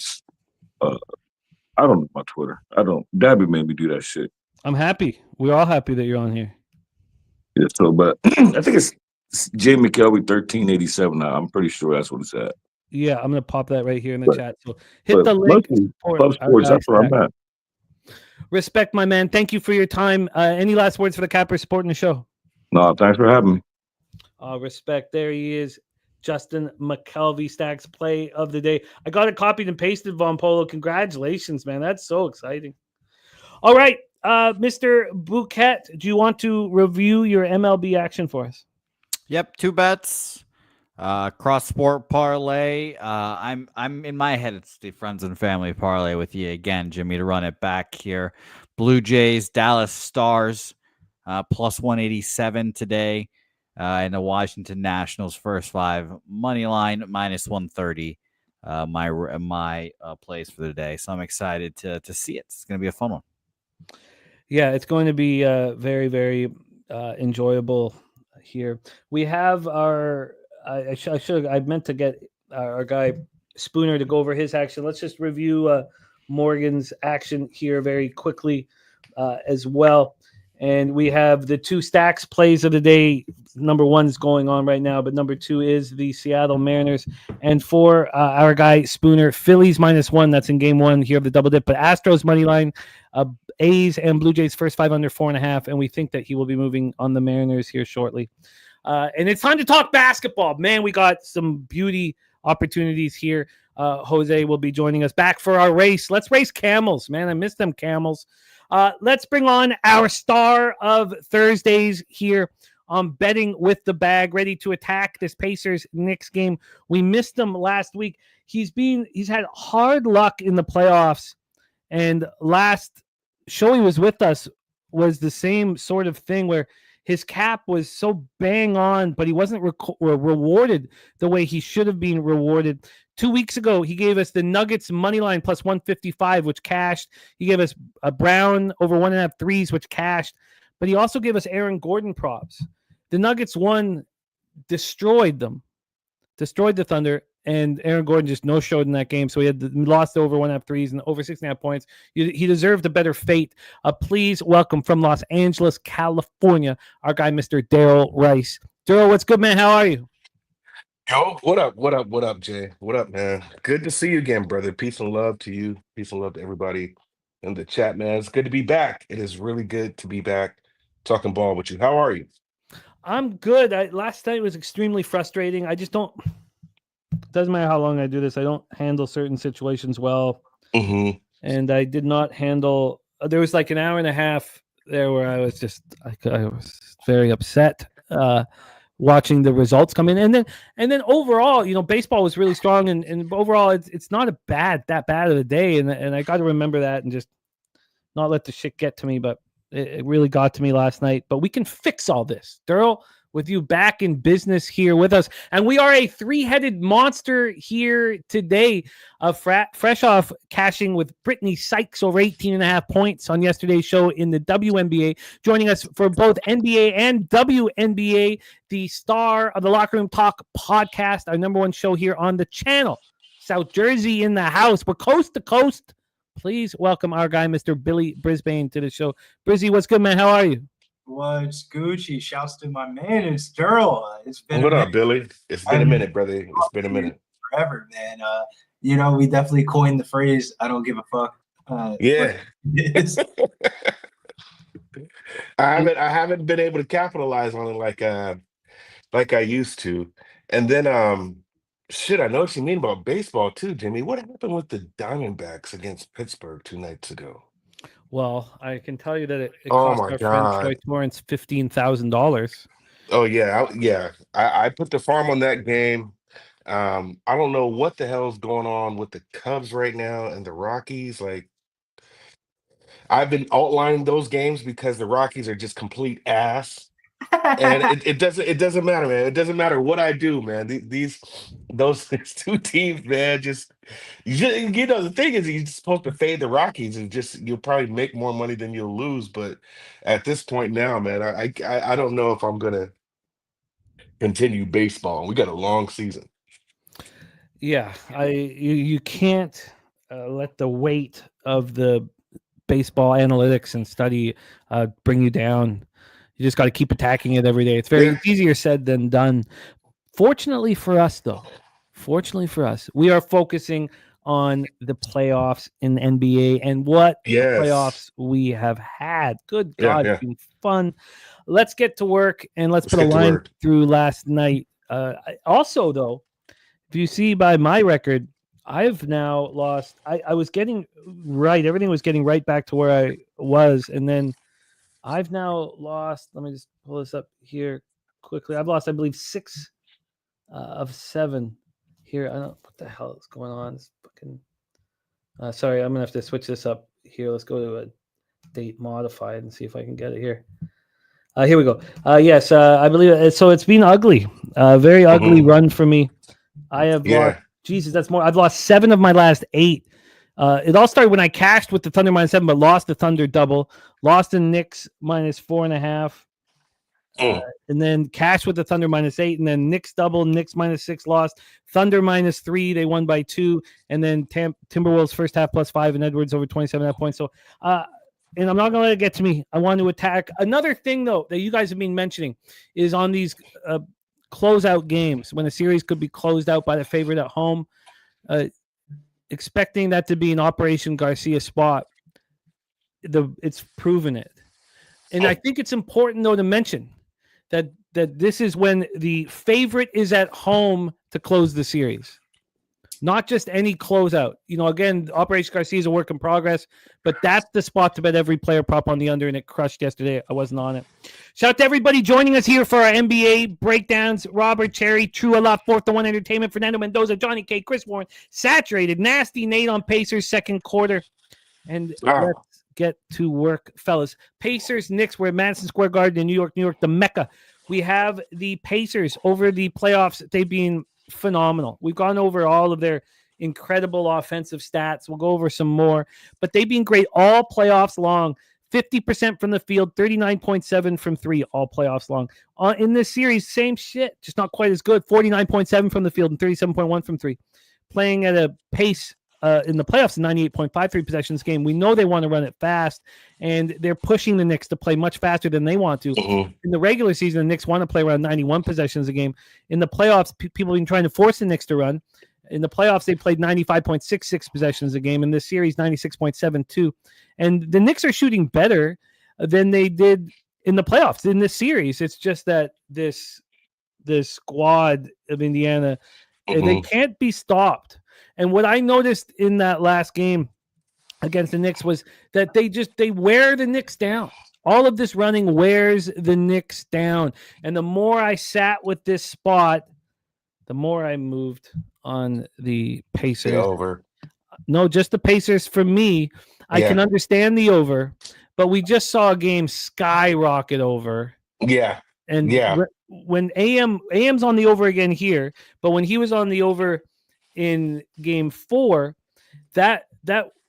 don't know my Twitter. Dabby made me do that shit. I'm happy. We're all happy that you're on here. Yeah. So, but I think it's J McKelvey 1387 now. I'm pretty sure that's what it's at. Yeah, I'm gonna pop that right here in the chat. So hit the link. Pub Sports. That's where I'm at. Respect, my man. Thank you for your time. Any last words for the Cappers supporting the show? No, thanks for having me. Respect. There he is. Justin McKelie, Stacks play of the day. I got it copied and pasted, Von Polo. Congratulations, man. That's so exciting. All right. Mr. Bouquett, do you want to review your MLB action for us? Yep, 2 bets. Cross sport parlay. I'm in my head. It's the friends and family parlay with you again, Jimmy, to run it back here. Blue Jays, Dallas Stars, plus 187 today, and the Washington Nationals first 5 money line minus 130. My plays for the day. So I'm excited to see it. It's going to be a fun one. Yeah, it's going to be very, very enjoyable here. We have our. I meant to get our guy Spooner to go over his action. Let's just review Morgan's action here very quickly as well. And we have the 2 stacks plays of the day. Number 1 is going on right now, but number 2 is the Seattle Mariners. And for our guy Spooner, Phillies -1. That's in game 1 here of the double dip. But Astros money line, A's and Blue Jays first 5 under 4.5. And we think that he will be moving on the Mariners here shortly. And it's time to talk basketball. Man, we got some beauty opportunities here. Jose will be joining us back for our race. Let's race camels. Man, I miss them camels. Let's bring on our star of Thursdays here on Betting with the Bag, ready to attack this Pacers-Knicks game. We missed him last week. He's had hard luck in the playoffs, and last show he was with us was the same sort of thing where his cap was so bang on, but he wasn't rewarded the way he should have been rewarded. 2 weeks ago, he gave us the Nuggets money line plus 155, which cashed. He gave us a Brown over 1.5 threes, which cashed. But he also gave us Aaron Gordon props. The Nuggets destroyed the Thunder, and Aaron Gordon just no-showed in that game. So he lost over 1.5 threes and over 6.5 points. He deserved a better fate. Please welcome from Los Angeles, California, our guy, Mr. Darryl Rice. Darryl, what's good, man? How are you? Yo, what up, Jay? What up, man? Good to see you again, brother. Peace and love to you. Peace and love to everybody in the chat, man. It's good to be back. It is really good to be back talking ball with you. How are you? I'm good. Last night was extremely frustrating. I just don't. Doesn't matter how long I do this. I don't handle certain situations well. Mm-hmm. And I did not handle. There was like an hour and a half there where I was very upset. Watching the results come in, and then overall, baseball was really strong, and overall, it's not that bad of a day, and I got to remember that and just not let the shit get to me. But it really got to me last night. But we can fix all this, Darryl, with you back in business here with us, and we are a 3-headed monster here today. Fresh off cashing with Brittany Sykes over 18.5 points on yesterday's show in the WNBA. Joining us for both NBA and WNBA, the star of the Locker Room Talk podcast, our number 1 show here on the channel. South Jersey in the house. We're coast to coast. Please welcome our guy, Mr. Billy Brisbane, to the show. Brizzy, what's good, man? How are you? What's Gucci? Shouts to my man. It's Darryl. It's been what up, Billy? It's been a minute, brother. It's been a minute. Forever, man. We definitely coined the phrase "I don't give a fuck." Yeah. I haven't been able to capitalize on it like I used to. And then I know what you mean about baseball too, Jimmy. What happened with the Diamondbacks against Pittsburgh 2 nights ago? Well, I can tell you that it Oh cost my our God. friend Troy Torrance $15,000. Oh yeah, I put the farm on that game. I don't know what the hell's going on with the Cubs right now and the Rockies. Like, I've been outlining those games because the Rockies are just complete ass. And it doesn't matter, man. It doesn't matter what I do, man. Those 2 teams, man, the thing is, you're supposed to fade the Rockies and you'll probably make more money than you'll lose. But at this point now, man, I don't know if I'm gonna continue baseball. We got a long season. Yeah, you can't let the weight of the baseball analytics and study bring you down. You just got to keep attacking it every day. It's easier said than done. Fortunately for us, we are focusing on the playoffs in the NBA and what playoffs we have had. Good God, it's been fun. Let's get to work and let's put a line through last night. Also, though, if you see by my record, I've now lost. I was getting right. Everything was getting right back to where I was. And then I've now lost. Let me just pull this up here quickly. I've lost, I believe, 6 of 7 here. I don't know what the hell is going on. It's fucking. Sorry, I'm gonna have to switch this up here. Let's go to a date modified and see if I can get it here. Here we go. Yes, I believe so. It's been ugly, very ugly run for me. I have lost. Jesus, that's more. I've lost 7 of my last 8. It all started when I cashed with the Thunder -7, but lost the Thunder double. Lost in Knicks -4.5. And then cash with the Thunder -8, and then Knicks double, Knicks -6 lost, Thunder -3, they won by 2, and then Timberwolves first half +5, and Edwards over 27.5 points. So, and I'm not going to let it get to me. I want to attack. Another thing, though, that you guys have been mentioning is on these closeout games, when a series could be closed out by the favorite at home, expecting that to be an Operation Garcia spot. It's proven it. And I think it's important, though, to mention that this is when the favorite is at home to close the series, not just any closeout. You know, again, Operation Garcia is a work in progress, but that's the spot to bet every player prop on the under, and it crushed yesterday. I wasn't on it. Shout out to everybody joining us here for our NBA breakdowns. Robert Cherry, True Allah, 4th to 1 Entertainment, Fernando Mendoza, Johnny K, Chris Warren, Saturated, Nasty Nate on Pacers second quarter. And let's get to work, fellas. Pacers, Knicks, we're at Madison Square Garden in New York, the Mecca. We have the Pacers over the playoffs. They've been phenomenal. We've gone over all of their incredible offensive stats. We'll go over some more, but they've been great all playoffs long. 50% from the field, 39.7 from 3 all playoffs long. In this series, same shit, just not quite as good. 49.7 from the field and 37.1 from 3. Playing at a pace in the playoffs, 98.53 possessions game. We know they want to run it fast, and they're pushing the Knicks to play much faster than they want to. In the regular season, the Knicks want to play around 91 possessions a game. In the playoffs, people have been trying to force the Knicks to run. In the playoffs, they played 95.66 possessions a game. In this series, 96.72. And the Knicks are shooting better than they did in the playoffs in this series. It's just that this squad of Indiana, they can't be stopped. And what I noticed in that last game against the Knicks was that they wear the Knicks down. All of this running wears the Knicks down. And the more I sat with this spot, the more I moved on the Pacers. The over. No, just the Pacers for me. I can understand the over, but we just saw a game skyrocket over. Yeah. And when AM's on the over again here, but when he was on the over in game 4, that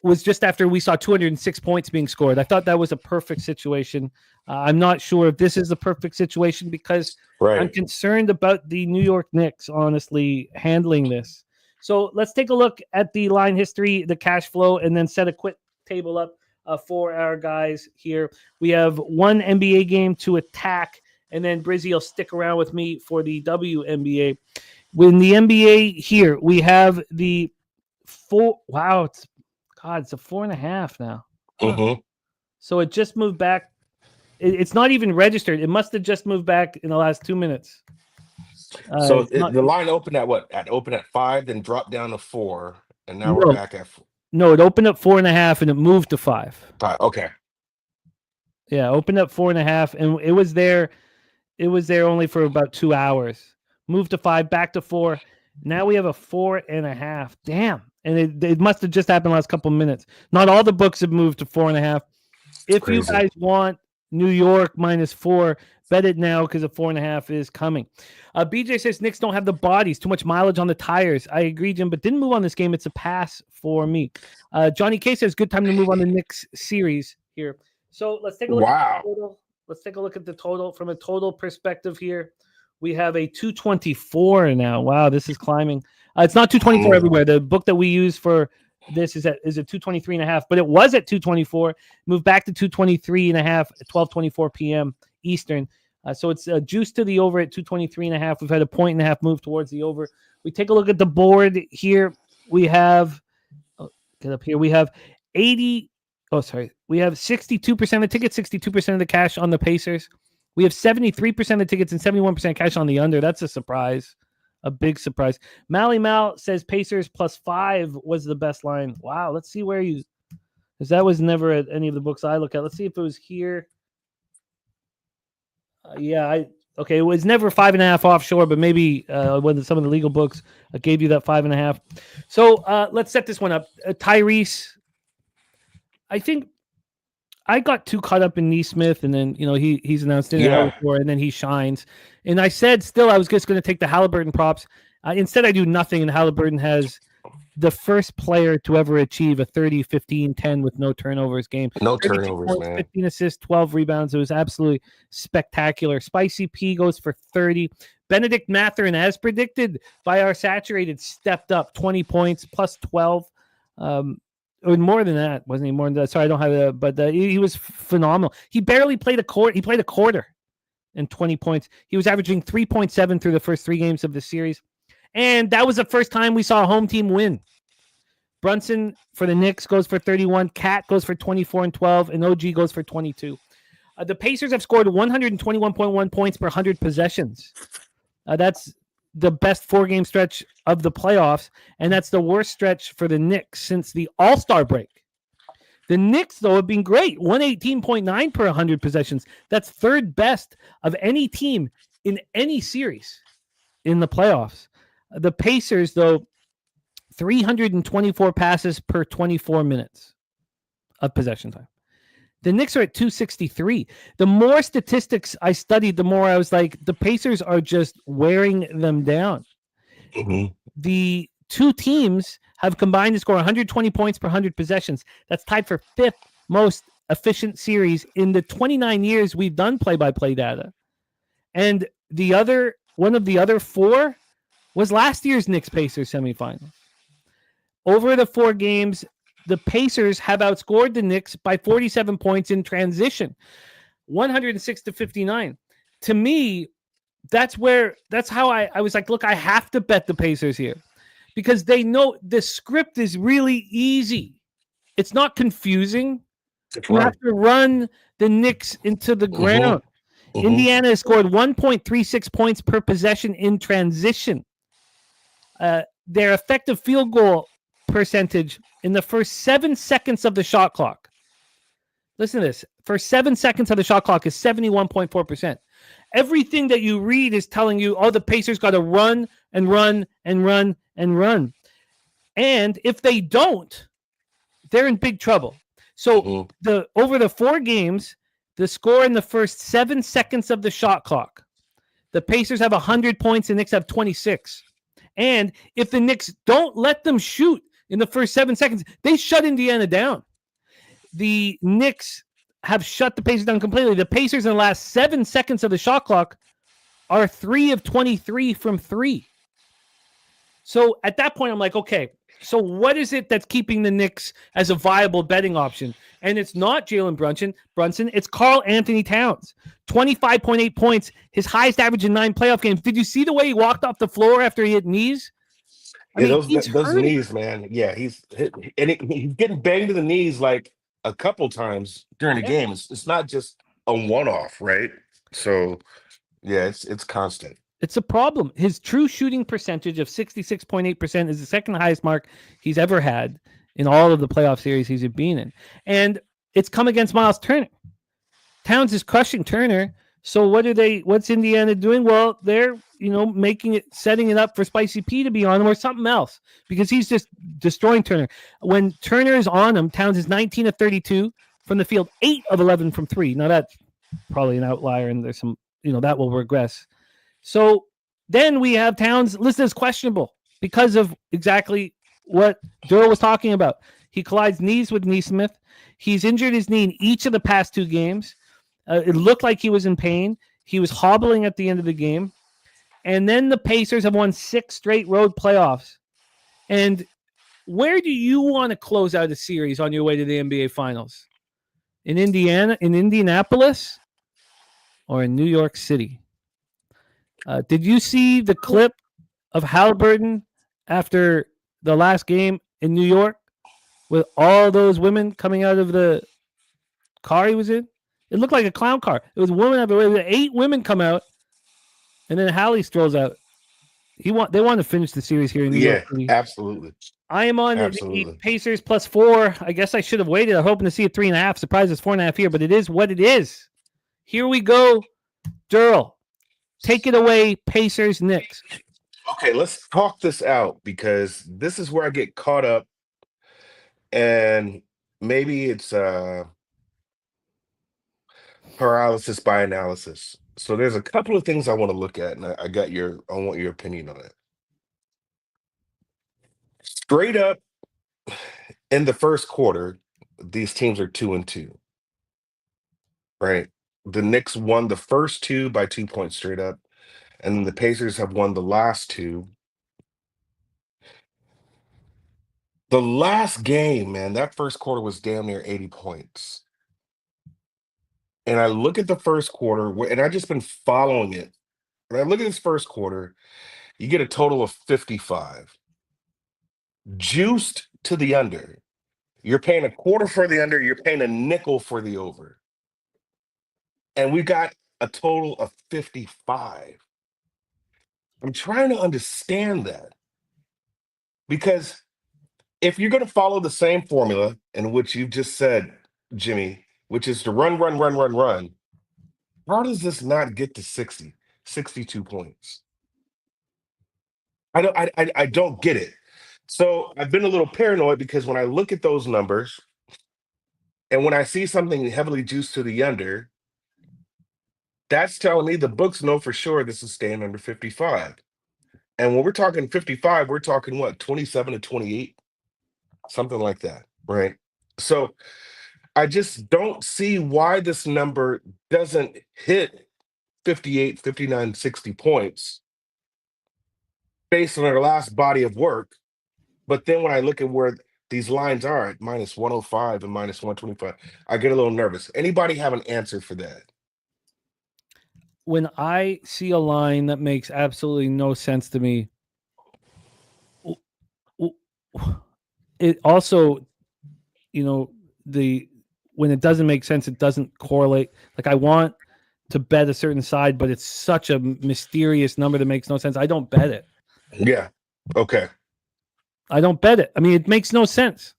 was just after we saw 206 points being scored. I thought that was a perfect situation. I'm not sure if this is the perfect situation because I'm concerned about the New York Knicks, honestly, handling this. So let's take a look at the line history, the cash flow, and then set a quick table up for our guys here. We have one NBA game to attack, and then Brizzy will stick around with me for the WNBA. In the NBA here, we have the 4. Wow, it's a 4.5 now. So it just moved back. It's not even registered. It must have just moved back in the last 2 minutes. So the line opened at what? Opened at 5, then dropped down to 4, and now we're back at 4. No, it opened up 4.5 and it moved to 5. Okay. Yeah, opened up 4.5 and it was there. It was there only for about 2 hours. Moved to 5, back to 4. Now we have a 4.5. Damn. And it must have just happened the last couple of minutes. Not all the books have moved to 4.5. If you guys want New York -4, bet it now because a 4.5 is coming. BJ says Knicks don't have the bodies. Too much mileage on the tires. I agree, Jim, but didn't move on this game. It's a pass for me. Johnny K says good time to move on the Knicks series here. So let's take a look at the total. Let's take a look at the total from a total perspective here. We have a 224 now. Wow, this is climbing. It's not 224 everywhere. The book that we use for this is at 223.5, but it was at 224. Moved back to 223.5 at 12:24 p.m. Eastern. So it's juiced to the over at 223.5. We've had a 1.5 move towards the over. We take a look at the board here. We have get up here. We have 80. Oh, sorry. We have 62% of tickets, 62% of the cash on the Pacers. We have 73% of tickets and 71% cash on the under. That's a surprise, a big surprise. Mally Mal says Pacers +5 was the best line. Wow, let's see where you, because that was never at any of the books I look at. Let's see if it was here. Okay, it was never 5.5 offshore, but maybe when some of the legal books gave you that 5.5. So let's set this one up. Tyrese, I think I got too caught up in Neesmith, and then he's announced in the before, and then he shines. And I said still I was just going to take the Halliburton props. Instead, I do nothing, and Halliburton has the first player to ever achieve a 30, 15, 10 with no turnovers game. No turnovers, points, man. 15 assists, 12 rebounds. It was absolutely spectacular. Spicy P goes for 30. Benedict Mathurin, as predicted by our saturated, stepped up 20 points plus 12. Or more than that. Wasn't he more than that? Sorry, I don't have that. But he was phenomenal. He barely played a quarter. He played a quarter and 20 points. He was averaging 3.7 through the first 3 games of the series. And that was the first time we saw a home team win. Brunson for the Knicks goes for 31. Cat goes for 24 and 12. And OG goes for 22. The Pacers have scored 121.1 points per 100 possessions. That's the best 4-game stretch of the playoffs. And that's the worst stretch for the Knicks since the All-Star break. The Knicks, though, have been great. 118.9 per 100 possessions. That's third best of any team in any series in the playoffs. The Pacers, though, 324 passes per 24 minutes of possession time. The Knicks are at 263. The more statistics I studied, the more I was like, the Pacers are just wearing them down. Mm-hmm. The two teams have combined to score 120 points per 100 possessions. That's tied for 5th most efficient series in the 29 years we've done play-by-play data. And one of the other 4 was last year's Knicks-Pacers semifinal. Over the 4 games, the Pacers have outscored the Knicks by 47 points in transition, 106-59. To me, that's how I was like, look, I have to bet the Pacers here because they know the script is really easy. It's not confusing. You have to run the Knicks into the ground. Mm-hmm. Indiana has scored 1.36 points per possession in transition. Their effective field goal percentage in the first 7 seconds of the shot clock. Listen to this. First 7 seconds of the shot clock is 71.4%. Everything that you read is telling you, the Pacers got to run and run and run and run. And if they don't, they're in big trouble. So over the 4 games, the score in the first 7 seconds of the shot clock, the Pacers have 100 points, the Knicks have 26. And if the Knicks don't let them shoot in the first 7 seconds, they shut Indiana down. The Knicks have shut the Pacers down completely. The Pacers in the last 7 seconds of the shot clock are 3 of 23 from 3. So at that point, I'm like, okay, so what is it that's keeping the Knicks as a viable betting option? And it's not Jalen Brunson. It's Karl Anthony Towns. 25.8 points, his highest average in 9 playoff games. Did you see the way he walked off the floor after he hit knees? Those knees, man. Yeah, he's getting banged to the knees like a couple times during the game. It's not just a one-off, right? So, yeah, it's constant. It's a problem. His true shooting percentage of 66.8% is the second highest mark he's ever had in all of the playoff series he's been in. And it's come against Miles Turner. Towns is crushing Turner. So what's Indiana doing? Well, they're, setting it up for Spicy P to be on him or something else because he's just destroying Turner. When Turner is on him, Towns is 19 of 32 from the field, 8 of 11 from 3. Now that's probably an outlier and there's some, that will regress. So then we have Towns listed as questionable because of exactly what Darryl was talking about. He collides knees with Neesmith. He's injured his knee in each of the past 2 games. It looked like he was in pain. He was hobbling at the end of the game. And then the Pacers have won 6 straight road playoffs. And where do you want to close out a series on your way to the NBA Finals? In Indiana, in Indianapolis, or in New York City? Did you see the clip of Halliburton after the last game in New York with all those women coming out of the car he was in? It looked like a clown car. It was women everywhere. 8 women come out, and then Hallie strolls out. They want to finish the series here in New York City. Absolutely. I am on the Pacers +4. I guess I should have waited. I'm hoping to see a 3.5. Surprised it's 4.5 here, but it is what it is. Here we go. Darryl, Take it away, Pacers, Knicks. Okay, let's talk this out because this is where I get caught up, and maybe it's paralysis by analysis. So there's a couple of things I want to look at, and I want your opinion on it. Straight up, in the first quarter, these teams are 2-2, right? The Knicks won the first two by 2 points straight up, and then the Pacers have won the last two. The last game, man, that first quarter was damn near 80 points. And I look at the first quarter, and I've just been following it. When I look at this first quarter, you get a total of 55. Juiced to the under. You're paying a quarter for the under, you're paying a nickel for the over. And we got a total of 55. I'm trying to understand that. Because if you're going to follow the same formula in which you've just said, Jimmy, which is to run, how does this not get to 60, 62 points? I don't get it. So I've been a little paranoid because when I look at those numbers and when I see something heavily juiced to the under, that's telling me the books know for sure this is staying under 55. And when we're talking 55, we're talking what, 27 to 28? Something like that, right? So I just don't see why this number doesn't hit 58, 59, 60 points based on our last body of work. But then when I look at where these lines are at minus 105 and minus 125, I get a little nervous. Anybody have an answer for that? When I see a line that makes absolutely no sense to me, it also, when it doesn't make sense, it doesn't correlate. Like I want to bet a certain side, but it's such a mysterious number that makes no sense. I don't bet it. Yeah. Okay. I don't bet it. I mean, it makes no sense.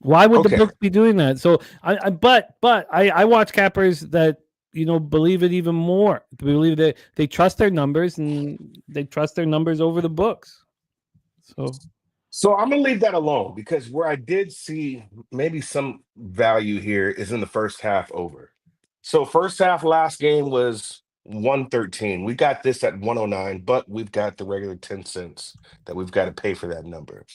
Why would the books be doing that? So I watch cappers that believe it even more. Believe that they trust their numbers and they trust their numbers over the books. So I'm gonna leave that alone because where I did see maybe some value here is in the first half over. So first half last game was 113. We got this at 109, but we've got the regular 10 cents that we've got to pay for that number.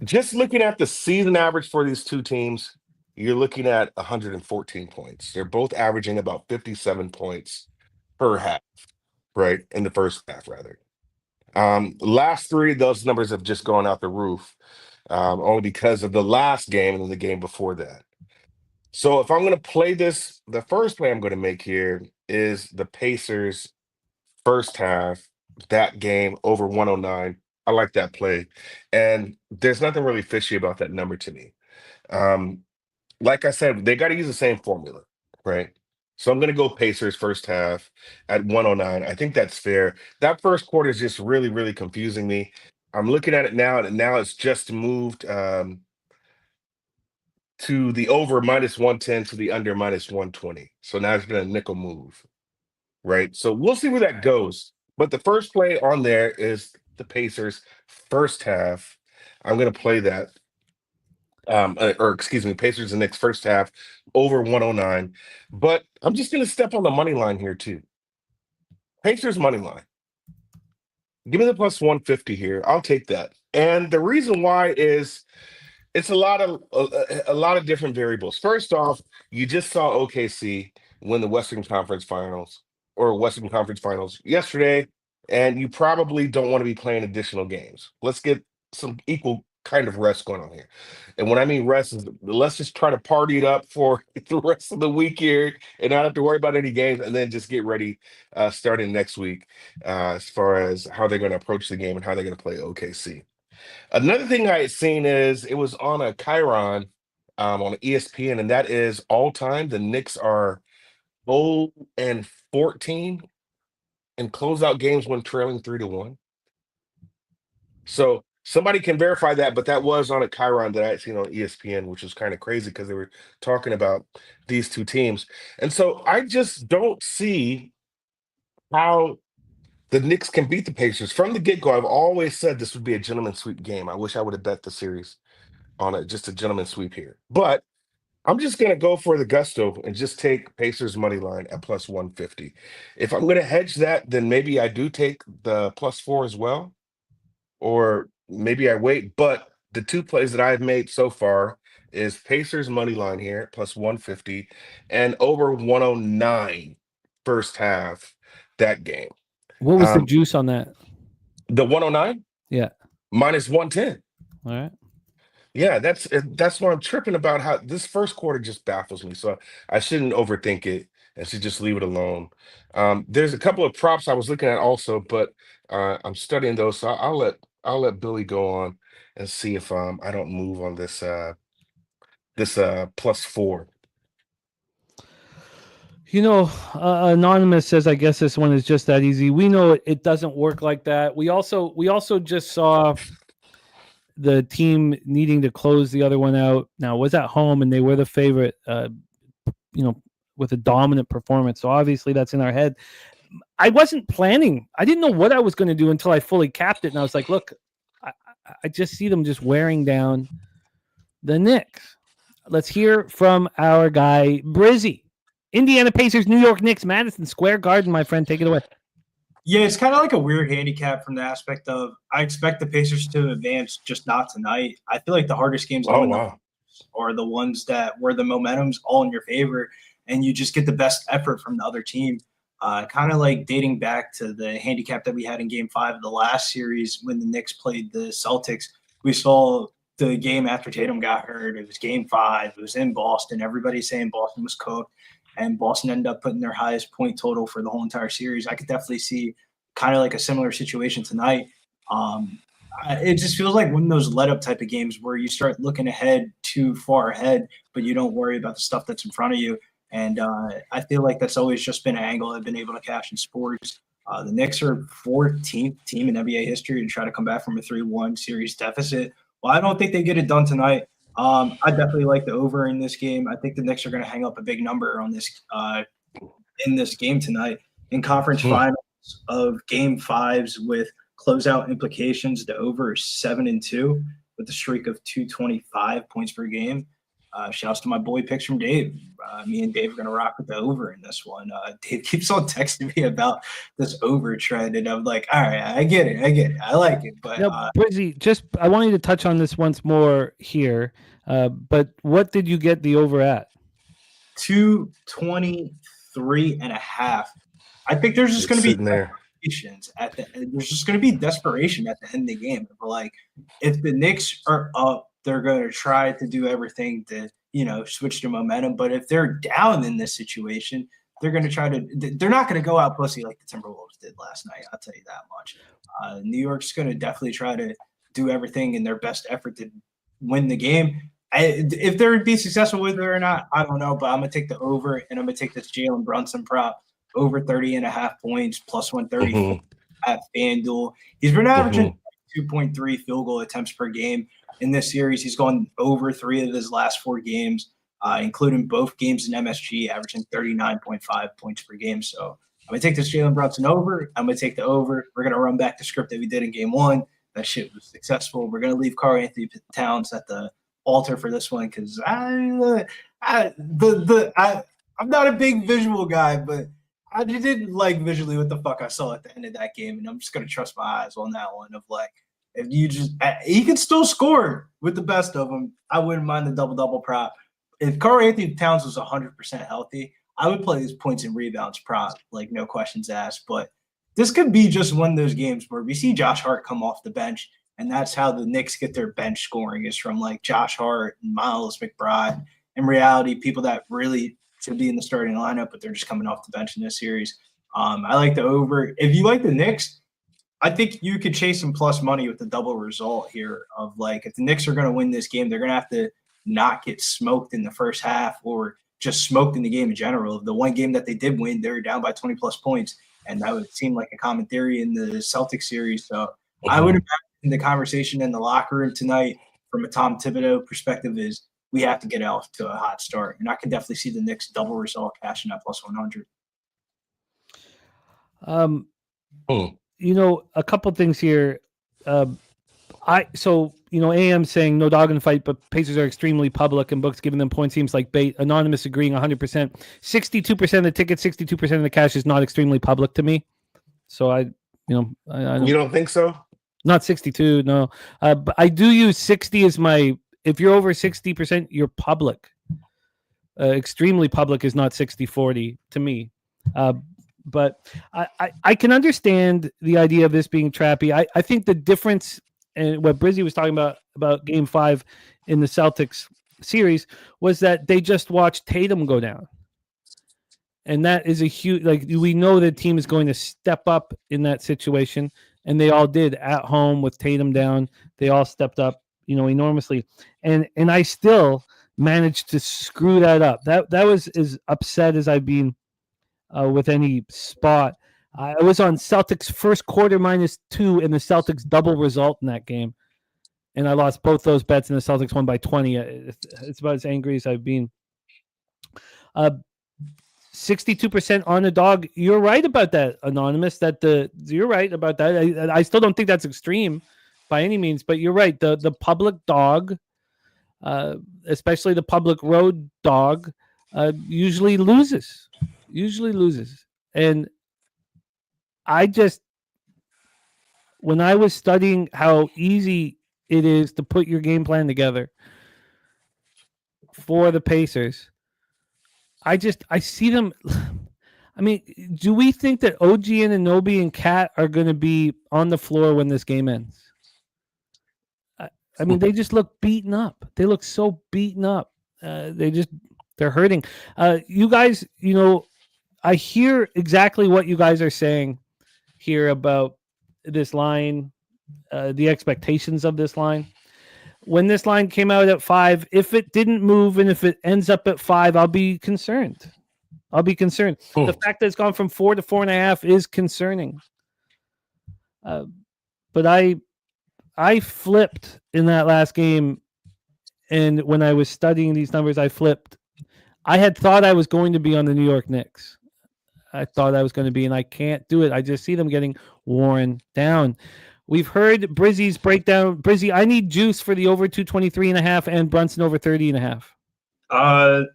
Just looking at the season average for these two teams, you're looking at 114 points. They're both averaging about 57 points per half, right? In the first half, rather. Last three, those numbers have just gone out the roof, only because of the last game and then the game before that. So if I'm going to play this, the first play I'm going to make here is the Pacers first half, that game over 109. I like that play. And there's nothing really fishy about that number to me. Like I said, they got to use the same formula, right? So I'm going to go Pacers first half at 109. I think that's fair. That first quarter is just really, really confusing me. I'm looking at it now, and now it's just moved to the over minus 110 to the under minus 120. So now it's been a nickel move, right? So we'll see where that goes. But the first play on there is the Pacers first half. I'm going to play that. Pacers and Knicks first half over 109. But I'm just going to step on the money line here too. Pacers money line. Give me the plus 150 here. I'll take that. And the reason why is it's a lot of different variables. First off, you just saw OKC win the Western Conference Finals yesterday, and you probably don't want to be playing additional games. Let's get some equal kind of rest going on here. And when I mean rest is let's just try to party it up for the rest of the week here and not have to worry about any games and then just get ready starting next week as far as how they're going to approach the game and how they're going to play OKC. Another thing I had seen is it was on a Chiron on ESPN, and that is all time. The Knicks are 0-14 in closeout games when trailing 3-1. So Somebody can verify that, but that was on a Chiron that I had seen on ESPN, which was kind of crazy because they were talking about these two teams. And so I just don't see how the Knicks can beat the Pacers. From the get-go, I've always said this would be a gentleman's sweep game. I wish I would have bet the series on it, just a gentleman's sweep here. But I'm just going to go for the gusto and just take Pacers money line at plus 150. If I'm going to hedge that, then maybe I do take the +4 as well, or maybe I wait. But the two plays that I've made so far is Pacers money line here plus 150 and over 109 first half that game. What was the juice on that? The 109? Yeah. Minus 110. All right. Yeah, that's what I'm tripping about. How this first quarter just baffles me. So I shouldn't overthink it and should just leave it alone. There's a couple of props I was looking at also, but I'm studying those. So I'll let Billy go on and see if I don't move on this +4. Anonymous says, I guess this one is just that easy. We know it doesn't work like that. We also just saw the team needing to close the other one out. Now, it was at home, and they were the favorite, with a dominant performance. So obviously that's in our head. I wasn't planning. I didn't know what I was going to do until I fully capped it. And I was like, look, I just see them just wearing down the Knicks. Let's hear from our guy, Brizzy. Indiana Pacers, New York Knicks, Madison Square Garden, my friend. Take it away. Yeah, it's kind of like a weird handicap from the aspect of I expect the Pacers to advance, just not tonight. I feel like the hardest games are the ones where the momentum's all in your favor and you just get the best effort from the other team. Kind of like dating back to the handicap that we had in Game 5 of the last series when the Knicks played the Celtics. We saw the game after Tatum got hurt. It was Game 5. It was in Boston. Everybody's saying Boston was cooked. And Boston ended up putting their highest point total for the whole entire series. I could definitely see kind of like a similar situation tonight. It just feels like one of those let-up type of games where you start looking ahead too far ahead, but you don't worry about the stuff that's in front of you. And I feel like that's always just been an angle I've been able to cash in sports. The Knicks are 14th team in NBA history to try to come back from a 3-1 series deficit. Well, I don't think they get it done tonight. I definitely like the over in this game. I think the Knicks are going to hang up a big number on this in this game tonight. In conference finals of Game 5s with closeout implications, the over is 7-2 with a streak of 225 points per game. Shouts to my boy Picks from Dave. Me and Dave are going to rock with the over in this one. Dave keeps on texting me about this over trend, and I'm like, all right, I get it. I like it. But Brizzy, I want you to touch on this once more here. But what did you get the over at? 223.5. I think there's just going to be there's just going to be desperation at the end of the game. But like, if the Knicks are up, they're going to try to do everything to, switch their momentum. But if they're down in this situation, they're going to they're not going to go out pussy like the Timberwolves did last night. I'll tell you that much. New York's going to definitely try to do everything in their best effort to win the game. If they're be successful with it or not, I don't know, but I'm going to take the over, and I'm going to take this Jalen Brunson prop over 30.5 points, plus 130 at FanDuel. He's been averaging 2.3 field goal attempts per game. In this series, he's gone over 3 of his last 4 games, including both games in MSG, averaging 39.5 points per game. So I'm going to take this Jalen Brunson over. I'm going to take the over. We're going to run back the script that we did in Game 1. That shit was successful. We're going to leave Karl-Anthony Towns at the altar for this one because I'm not a big visual guy, but I didn't like visually what the fuck I saw at the end of that game, and I'm just going to trust my eyes on that one of like, if you he can still score with the best of them. I wouldn't mind the double-double prop. If Karl-Anthony Towns was 100% healthy, I would play his points and rebounds prop, like no questions asked. But this could be just one of those games where we see Josh Hart come off the bench, and that's how the Knicks get their bench scoring is from like Josh Hart and Miles McBride. In reality, people that really should be in the starting lineup, but they're just coming off the bench in this series. I like the over. If you like the Knicks, I think you could chase some plus money with the double result here of like if the Knicks are going to win this game, they're going to have to not get smoked in the first half or just smoked in the game in general. The one game that they did win, they were down by 20 plus points, and that would seem like a common theory in the Celtics series. So I would imagine the conversation in the locker room tonight from a Tom Thibodeau perspective is we have to get off to a hot start. And I can definitely see the Knicks double result cashing that plus 100. A couple things here. AM saying no dog in the fight, but Pacers are extremely public and books giving them points seems like bait. Anonymous agreeing 100%. 62% of the tickets, 62% of the cash is not extremely public to me. So I don't, you don't think so? Not 62, no. But I do use 60 as my. If you're over 60%, you're public. Extremely public is not 60-40 to me. But I can understand the idea of this being trappy. I think the difference, and what Brizzy was talking about Game 5 in the Celtics series, was that they just watched Tatum go down. And that is a huge, we know the team is going to step up in that situation, and they all did at home with Tatum down. They all stepped up, enormously. And I still managed to screw that up. That was as upset as I've been with any spot. I was on Celtics first quarter -2 and the Celtics double result in that game. And I lost both those bets, and the Celtics won by 20. It's about as angry as I've been. 62% on the dog. You're right about that, Anonymous. You're right about that. I still don't think that's extreme by any means, but you're right. The public dog, especially the public road dog, usually loses. And when I was studying how easy it is to put your game plan together for the Pacers, I see them. I mean, do we think that OG Anunoby and Cat are going to be on the floor when this game ends? I mean, they just look beaten up. They look so beaten up. They're hurting. You guys, I hear exactly what you guys are saying here about this line, the expectations of this line. When this line came out at 5, if it didn't move and if it ends up at 5, I'll be concerned. The fact that it's gone from 4 to 4.5 is concerning. But I flipped in that last game, and when I was studying these numbers, I flipped. I had thought I was going to be on the New York Knicks. I thought I was going to be, and I can't do it. I just see them getting worn down. We've heard Brizzy's breakdown. Brizzy, I need juice for the over 223.5 and Brunson over 30.5.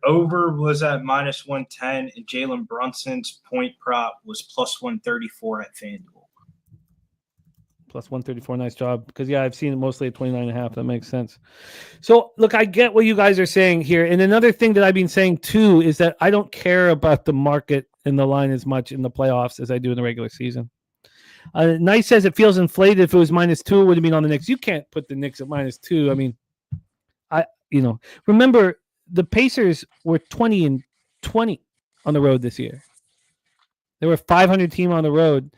Over was at -110, and Jalen Brunson's point prop was +134 at FanDuel. +134, nice job. Because I've seen it mostly at 29.5. That makes sense. So look, I get what you guys are saying here, and another thing that I've been saying too is that I don't care about the market and the line as much in the playoffs as I do in the regular season. Nice says it feels inflated. If it was -2, it would have been on the Knicks. You can't put the Knicks at -2. I mean, remember the Pacers were 20-20 on the road this year. They were a 500 team on the road.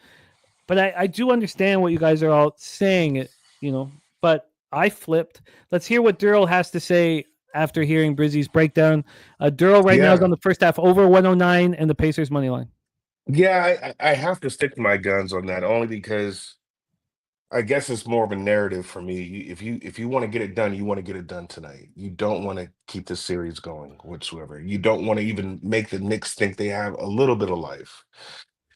But I do understand what you guys are all saying, but I flipped. Let's hear what Darryl has to say after hearing Brizzy's breakdown. Darryl now is on the first half over 109 and the Pacers money line. Yeah, I have to stick to my guns on that, only because I guess it's more of a narrative for me. If you want to get it done, you want to get it done tonight. You don't want to keep the series going whatsoever. You don't want to even make the Knicks think they have a little bit of life.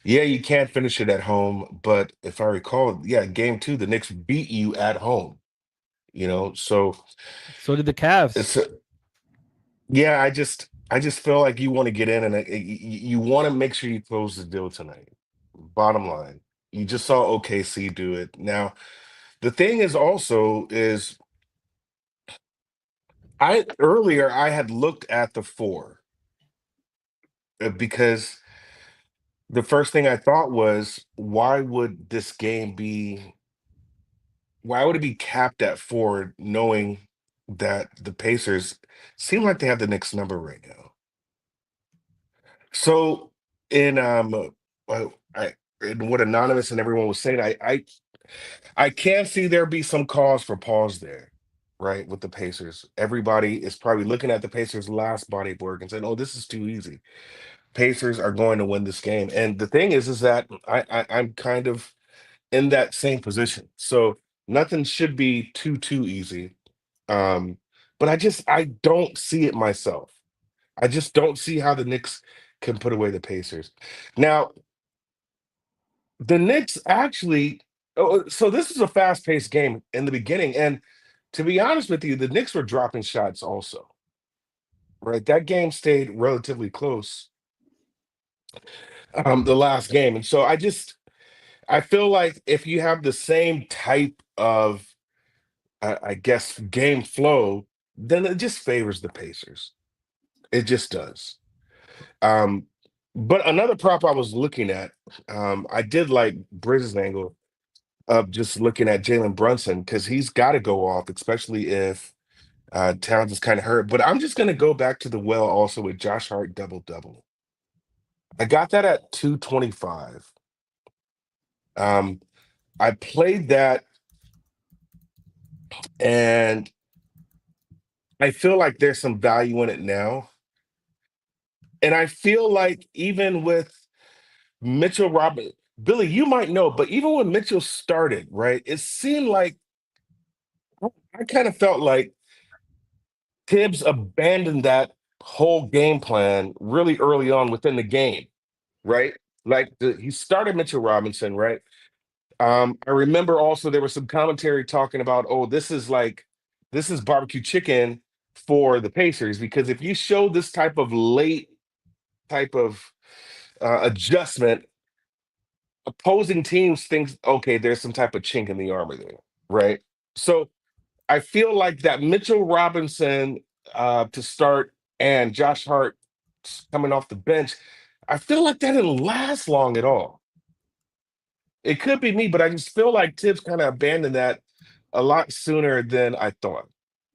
Yeah, you can't finish it at home, but if I recall, game 2, the Knicks beat you at home. So did the Cavs. I just feel like you want to get in and you want to make sure you close the deal tonight. Bottom line, you just saw OKC do it. Now, the thing is earlier I had looked at the 4 because the first thing I thought was, why would it be capped at 4, knowing that the Pacers seem like they have the Knicks number right now? So in what Anonymous and everyone was saying, I can see there be some cause for pause there, right? With the Pacers, everybody is probably looking at the Pacers' last body of work and saying, "Oh, this is too easy. Pacers are going to win this game." And the thing is that I'm kind of in that same position. So Nothing should be too easy. But I don't see it myself. I just don't see how the Knicks can put away the Pacers. Now, the Knicks actually. So this is a fast-paced game in the beginning, and to be honest with you, the Knicks were dropping shots also. Right, that game stayed relatively close. The last game, and so I feel like if you have the same type of I guess game flow, then it just favors the Pacers. It just does. Um, but another prop I was looking at, I did like Briz's angle of just looking at Jalen Brunson because he's got to go off, especially if Towns is kind of hurt. But I'm just going to go back to the well also with Josh Hart double. I got that at 225. I played that, and I feel like there's some value in it now. And I feel like even with Mitchell Robinson, Billy, you might know, but even when Mitchell started, right, it seemed like I kind of felt like Tibbs abandoned that whole game plan really early on within the game, right? Like he started Mitchell Robinson, right? I remember also there was some commentary talking about, oh, this is barbecue chicken for the Pacers because if you show this type of late type of adjustment, opposing teams think, okay, there's some type of chink in the armor there, right? So I feel like that Mitchell Robinson to start and Josh Hart coming off the bench, I feel like that didn't last long at all. It could be me, but I just feel like Tibbs kind of abandoned that a lot sooner than I thought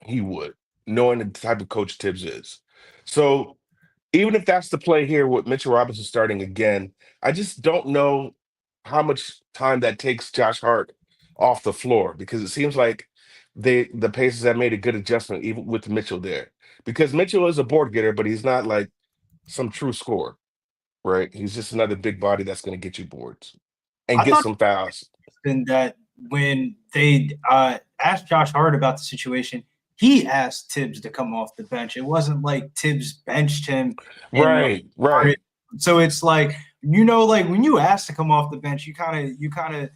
he would, knowing the type of coach Tibbs is. So even if that's the play here with Mitchell Robinson starting again, I just don't know how much time that takes Josh Hart off the floor because it seems like the Pacers have made a good adjustment even with Mitchell there. Because Mitchell is a board getter, but he's not like some true scorer, right? He's just another big body that's going to get you boards and get some fouls. And that when they asked Josh Hart about the situation, he asked Tibbs to come off the bench. It wasn't like Tibbs benched him. Right. So it's like, like when you ask to come off the bench, you kind of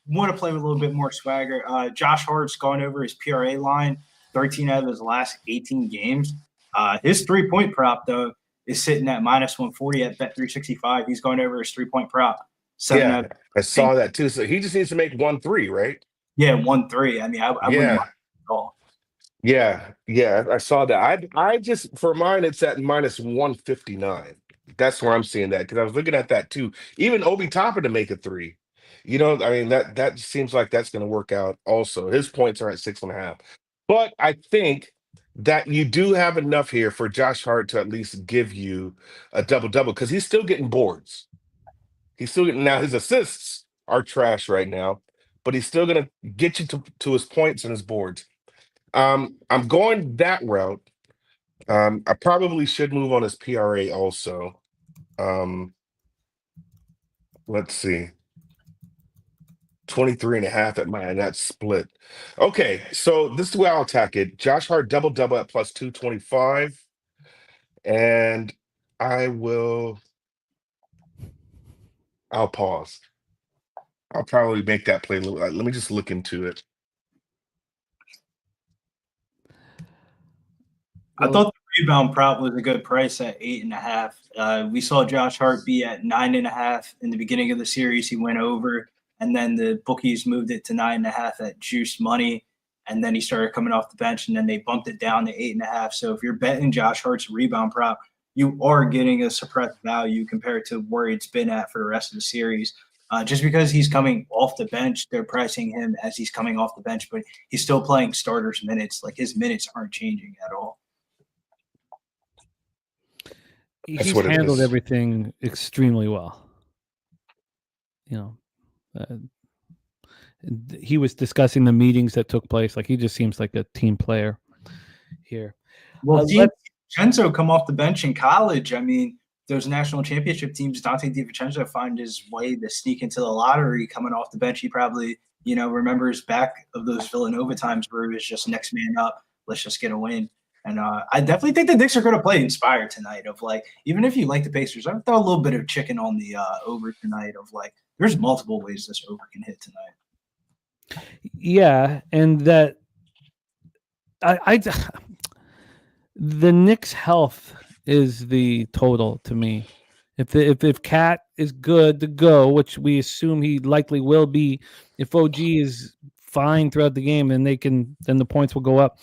want to play with a little bit more swagger. Josh Hart's gone over his PRA line 13 out of his last 18 games. His 3-point prop, though, is sitting at -140 at Bet365. He's going over his 3-point prop. Yeah, I saw that too. So he just needs to make 1-3, right? Yeah, 1-3. I mean, I wouldn't mind at all. Yeah, I saw that. I just for mine it's at -159. That's where I'm seeing that because I was looking at that too. Even Obi Toppin to make a 3. I mean that seems like that's going to work out. Also, his points are at 6.5. But I think that you do have enough here for Josh Hart to at least give you a double because he's still getting boards. He's still getting now. His assists are trash right now, but he's still going to get you to his points and his boards. I'm going that route. I probably should move on his PRA also. Let's see. 23.5 at mine. That's split. Okay, so this is the way I'll attack it. Josh Hart double at plus 225. And I'll pause. I'll probably make that play. Let me just look into it. I thought the rebound prop was a good price at 8.5. We saw Josh Hart be at 9.5 in the beginning of the series. He went over, and then the bookies moved it to 9.5 at juice money, and then he started coming off the bench, and then they bumped it down to 8.5. So if you're betting Josh Hart's rebound prop, you are getting a suppressed value compared to where it's been at for the rest of the series. Just because he's coming off the bench, they're pricing him as he's coming off the bench, but he's still playing starters minutes. Like his minutes aren't changing at all. He's handled everything extremely well. He was discussing the meetings that took place. Like he just seems like a team player here. Well, DiVincenzo come off the bench in college. I mean, those national championship teams, Dante DiVincenzo find his way to sneak into the lottery coming off the bench. He probably remembers back of those Villanova times where it was just next man up. Let's just get a win. And I definitely think the Knicks are going to play inspired tonight. Of like, even if you like the Pacers, I throw a little bit of chicken on the over tonight. Of like, there's multiple ways this over can hit tonight. Yeah, and that the Knicks' health is the total to me. If Cat is good to go, which we assume he likely will be, if OG is fine throughout the game, then the points will go up.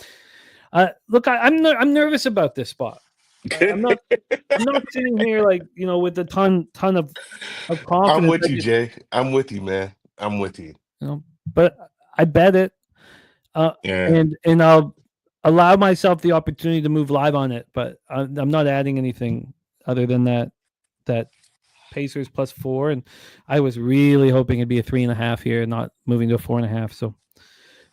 Look, I'm nervous about this spot. I'm not sitting here like with a ton of confidence. I'm with you, Jay. I'm with you, man. I'm with you. But I bet it, and I'll allow myself the opportunity to move live on it. But I'm not adding anything other than that Pacers +4, and I was really hoping it'd be a 3.5 here, not moving to a 4.5. So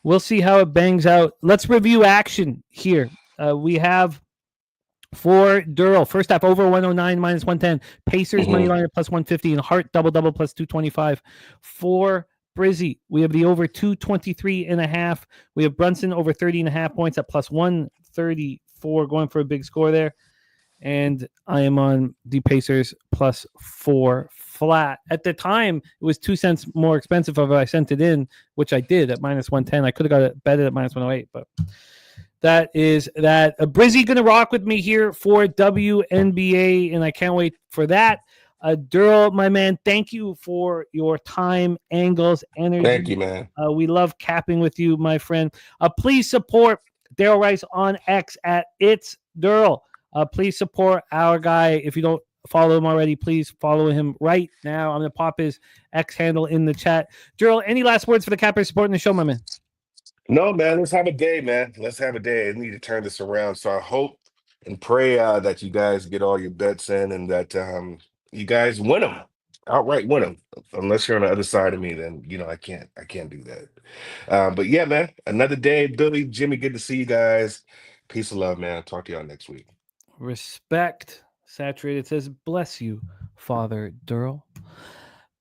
we'll see how it bangs out. Let's review action here. We have for Darryl, first half over 109 -110. Pacers money line at +150 and Hart double +225. For Brizzy, we have the over 223.5. We have Brunson over 30.5 points at +134, going for a big score there. And I am on the Pacers +4 flat. At the time, it was 2 cents more expensive if I sent it in, which I did at -110. I could have got it betted at -108, but that is that. Brizzy going to rock with me here for WNBA, and I can't wait for that. Darryl, my man, thank you for your time, angles, energy. Thank you, man. We love capping with you, my friend. Please support Darryl Rice on X at It's Darryl. Please support our guy. If you don't follow him already, please follow him right now. I'm going to pop his X handle in the chat. Darryl, any last words for the cappers supporting the show, my man? No, man. Let's have a day, man. Let's have a day. I need to turn this around. So I hope and pray that you guys get all your bets in and that you guys win them. Outright win them. Unless you're on the other side of me, then I can't do that. But yeah, man. Another day. Billy, Jimmy, good to see you guys. Peace and love, man. I'll talk to y'all next week. Respect. Saturated says, bless you, Father Darryl.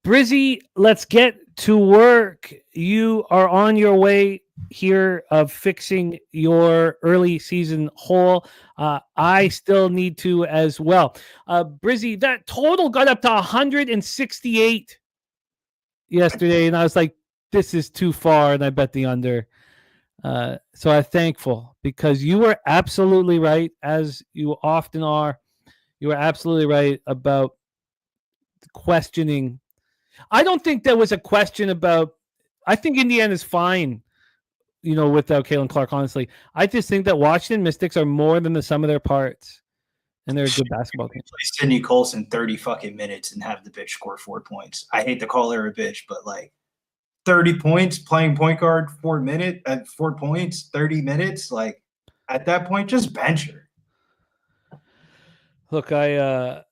Brizzy, let's get to work. You are on your way here of fixing your early season hole. I still need to as well. Brizzy, that total got up to 168 yesterday, and I was like, this is too far, and I bet the under. So I'm thankful because you were absolutely right, as you often are. You were absolutely right about questioning. I don't think there was a question about. I think Indiana's fine, without Caitlin Clark. Honestly, I just think that Washington Mystics are more than the sum of their parts, and they're a good basketball team. Play Sydney Colson 30 fucking minutes and have the bitch score 4 points. I hate to call her a bitch, but 30 points playing point guard 4 minutes at 4 points, 30 minutes. At that point, just bench her. Look, it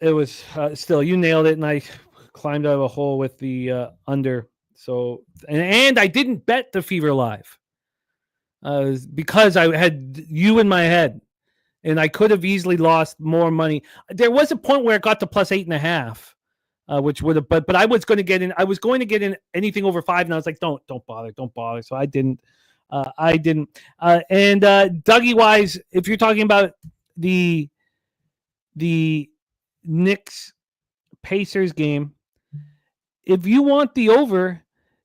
was still, you nailed it. And I climbed out of a hole with the under. So, and I didn't bet the Fever live because I had you in my head and I could have easily lost more money. There was a point where it got to +8.5. Which would have, but I was going to get in. I was going to get in anything over 5, and I was like, don't bother. So I didn't. And Dougie wise, if you're talking about the Knicks Pacers game, if you want the over,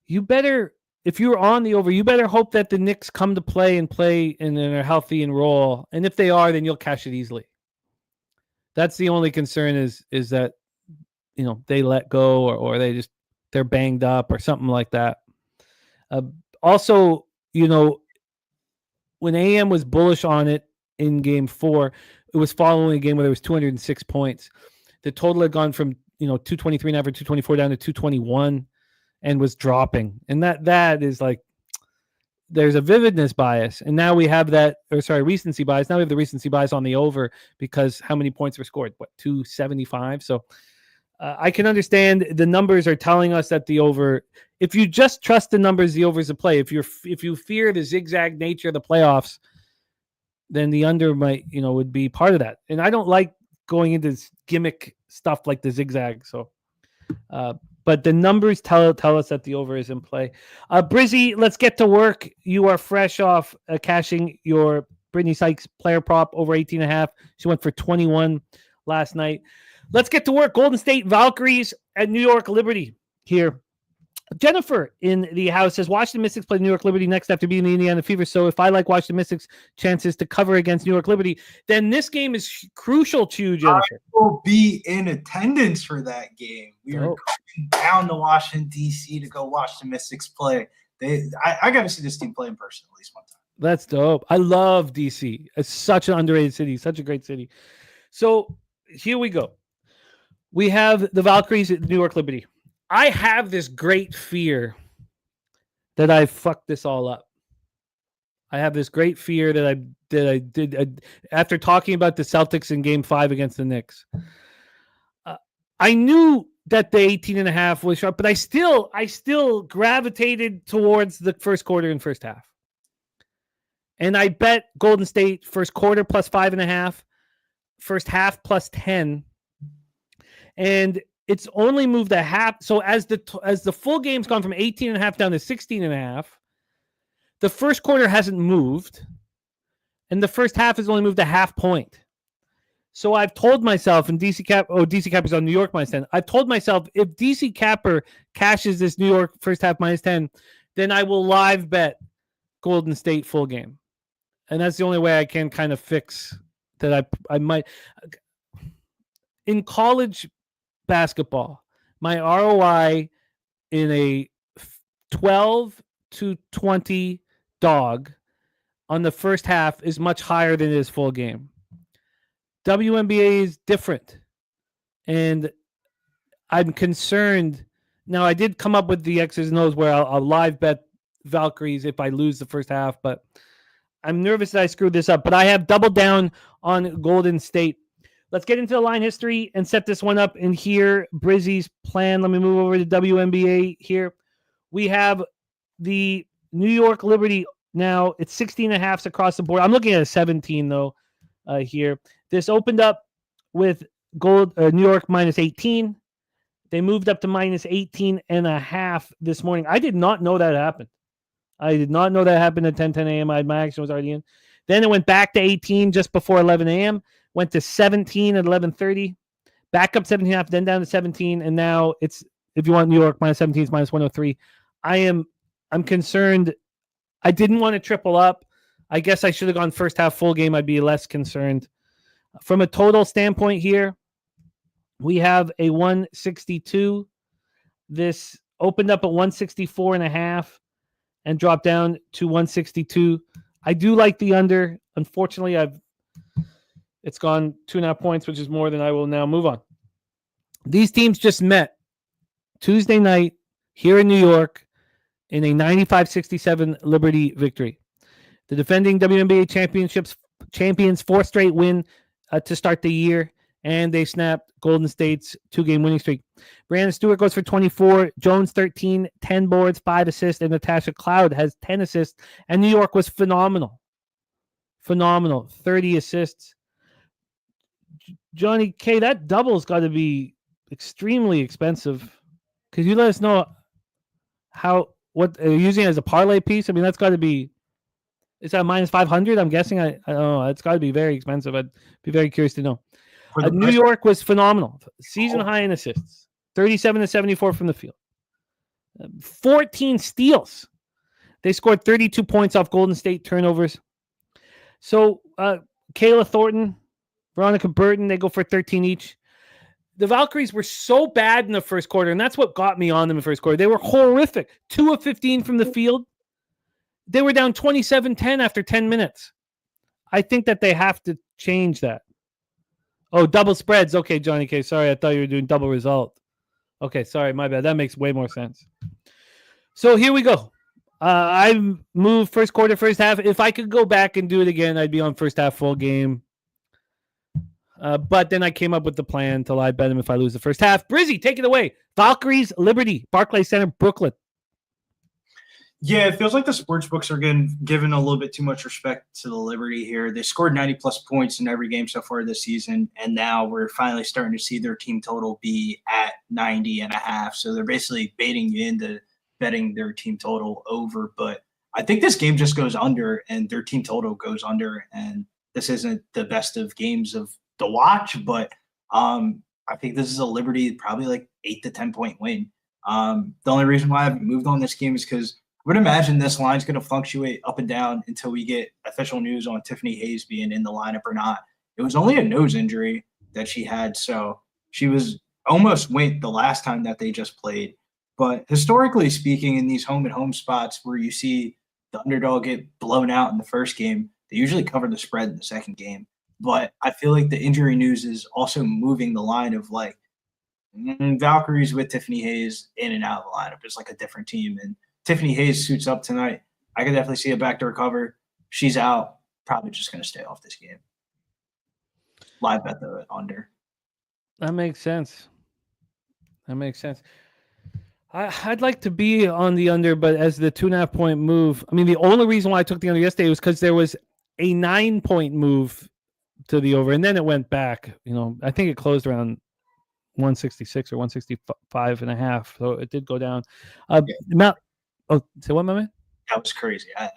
you better. If you're on the over, you better hope that the Knicks come to play and are healthy and roll. And if they are, then you'll cash it easily. That's the only concern is that. They let go or they're banged up or something like that. Also, when AM was bullish on it in game 4, it was following a game where there was 206 points. The total had gone from, 223 and 224 down to 221 and was dropping. And that is there's a vividness bias. And now we have recency bias. Now we have the recency bias on the over because how many points were scored? 275? So, I can understand the numbers are telling us that the over, if you just trust the numbers, the over is a play. If you fear the zigzag nature of the playoffs, then the under might, would be part of that. And I don't like going into this gimmick stuff like the zigzag. So, but but the numbers tell us that the over is in play. Brizzy, let's get to work. You are fresh off cashing your Brittany Sykes player prop over 18.5. She went for 21 last night. Let's get to work. Golden State Valkyries at New York Liberty here. Jennifer in the house says Washington Mystics play New York Liberty next after beating the Indiana Fever. So if I like Washington Mystics chances to cover against New York Liberty, then this game is crucial to you, Jennifer. I will be in attendance for that game. We are going down to Washington, D.C. to go watch the Mystics play. I got to see this team play in person at least one time. That's dope. I love DC. It's such an underrated city, such a great city. So here we go. We have the Valkyries at New York Liberty. I have this great fear that I fucked this all up. I have this great fear that I did after talking about the Celtics in Game 5 against the Knicks. I knew that the 18.5 was sharp, but I still gravitated towards the first quarter and first half. And I bet Golden State first quarter plus 5.5, first half plus 10. And it's only moved a half. So as the full game's gone from 18.5 down to 16.5, the first quarter hasn't moved, and the first half has only moved a half point. So I've told myself, and DC Capper's on New York minus 10. I've told myself if DC Capper cashes this New York first half minus 10, then I will live bet Golden State full game. And that's the only way I can kind of fix that. I might in college basketball, my ROI in a 12 to 20 dog on the first half is much higher than it is full game. WNBA is different. And I'm concerned. Now, I did come up with the X's and O's where I'll live bet Valkyries if I lose the first half, but I'm nervous that I screwed this up. But I have doubled down on Golden State. Let's get into the line history and set this one up in here. Brizzy's plan. Let me move over to WNBA here. We have the New York Liberty now. It's 16.5s across the board. I'm looking at a 17, though, here. This opened up with New York minus 18. They moved up to minus 18.5 this morning. I did not know that happened. I did not know that happened at 10 a.m. My action was already in. Then it went back to 18 just before 11 a.m. Went to 17 at 11:30, back up 17.5, then down to 17, and now it's, if you want New York minus 17, it's minus 103. I'm concerned. I didn't want to triple up. I guess I should have gone first half full game. I'd be less concerned. From a total standpoint here, we have a 162. This opened up at 164.5 and dropped down to 162. I do like the under. Unfortunately, it's gone 2.5 points, which is more than I will now move on. These teams just met Tuesday night here in New York in a 95-67 Liberty victory. The defending WNBA champions 4th straight win to start the year, and they snapped Golden State's 2-game winning streak. Brianna Stewart goes for 24, Jones 13, 10 boards, 5 assists, and Natasha Cloud has 10 assists, and New York was phenomenal. 30 assists. Johnny K, that double's got to be extremely expensive. Could you let us know what are you using it as a parlay piece? I mean, that's got to be, is that minus 500? I'm guessing. I don't know. It's got to be very expensive. I'd be very curious to know. New York was phenomenal. Season high in assists. 37-74 from the field. 14 steals. They scored 32 points off Golden State turnovers. So Kayla Thornton, Veronica Burton, they go for 13 each. The Valkyries were so bad in the first quarter, and that's what got me on them in the first quarter. They were horrific. 2 of 15 from the field. They were down 27-10 after 10 minutes. I think that they have to change that. Oh, double spreads. Okay, Johnny K. Sorry, I thought you were doing double result. Okay, sorry, my bad. That makes way more sense. So here we go. I moved first quarter, first half. If I could go back and do it again, I'd be on first half full game. But then I came up with the plan to live bet him if I lose the first half. Brizzy, take it away. Valkyries, Liberty, Barclays Center, Brooklyn. Yeah, it feels like the sports books are getting given a little bit too much respect to the Liberty here. They scored 90-plus points in every game so far this season, and now we're finally starting to see their team total be at 90.5. So they're basically baiting you into betting their team total over. But I think this game just goes under, and their team total goes under, and this isn't the best of games to watch, but I think this is a Liberty probably like 8 to 10 point win. The only reason why I haven't moved on this game is because I would imagine this line's going to fluctuate up and down until we get official news on Tiffany Hayes being in the lineup or not. It was only a nose injury that she had, so she was almost went the last time that they just played. But historically speaking, in these home-and-home spots where you see the underdog get blown out in the first game, they usually cover the spread in the second game. But I feel like the injury news is also moving the line of like Valkyries with Tiffany Hayes in and out of the lineup. It's like a different team, and Tiffany Hayes suits up tonight. I could definitely see a backdoor cover. She's out. Probably just going to stay off this game. Live bet the under. That makes sense. I'd like to be on the under, but as the 2.5 point move, I mean, the only reason why I took the under yesterday was because there was a 9 point move to the over, and then it went back. I think it closed around 166 or 165.5, so it did go down. So what, my man? That was crazy. That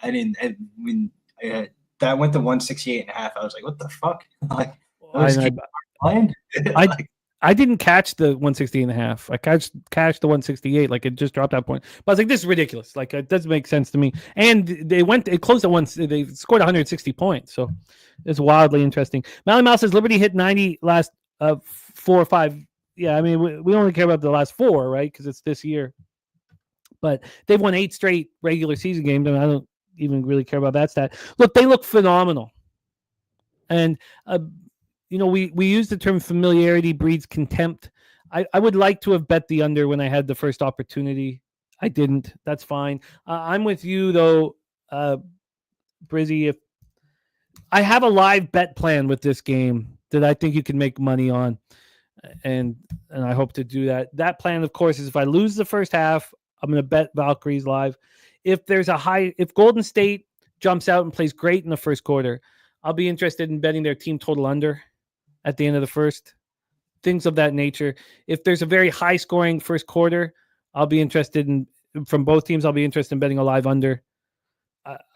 went to 168.5. I was like, what the fuck? Like, I didn't catch the 168.5. I catched the 168. Like, it just dropped that point. But I was like, this is ridiculous. Like, it doesn't make sense to me. And it closed at once. They scored 160 points. So it's wildly interesting. Mally Mouse says Liberty hit 90 last 4 or 5. Yeah, I mean, we only care about the last 4, right? Because it's this year. But they've won 8 straight regular season games, and I don't even really care about that stat. Look, they look phenomenal. And, we use the term familiarity breeds contempt. I would like to have bet the under when I had the first opportunity. I didn't. That's fine. I'm with you, though, Brizzy. If I have a live bet plan with this game that I think you can make money on, and I hope to do that. That plan, of course, is if I lose the first half, I'm going to bet Valkyries live. If Golden State jumps out and plays great in the first quarter, I'll be interested in betting their team total under at the end of the first. Things of that nature. If there's a very high scoring first quarter, I'll be interested from both teams. I'll be interested in betting a live under.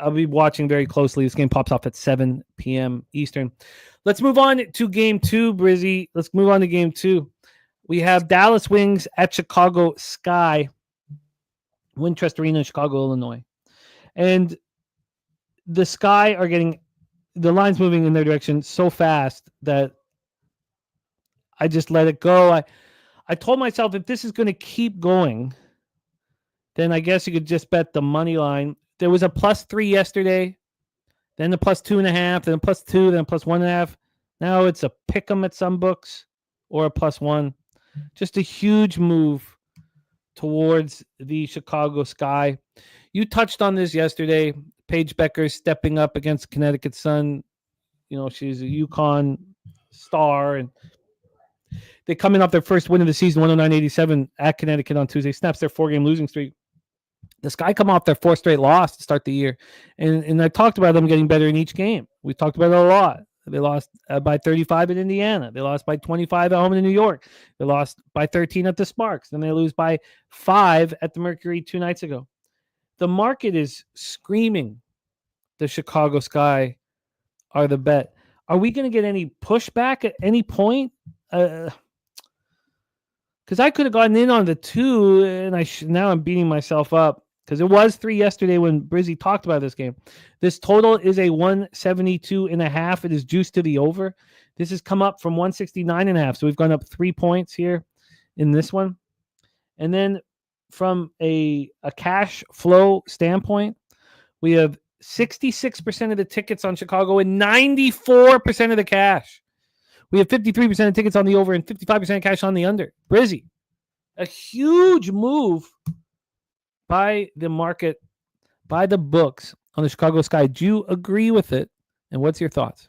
I'll be watching very closely. This game pops off at 7 p.m. Eastern. Let's move on to game 2, Brizzy. Let's move on to game 2. We have Dallas Wings at Chicago Sky, Wintrust Arena in Chicago, Illinois. And the Sky are getting the lines moving in their direction so fast that I just let it go. I told myself if this is going to keep going, then I guess you could just bet the money line. There was a +3 yesterday, then a +2.5, then a +2, then a +1.5. Now it's a pick 'em at some books or a +1. Just a huge move towards the Chicago Sky. You touched on this yesterday. Paige Becker stepping up against Connecticut Sun. She's a UConn star, and they're coming off their first win of the season, 109-87 at Connecticut on Tuesday. Snaps their 4-game losing streak. The Sky come off their 4th straight loss to start the year, and I talked about them getting better in each game. We talked about it a lot. They lost by 35 at Indiana. They lost by 25 at home in New York. They lost by 13 at the Sparks. Then they lose by 5 at the Mercury 2 nights ago. The market is screaming the Chicago Sky are the bet. Are we going to get any pushback at any point? Because I could have gotten in on the 2, and now I'm beating myself up because it was 3 yesterday when Brizzy talked about this game. This total is a 172.5. It is juiced to the over. This has come up from 169.5. So we've gone up 3 points here in this one. And then from a cash flow standpoint, we have 66% of the tickets on Chicago and 94% of the cash. We have 53% of tickets on the over and 55% of cash on the under. Brizzy, a huge move by the market, by the books on the Chicago Sky. Do you agree with it? And what's your thoughts?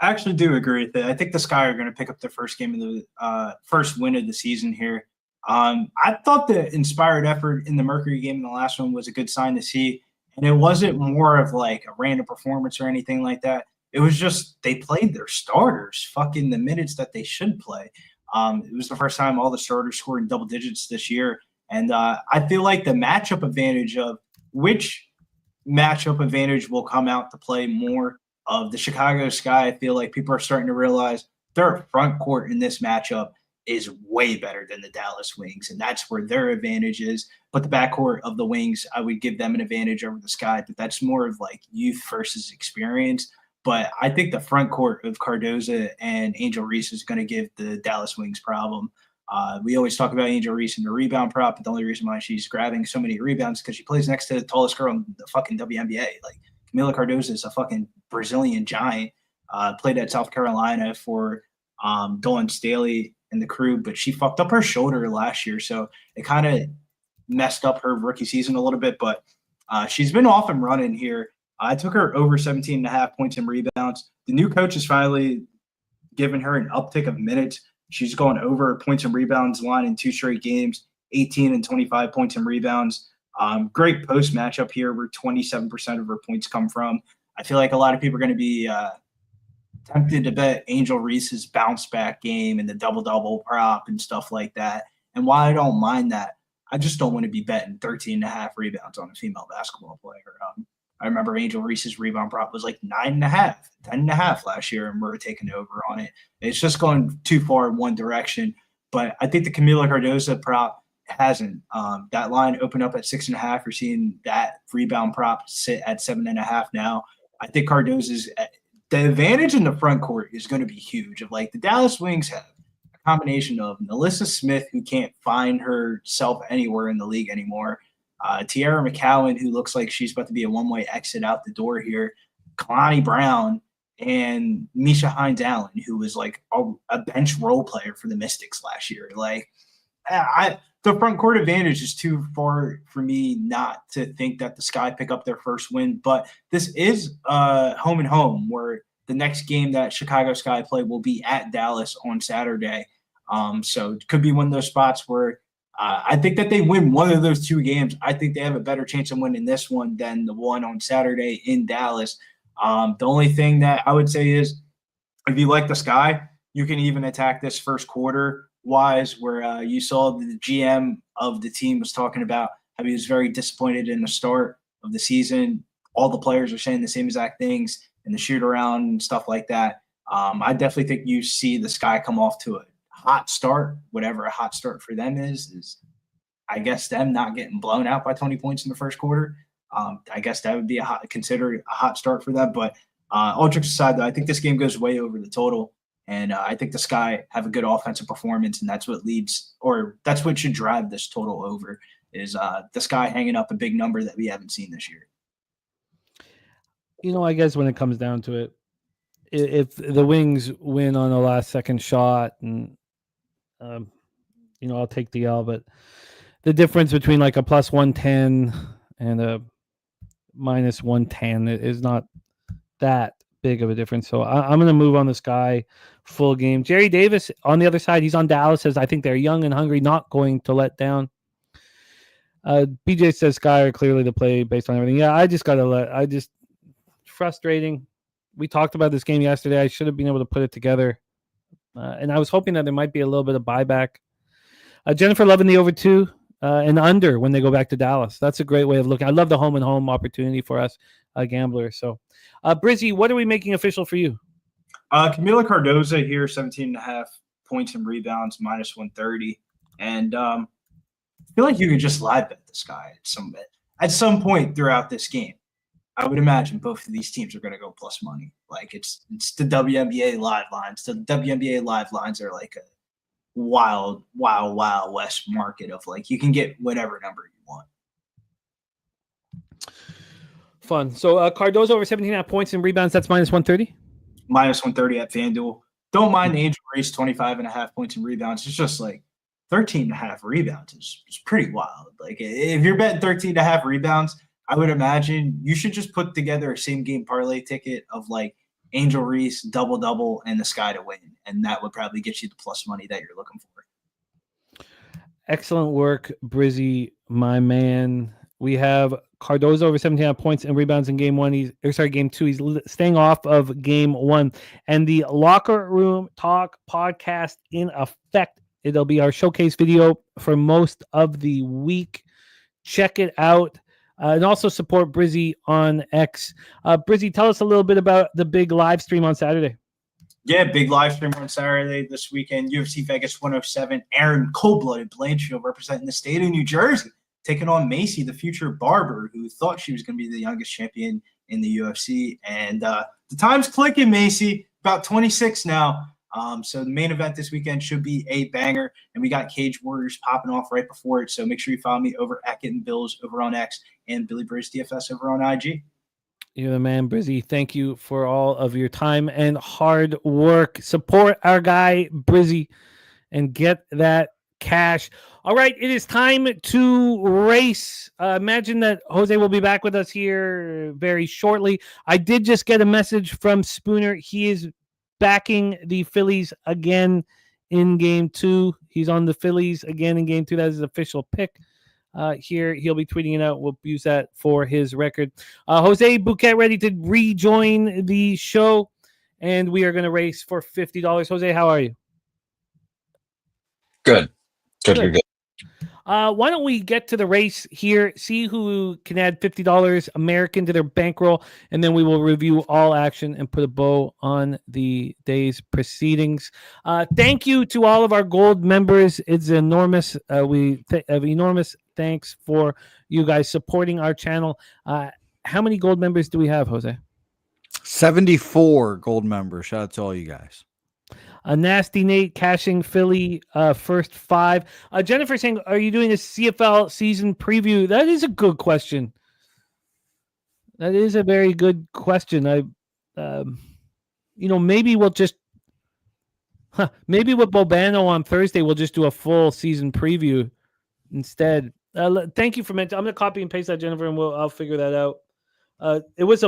I actually do agree with it. I think the Sky are going to pick up their first game of the first win of the season here. I thought the inspired effort in the Mercury game in the last one was a good sign to see. And it wasn't more of like a random performance or anything like that. It was just they played their starters fucking the minutes that they should play. It was the first time all the starters scored in double digits this year. And I feel like the matchup advantage of which matchup advantage will come out to play more of the Chicago Sky. I feel like people are starting to realize their front court in this matchup is way better than the Dallas Wings, and that's where their advantage is. But the backcourt of the Wings, I would give them an advantage over the Sky, but that's more of like youth versus experience. But I think the front court of Cardoza and Angel Reese is going to give the Dallas Wings problem. We always talk about Angel Reese and the rebound prop, but the only reason why she's grabbing so many rebounds is because she plays next to the tallest girl in the fucking WNBA. Like Camila Cardoza is a fucking Brazilian giant. Played at South Carolina for Dawn Staley and the crew, but she fucked up her shoulder last year, so it kind of messed up her rookie season a little bit. But she's been off and running here. I took her over 17.5 points and rebounds. The new coach has finally given her an uptick of minutes. She's gone over points and rebounds line in 2 straight games, 18 and 25 points and rebounds. Great post matchup here where 27% of her points come from. I feel like a lot of people are going to be tempted to bet Angel Reese's bounce back game and the double-double prop and stuff like that. And while I don't mind that, I just don't want to be betting 13.5 rebounds on a female basketball player. I remember Angel Reese's rebound prop was like 9.5, 10.5 last year, and we're taking over on it. It's just going too far in one direction. But I think the Camila Cardoza prop hasn't. That line opened up at 6.5. You're seeing that rebound prop sit at 7.5 now. I think Cardoza's the advantage in the front court is going to be huge. Of like the Dallas Wings have a combination of Melissa Smith, who can't find herself anywhere in the league anymore, Tiara McCowan, who looks like she's about to be a one-way exit out the door here, Kalani Brown, and Misha Hines-Allen, who was like a bench role player for the Mystics last year. Like, the front court advantage is too far for me not to think that the Sky pick up their first win. But this is home and home, where the next game that Chicago Sky play will be at Dallas on Saturday. So it could be one of those spots where I think that they win one of those 2 games. I think they have a better chance of winning this one than the one on Saturday in Dallas. The only thing that I would say is if you like the Sky, you can even attack this first quarter wise, where you saw the GM of the team was talking about how he was very disappointed in the start of the season. All the players are saying the same exact things in the shoot around and stuff like that. I definitely think you see the Sky come off to a hot start, whatever a hot start for them is I guess them not getting blown out by 20 points in the first quarter. I guess that would be considered a hot start for them. But all jokes aside, though, I think this game goes way over the total. And I think the Sky have a good offensive performance, and that's what leads, or that's what should drive this total over, is the Sky hanging up a big number that we haven't seen this year. You know, I guess when it comes down to it, if the Wings win on a last-second shot, and I'll take the L, but the difference between like a plus 110 and a minus 110 is not that big of a difference. So I'm going to move on the Sky full game. Jerry Davis on the other side, he's on Dallas, says I think they're young and hungry, not going to let down. BJ says Sky are clearly the play based on everything. Yeah, frustrating. We talked about this game yesterday. I should have been able to put it together. And I was hoping that there might be a little bit of buyback. Jennifer loving the over 2 and under when they go back to Dallas. That's a great way of looking. I love the home and home opportunity for us gamblers. So, Brizzy, what are we making official for you? Camila Cardoza here, 17.5 points and rebounds, minus 130. And I feel like you could just live bet the Sky at some point throughout this game. I would imagine both of these teams are going to go plus money. Like it's the WNBA live lines. The WNBA live lines are like a wild west market of like you can get whatever number you want. Fun. So Cardozo over 17.5 points and rebounds. That's minus 130. Minus 130 at FanDuel. Don't mind the Angel Reese 25.5 points and rebounds. It's just like 13.5 rebounds is pretty wild. Like if you're betting 13.5 rebounds, I would imagine you should just put together a same game parlay ticket of like Angel Reese, double, and the Sky to win. And that would probably get you the plus money that you're looking for. Excellent work, Brizzy, my man. We have Cardozo over 17 points and rebounds in game game 2. He's staying off of game 1. And the Locker Room Talk podcast in effect. It'll be our showcase video for most of the week. Check it out. And also support Brizzy on X. Brizzy, tell us a little bit about the big live stream on Saturday. Yeah, big live stream on Saturday this weekend. UFC Vegas 107. Aaron Cold-Blooded Blanchfield representing the state of New Jersey, taking on Macy, the future barber, who thought she was going to be the youngest champion in the UFC. And the time's clicking, Macy. About 26 now. So the main event this weekend should be a banger. And we got Cage Warriors popping off right before it. So make sure you follow me over at Getting Bills over on X and Billy Briz DFS over on IG. You're the man, Brizzy. Thank you for all of your time and hard work. Support our guy, Brizzy, and get that cash. All right, it is time to race. Imagine that Jose will be back with us here very shortly. I did just get a message from Spooner. He is backing the Phillies again in game 2. He's on the Phillies again in game 2. That is his official pick. Here he'll be tweeting it out. We'll use that for his record. Jose Bouquett ready to rejoin the show, and we are going to race for $50. Jose, how are you? Good. Good. Why don't we get to the race here, see who can add $50 American to their bankroll, and then we will review all action and put a bow on the day's proceedings. Thank you to all of our gold members. It's enormous. We have enormous thanks for you guys supporting our channel. How many gold members do we have, Jose? 74 gold members. Shout out to all you guys. A Nasty Nate cashing Philly first 5. Jennifer saying, are you doing a CFL season preview? That is a good question. That is a very good question. Maybe we'll just maybe with Bobano on Thursday we'll just do a full season preview instead. Thank you for mentioning. I'm gonna copy and paste that, Jennifer, and I'll figure that out.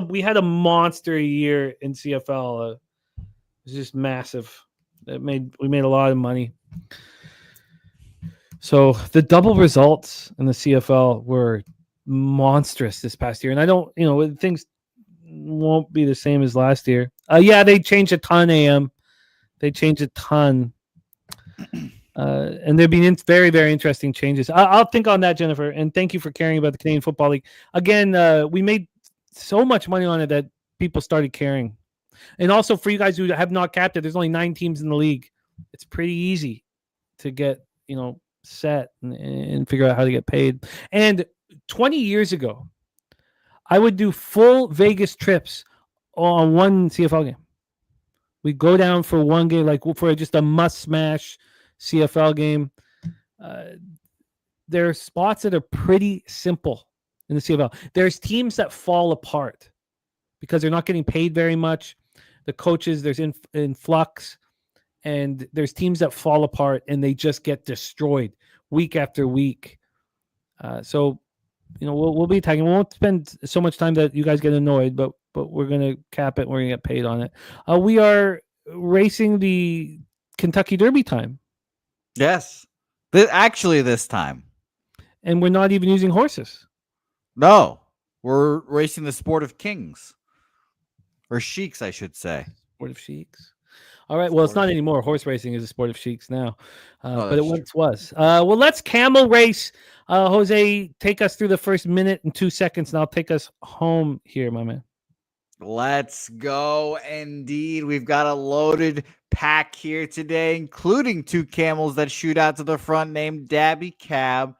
We had a monster year in CFL. It was just massive. We made a lot of money. So the double results in the CFL were monstrous this past year. And I don't, things won't be the same as last year. They changed a ton, AM. They changed a ton. And there've been very, very interesting changes. I'll think on that, Jennifer. And thank you for caring about the Canadian Football League. Again, we made so much money on it that people started caring. And also for you guys who have not capped it, there's only 9 teams in the league. It's pretty easy to get, set and figure out how to get paid. And 20 years ago, I would do full Vegas trips on one CFL game. We'd go down for one game, like for just a must-smash CFL game. There are spots that are pretty simple in the CFL. There's teams that fall apart because they're not getting paid very much. The coaches, there's in flux, and there's teams that fall apart and they just get destroyed week after week. So we'll be tagging. We won't spend so much time that you guys get annoyed, but we're gonna cap it. And we're gonna get paid on it. We are racing the Kentucky Derby time. Yes, this time, and we're not even using horses. No, we're racing the Sport of Kings. Or sheiks, I should say. Sport of sheiks. All right. Well, it's not anymore. Horse racing is a sport of sheiks now. But it once was. Well, let's camel race. Jose, take us through the first minute and 2 seconds, and I'll take us home here, my man. Let's go. Indeed. We've got a loaded pack here today, including 2 camels that shoot out to the front named Dabby Cab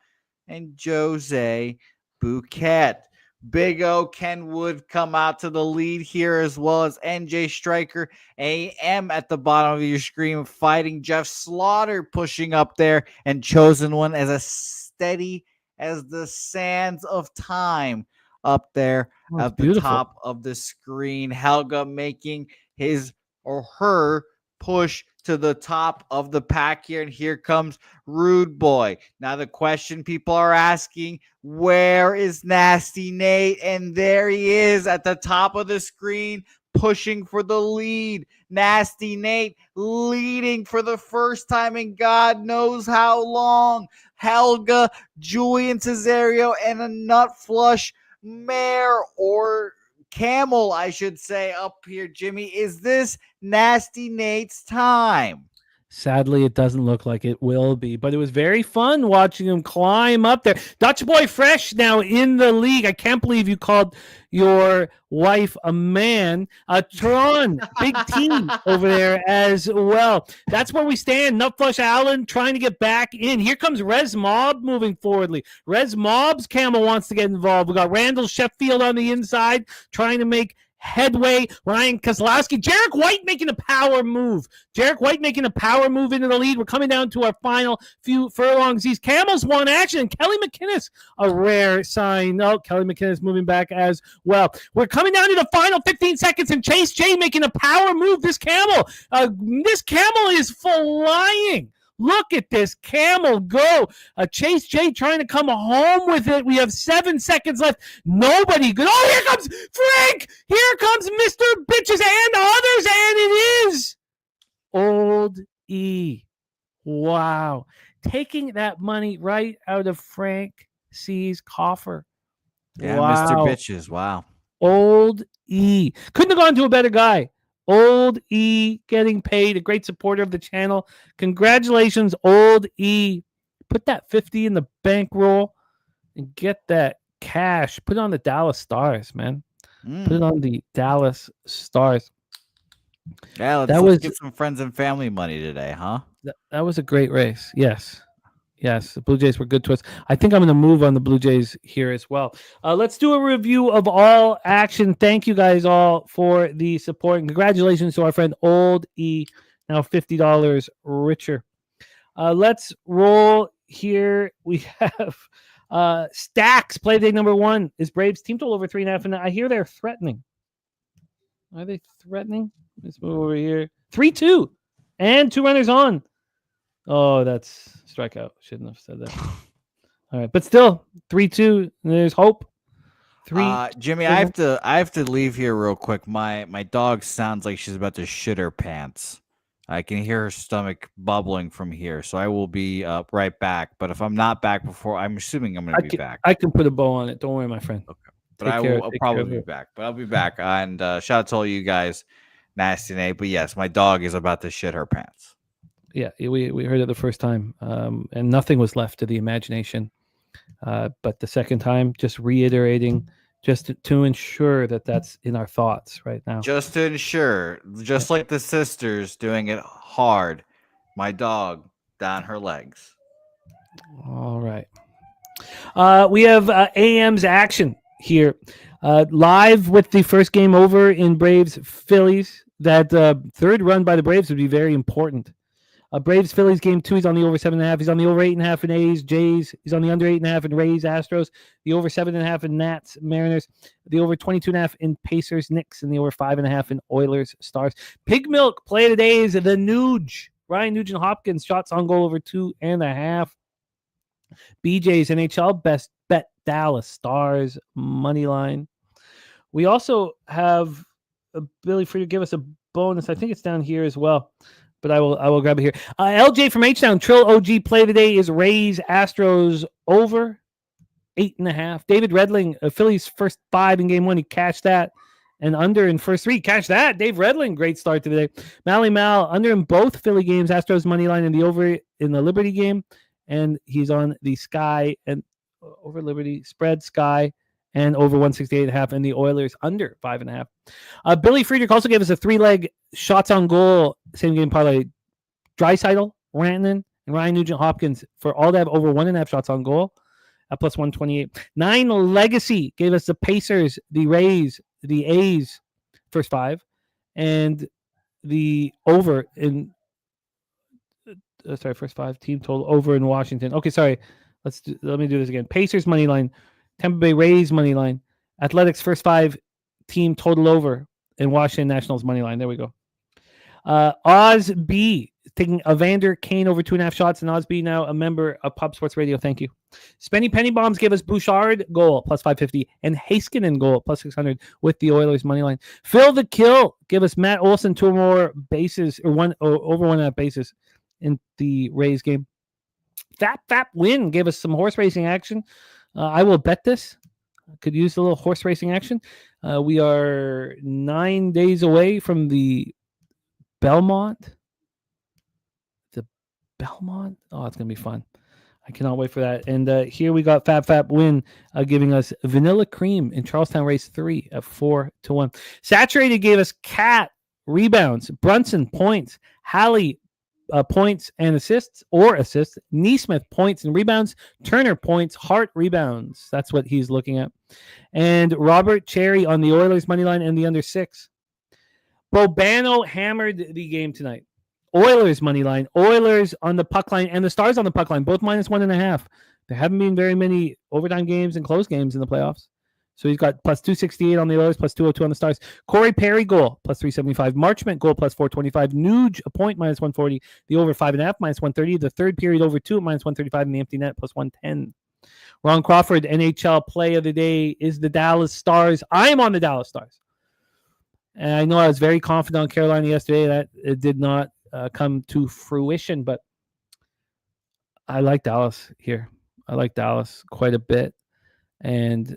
and Jose Bouquett. Big O Ken Wood come out to the lead here, as well as NJ Striker AM at the bottom of your screen, fighting Jeff Slaughter pushing up there, and Chosen One as a steady as the sands of time up there at the top of the screen. Helga making his or her push to the top of the pack here, and here comes Rude Boy. Now the question people are asking, where is Nasty Nate? And there he is at the top of the screen, pushing for the lead. Nasty Nate leading for the first time in God knows how long. Helga, Julian Cesario, and a nut flush mare or camel, I should say, up here, Jimmy. Is this Nasty Nate's time? Sadly, it doesn't look like it will be, but it was very fun watching him climb up there. Dutch Boy Fresh now in the league. I can't believe you called your wife a man. Tron, big team over there as well. That's where we stand. Nutflush Allen trying to get back in. Here comes Rez Mob moving forwardly. Rez Mob's camel wants to get involved. We got Randall Sheffield on the inside trying to make headway. Ryan Kozlowski. Jarek White making a power move. Jarek White making a power move into the lead. We're coming down to our final few furlongs. These camels won action. And Kelly McInnes, a rare sign. Oh, Kelly McInnes moving back as well. We're coming down to the final 15 seconds, and Chase J making a power move. This camel is flying. Look at this camel go. Chase J trying to come home with it. We have 7 seconds left. Nobody good. Oh, here comes Frank. Here comes Mr. Bitches and others. And it is Old E. Wow. Taking that money right out of Frank C's coffer. Yeah, wow. Mr. Bitches. Wow. Old E. Couldn't have gone to a better guy. Old E getting paid, a great supporter of the channel. Congratulations, Old E. Put that 50 in the bankroll and get that cash. Put it on the Dallas Stars, man. Put it on the Dallas Stars. Yeah, let's get some friends and family money today, huh? That was a great race. Yes. Yes, the Blue Jays were good to us. I think I'm going to move on the Blue Jays here as well. Let's do a review of all action. Thank you guys all for the support. And congratulations to our friend Old E, now $50 richer. Let's roll here. We have Stacks, play day number 1 is Braves. Team total over 3.5. And I hear they're threatening. Are they threatening? Let's move over here. 3-2 and 2 runners on. Oh, that's strikeout. Shouldn't have said that. All right, but still 3-2. There's hope. Jimmy, I have to leave here real quick. My dog sounds like she's about to shit her pants. I can hear her stomach bubbling from here, so I will be right back. But if I'm not back before, I'm assuming I'm going to be back. I can put a bow on it. Don't worry, my friend. Okay, but I'll probably be back. But I'll be back. And shout out to all you guys, Nasty Nate. But yes, my dog is about to shit her pants. Yeah, we heard it the first time, and nothing was left to the imagination. But the second time, just reiterating, just to ensure that that's in our thoughts right now. Just to ensure, just like the sisters doing it hard, my dog down her legs. All right. We have AM's action here. Live with the first game over in Braves Phillies. That third run by the Braves would be very important. Braves Phillies game 2. He's on the over 7.5. He's on the over 8.5 in A's Jays. He's on the under 8.5 in Rays Astros. The over 7.5 in Nats Mariners. The over 22.5 in Pacers Knicks, and the over 5.5 in Oilers Stars. Pig Milk play today is the Nuge. Ryan Nugent Hopkins shots on goal over 2.5. BJ's NHL best bet Dallas Stars money line. We also have Billy Free to give us a bonus. I think it's down here as well. But I will grab it here. LJ from H-Town, Trill OG play today is Rays Astros over 8.5. David Redling, Phillies first 5 in game 1. He cashed that. And under in first 3, cash that. Dave Redling, great start today. Mally Mal, under in both Philly games. Astros money line and the over in the Liberty game. And he's on the Sky and over Liberty spread Sky and over 168.5, and the Oilers under 5.5. Billy Friedrich also gave us a 3-leg shots on goal same game parlay. Draisaitl, Rantanen, and Ryan Nugent Hopkins for all to have over 1.5 shots on goal at plus 128. 9 Legacy gave us the Pacers, the Rays, the A's first 5, and the over in first 5 team total over in Washington. Okay, sorry. Let me do this again. Pacers money line. Tampa Bay Rays money line, Athletics first 5 team total over, and Washington Nationals money line. There we go. Oz B taking Evander Kane over 2.5 shots, and Oz B now a member of Pub Sports Radio. Thank you. Spenny Penny Bombs give us Bouchard goal plus 550 and Heiskanen goal plus 600 with the Oilers money line. Phil the Kill give us Matt Olson 2 or more bases or over 1.5 bases in the Rays game. Fap Win gave us some horse racing action. I will bet this. Could use a little horse racing action. We are 9 days away from the Belmont. The Belmont? Oh, it's going to be fun. I cannot wait for that. And here we got Fap Win giving us Vanilla Cream in Charlestown Race 3 at 4-1. Saturated gave us Cat rebounds, Brunson points, Hallie points and assists. Neesmith points and rebounds. Turner points, Hart rebounds. That's what he's looking at. And Robert Cherry on the Oilers money line and the under 6. Bobano hammered the game tonight. Oilers money line, Oilers on the puck line, and the Stars on the puck line, both -1.5. There haven't been very many overtime games and close games in the playoffs. So he's got +268 on the Oilers, +202 on the Stars. Corey Perry goal, +375. Marchment goal, +425. Nuge, a point, -140. The over 5.5, -130. The third period over 2, -135. And the empty net, +110. Ron Crawford, NHL play of the day is the Dallas Stars. I am on the Dallas Stars. And I know I was very confident on Carolina yesterday. That it did not come to fruition, but I like Dallas here. I like Dallas quite a bit. And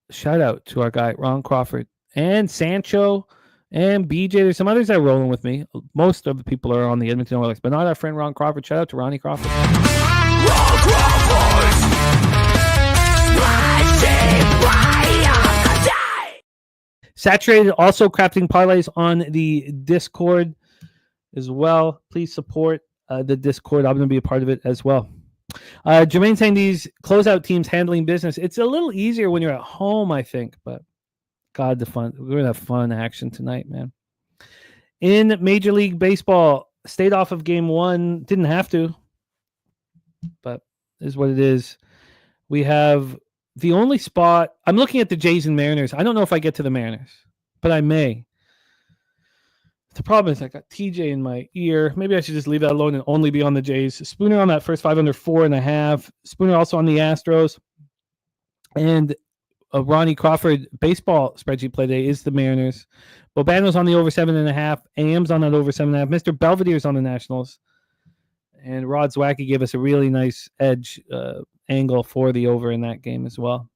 shout out to our guy, Ron Crawford, and Sancho, and BJ. There's some others that are rolling with me. Most of the people are on the Edmonton Oilers, but not our friend Ron Crawford. Shout out to Ronnie Crawford. Ron Crawford! Saturated also crafting parlays on the Discord as well. Please support the Discord. I'm going to be a part of it as well. Jermaine saying these closeout teams handling business. It's a little easier when you're at home, I think, but God, the fun. We're going to have fun action tonight, man. In Major League Baseball, stayed off of game 1. Didn't have to, but is what it is. We have the only spot. I'm looking at the Jays and Mariners. I don't know if I get to the Mariners, but I may. The problem is I got TJ in my ear. Maybe I should just leave that alone and only be on the Jays. Spooner on that first 5 under 4.5. Spooner also on the Astros. And Ronnie Crawford baseball spreadsheet play day is the Mariners. Bobano's on the over 7.5. AM's on that over 7.5. Mr. Belvedere's on the Nationals. And Rod Zwacky gave us a really nice edge angle for the over in that game as well.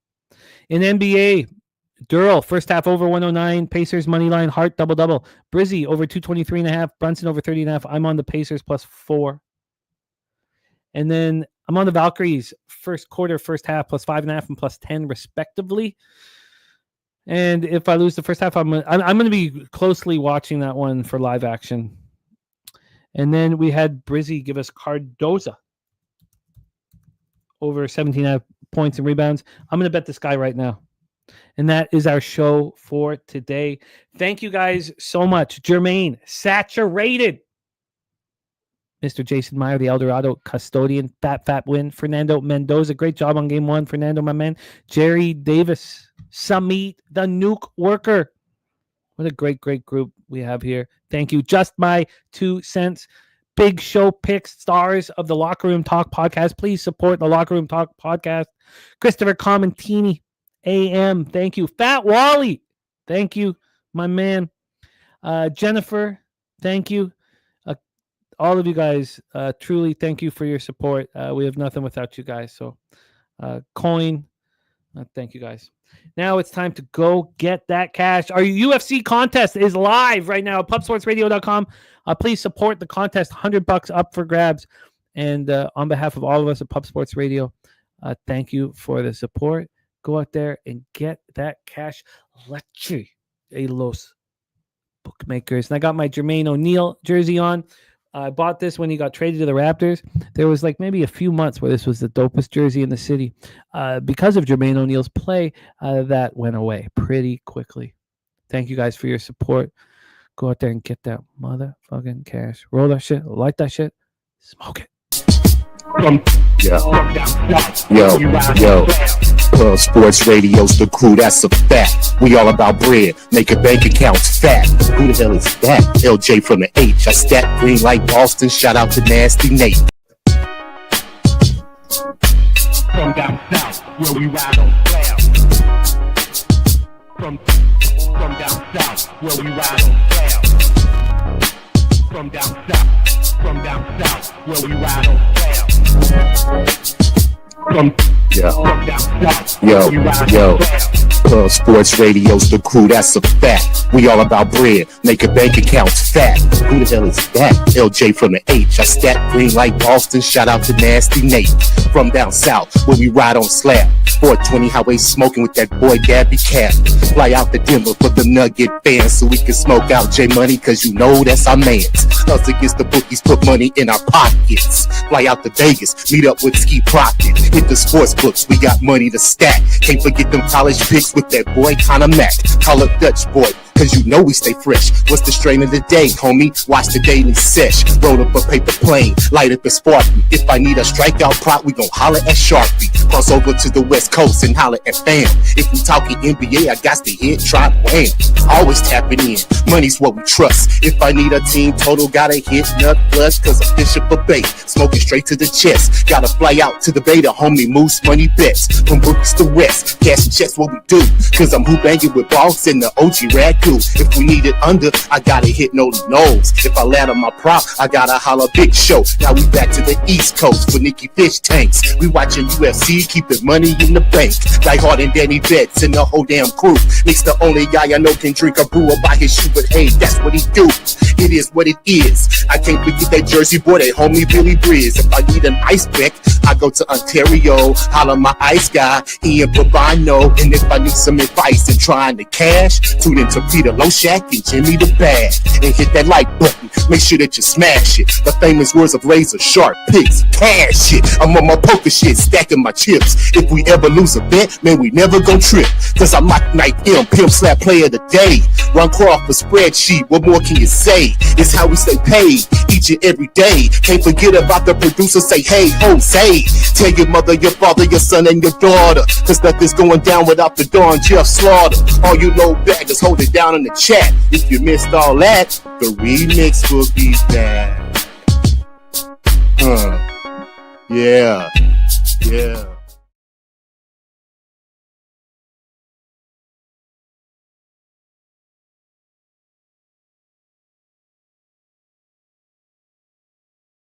In NBA, Darryl, first half over 109. Pacers money line, Hart double-double. Brizzy over 223.5. Brunson over 30.5. I'm on the Pacers +4. And then I'm on the Valkyries first quarter, first half +5.5 and +10 respectively. And if I lose the first half, I'm going to be closely watching that one for live action. And then we had Brizzy give us Cardoza over 17.5 points and rebounds. I'm going to bet this guy right now. And that is our show for today. Thank you guys so much. Jermaine, Saturated. Mr. Jason Meyer, the Eldorado custodian. Fat win. Fernando Mendoza, great job on game 1. Fernando, my man. Jerry Davis, Samit, the nuke worker. What a great group we have here. Thank you. Just my 2 cents. Big show picks, stars of the Locker Room Talk podcast. Please support the Locker Room Talk podcast. Christopher Comentini, AM, thank you. Fat Wally, thank you, my man. Jennifer, thank you. All of you guys, truly thank you for your support. We have nothing without you guys. So, Coin, thank you guys. Now it's time to go get that cash. Our UFC contest is live right now at pubsportsradio.com. Please support the contest. $100 up for grabs. And on behalf of all of us at Pub Sports Radio, thank you for the support. Go out there and get that cash. Leche a los bookmakers. And I got my Jermaine O'Neal jersey on. I bought this when he got traded to the Raptors. There was like maybe a few months where this was the dopest jersey in the city. Because of Jermaine O'Neal's play, that went away pretty quickly. Thank you guys for your support. Go out there and get that motherfucking cash. Roll that shit. Light that shit. Smoke it. Yo. Pub Sports Radio's the crew, that's a fact. We all about bread, making bank accounts fat. Who the hell is that? LJ from the H. I stack green like Boston. Shout out to Nasty Nate. From down south, where we ride on clouds. From down south, where we ride on clouds. From down south, where we ride on clouds. From down south, where we ride on clouds. Pub Sports Radio's the crew, that's a fact. We all about bread, making bank accounts fat. Who the hell is that? LJ from the H. I stat green like Boston, shout out to Nasty Nate. From down south, where we ride on slab. 420 highway smoking with that boy Gabby Cat. Fly out to Denver for the Nugget fans so we can smoke out J Money, cause you know that's our mans. Us against the bookies, put money in our pockets. Fly out to Vegas, meet up with Ski Crockett. Hit the sports books, we got money to stack. Can't forget them college picks with that boy Connor Mack. Call up Dutch boy, cause you know we stay fresh. What's the strain of the day, homie? Watch the daily sesh. Roll up a paper plane, light up a sparkly. If I need a strikeout prop, we gon' holler at Sharpie. Cross over to the West Coast and holler at fam. If we talking NBA, I got to hit, try, wham. Always tapping in, money's what we trust. If I need a team total, gotta hit nut plus, cause I'm Bishop of Bay. Smoking straight to the chest. Gotta fly out to the Beta, homie, moose money bets. From Brooks to West, cash checks what we do. Cause I'm who banging with Bogs and the OG Raccoon. If we need it under, I gotta hit no nose. If I ladder my prop, I gotta holler Big Show. Now we back to the East Coast for Nicky Fish tanks. We watching UFC, keeping money in the bank. Die Hard and Danny Betts and the whole damn crew. Nick's the only guy I know can drink a brew by his shoe, but hey, that's what he do. It is what it is. I can't forget that Jersey boy, that homie Billy Brisbane. If I need an ice pick, I go to Ontario, holler my ice guy, Ian Bobano. And if I need some advice in trying to cash, tune into Peter Loshak and Jimmy the Bad. And hit that like button, make sure that you smash it. The famous words of razor sharp picks, cash it. I'm on my poker shit, stacking my chips. If we ever lose a bet, man, we never gon' trip. Cause I'm Mike Knight M, pimp slap player of the day. Ron Crawford spreadsheet, what more can you say? It's how we stay paid each and every day. Can't forget about the producer, say hey Jose. Tell your mother, your father, your son and your daughter, cause nothing's going down without the Don Jeff Slaughter. All you low baggers, hold it down in the chat. If you missed all that, the remix will be back. Yeah.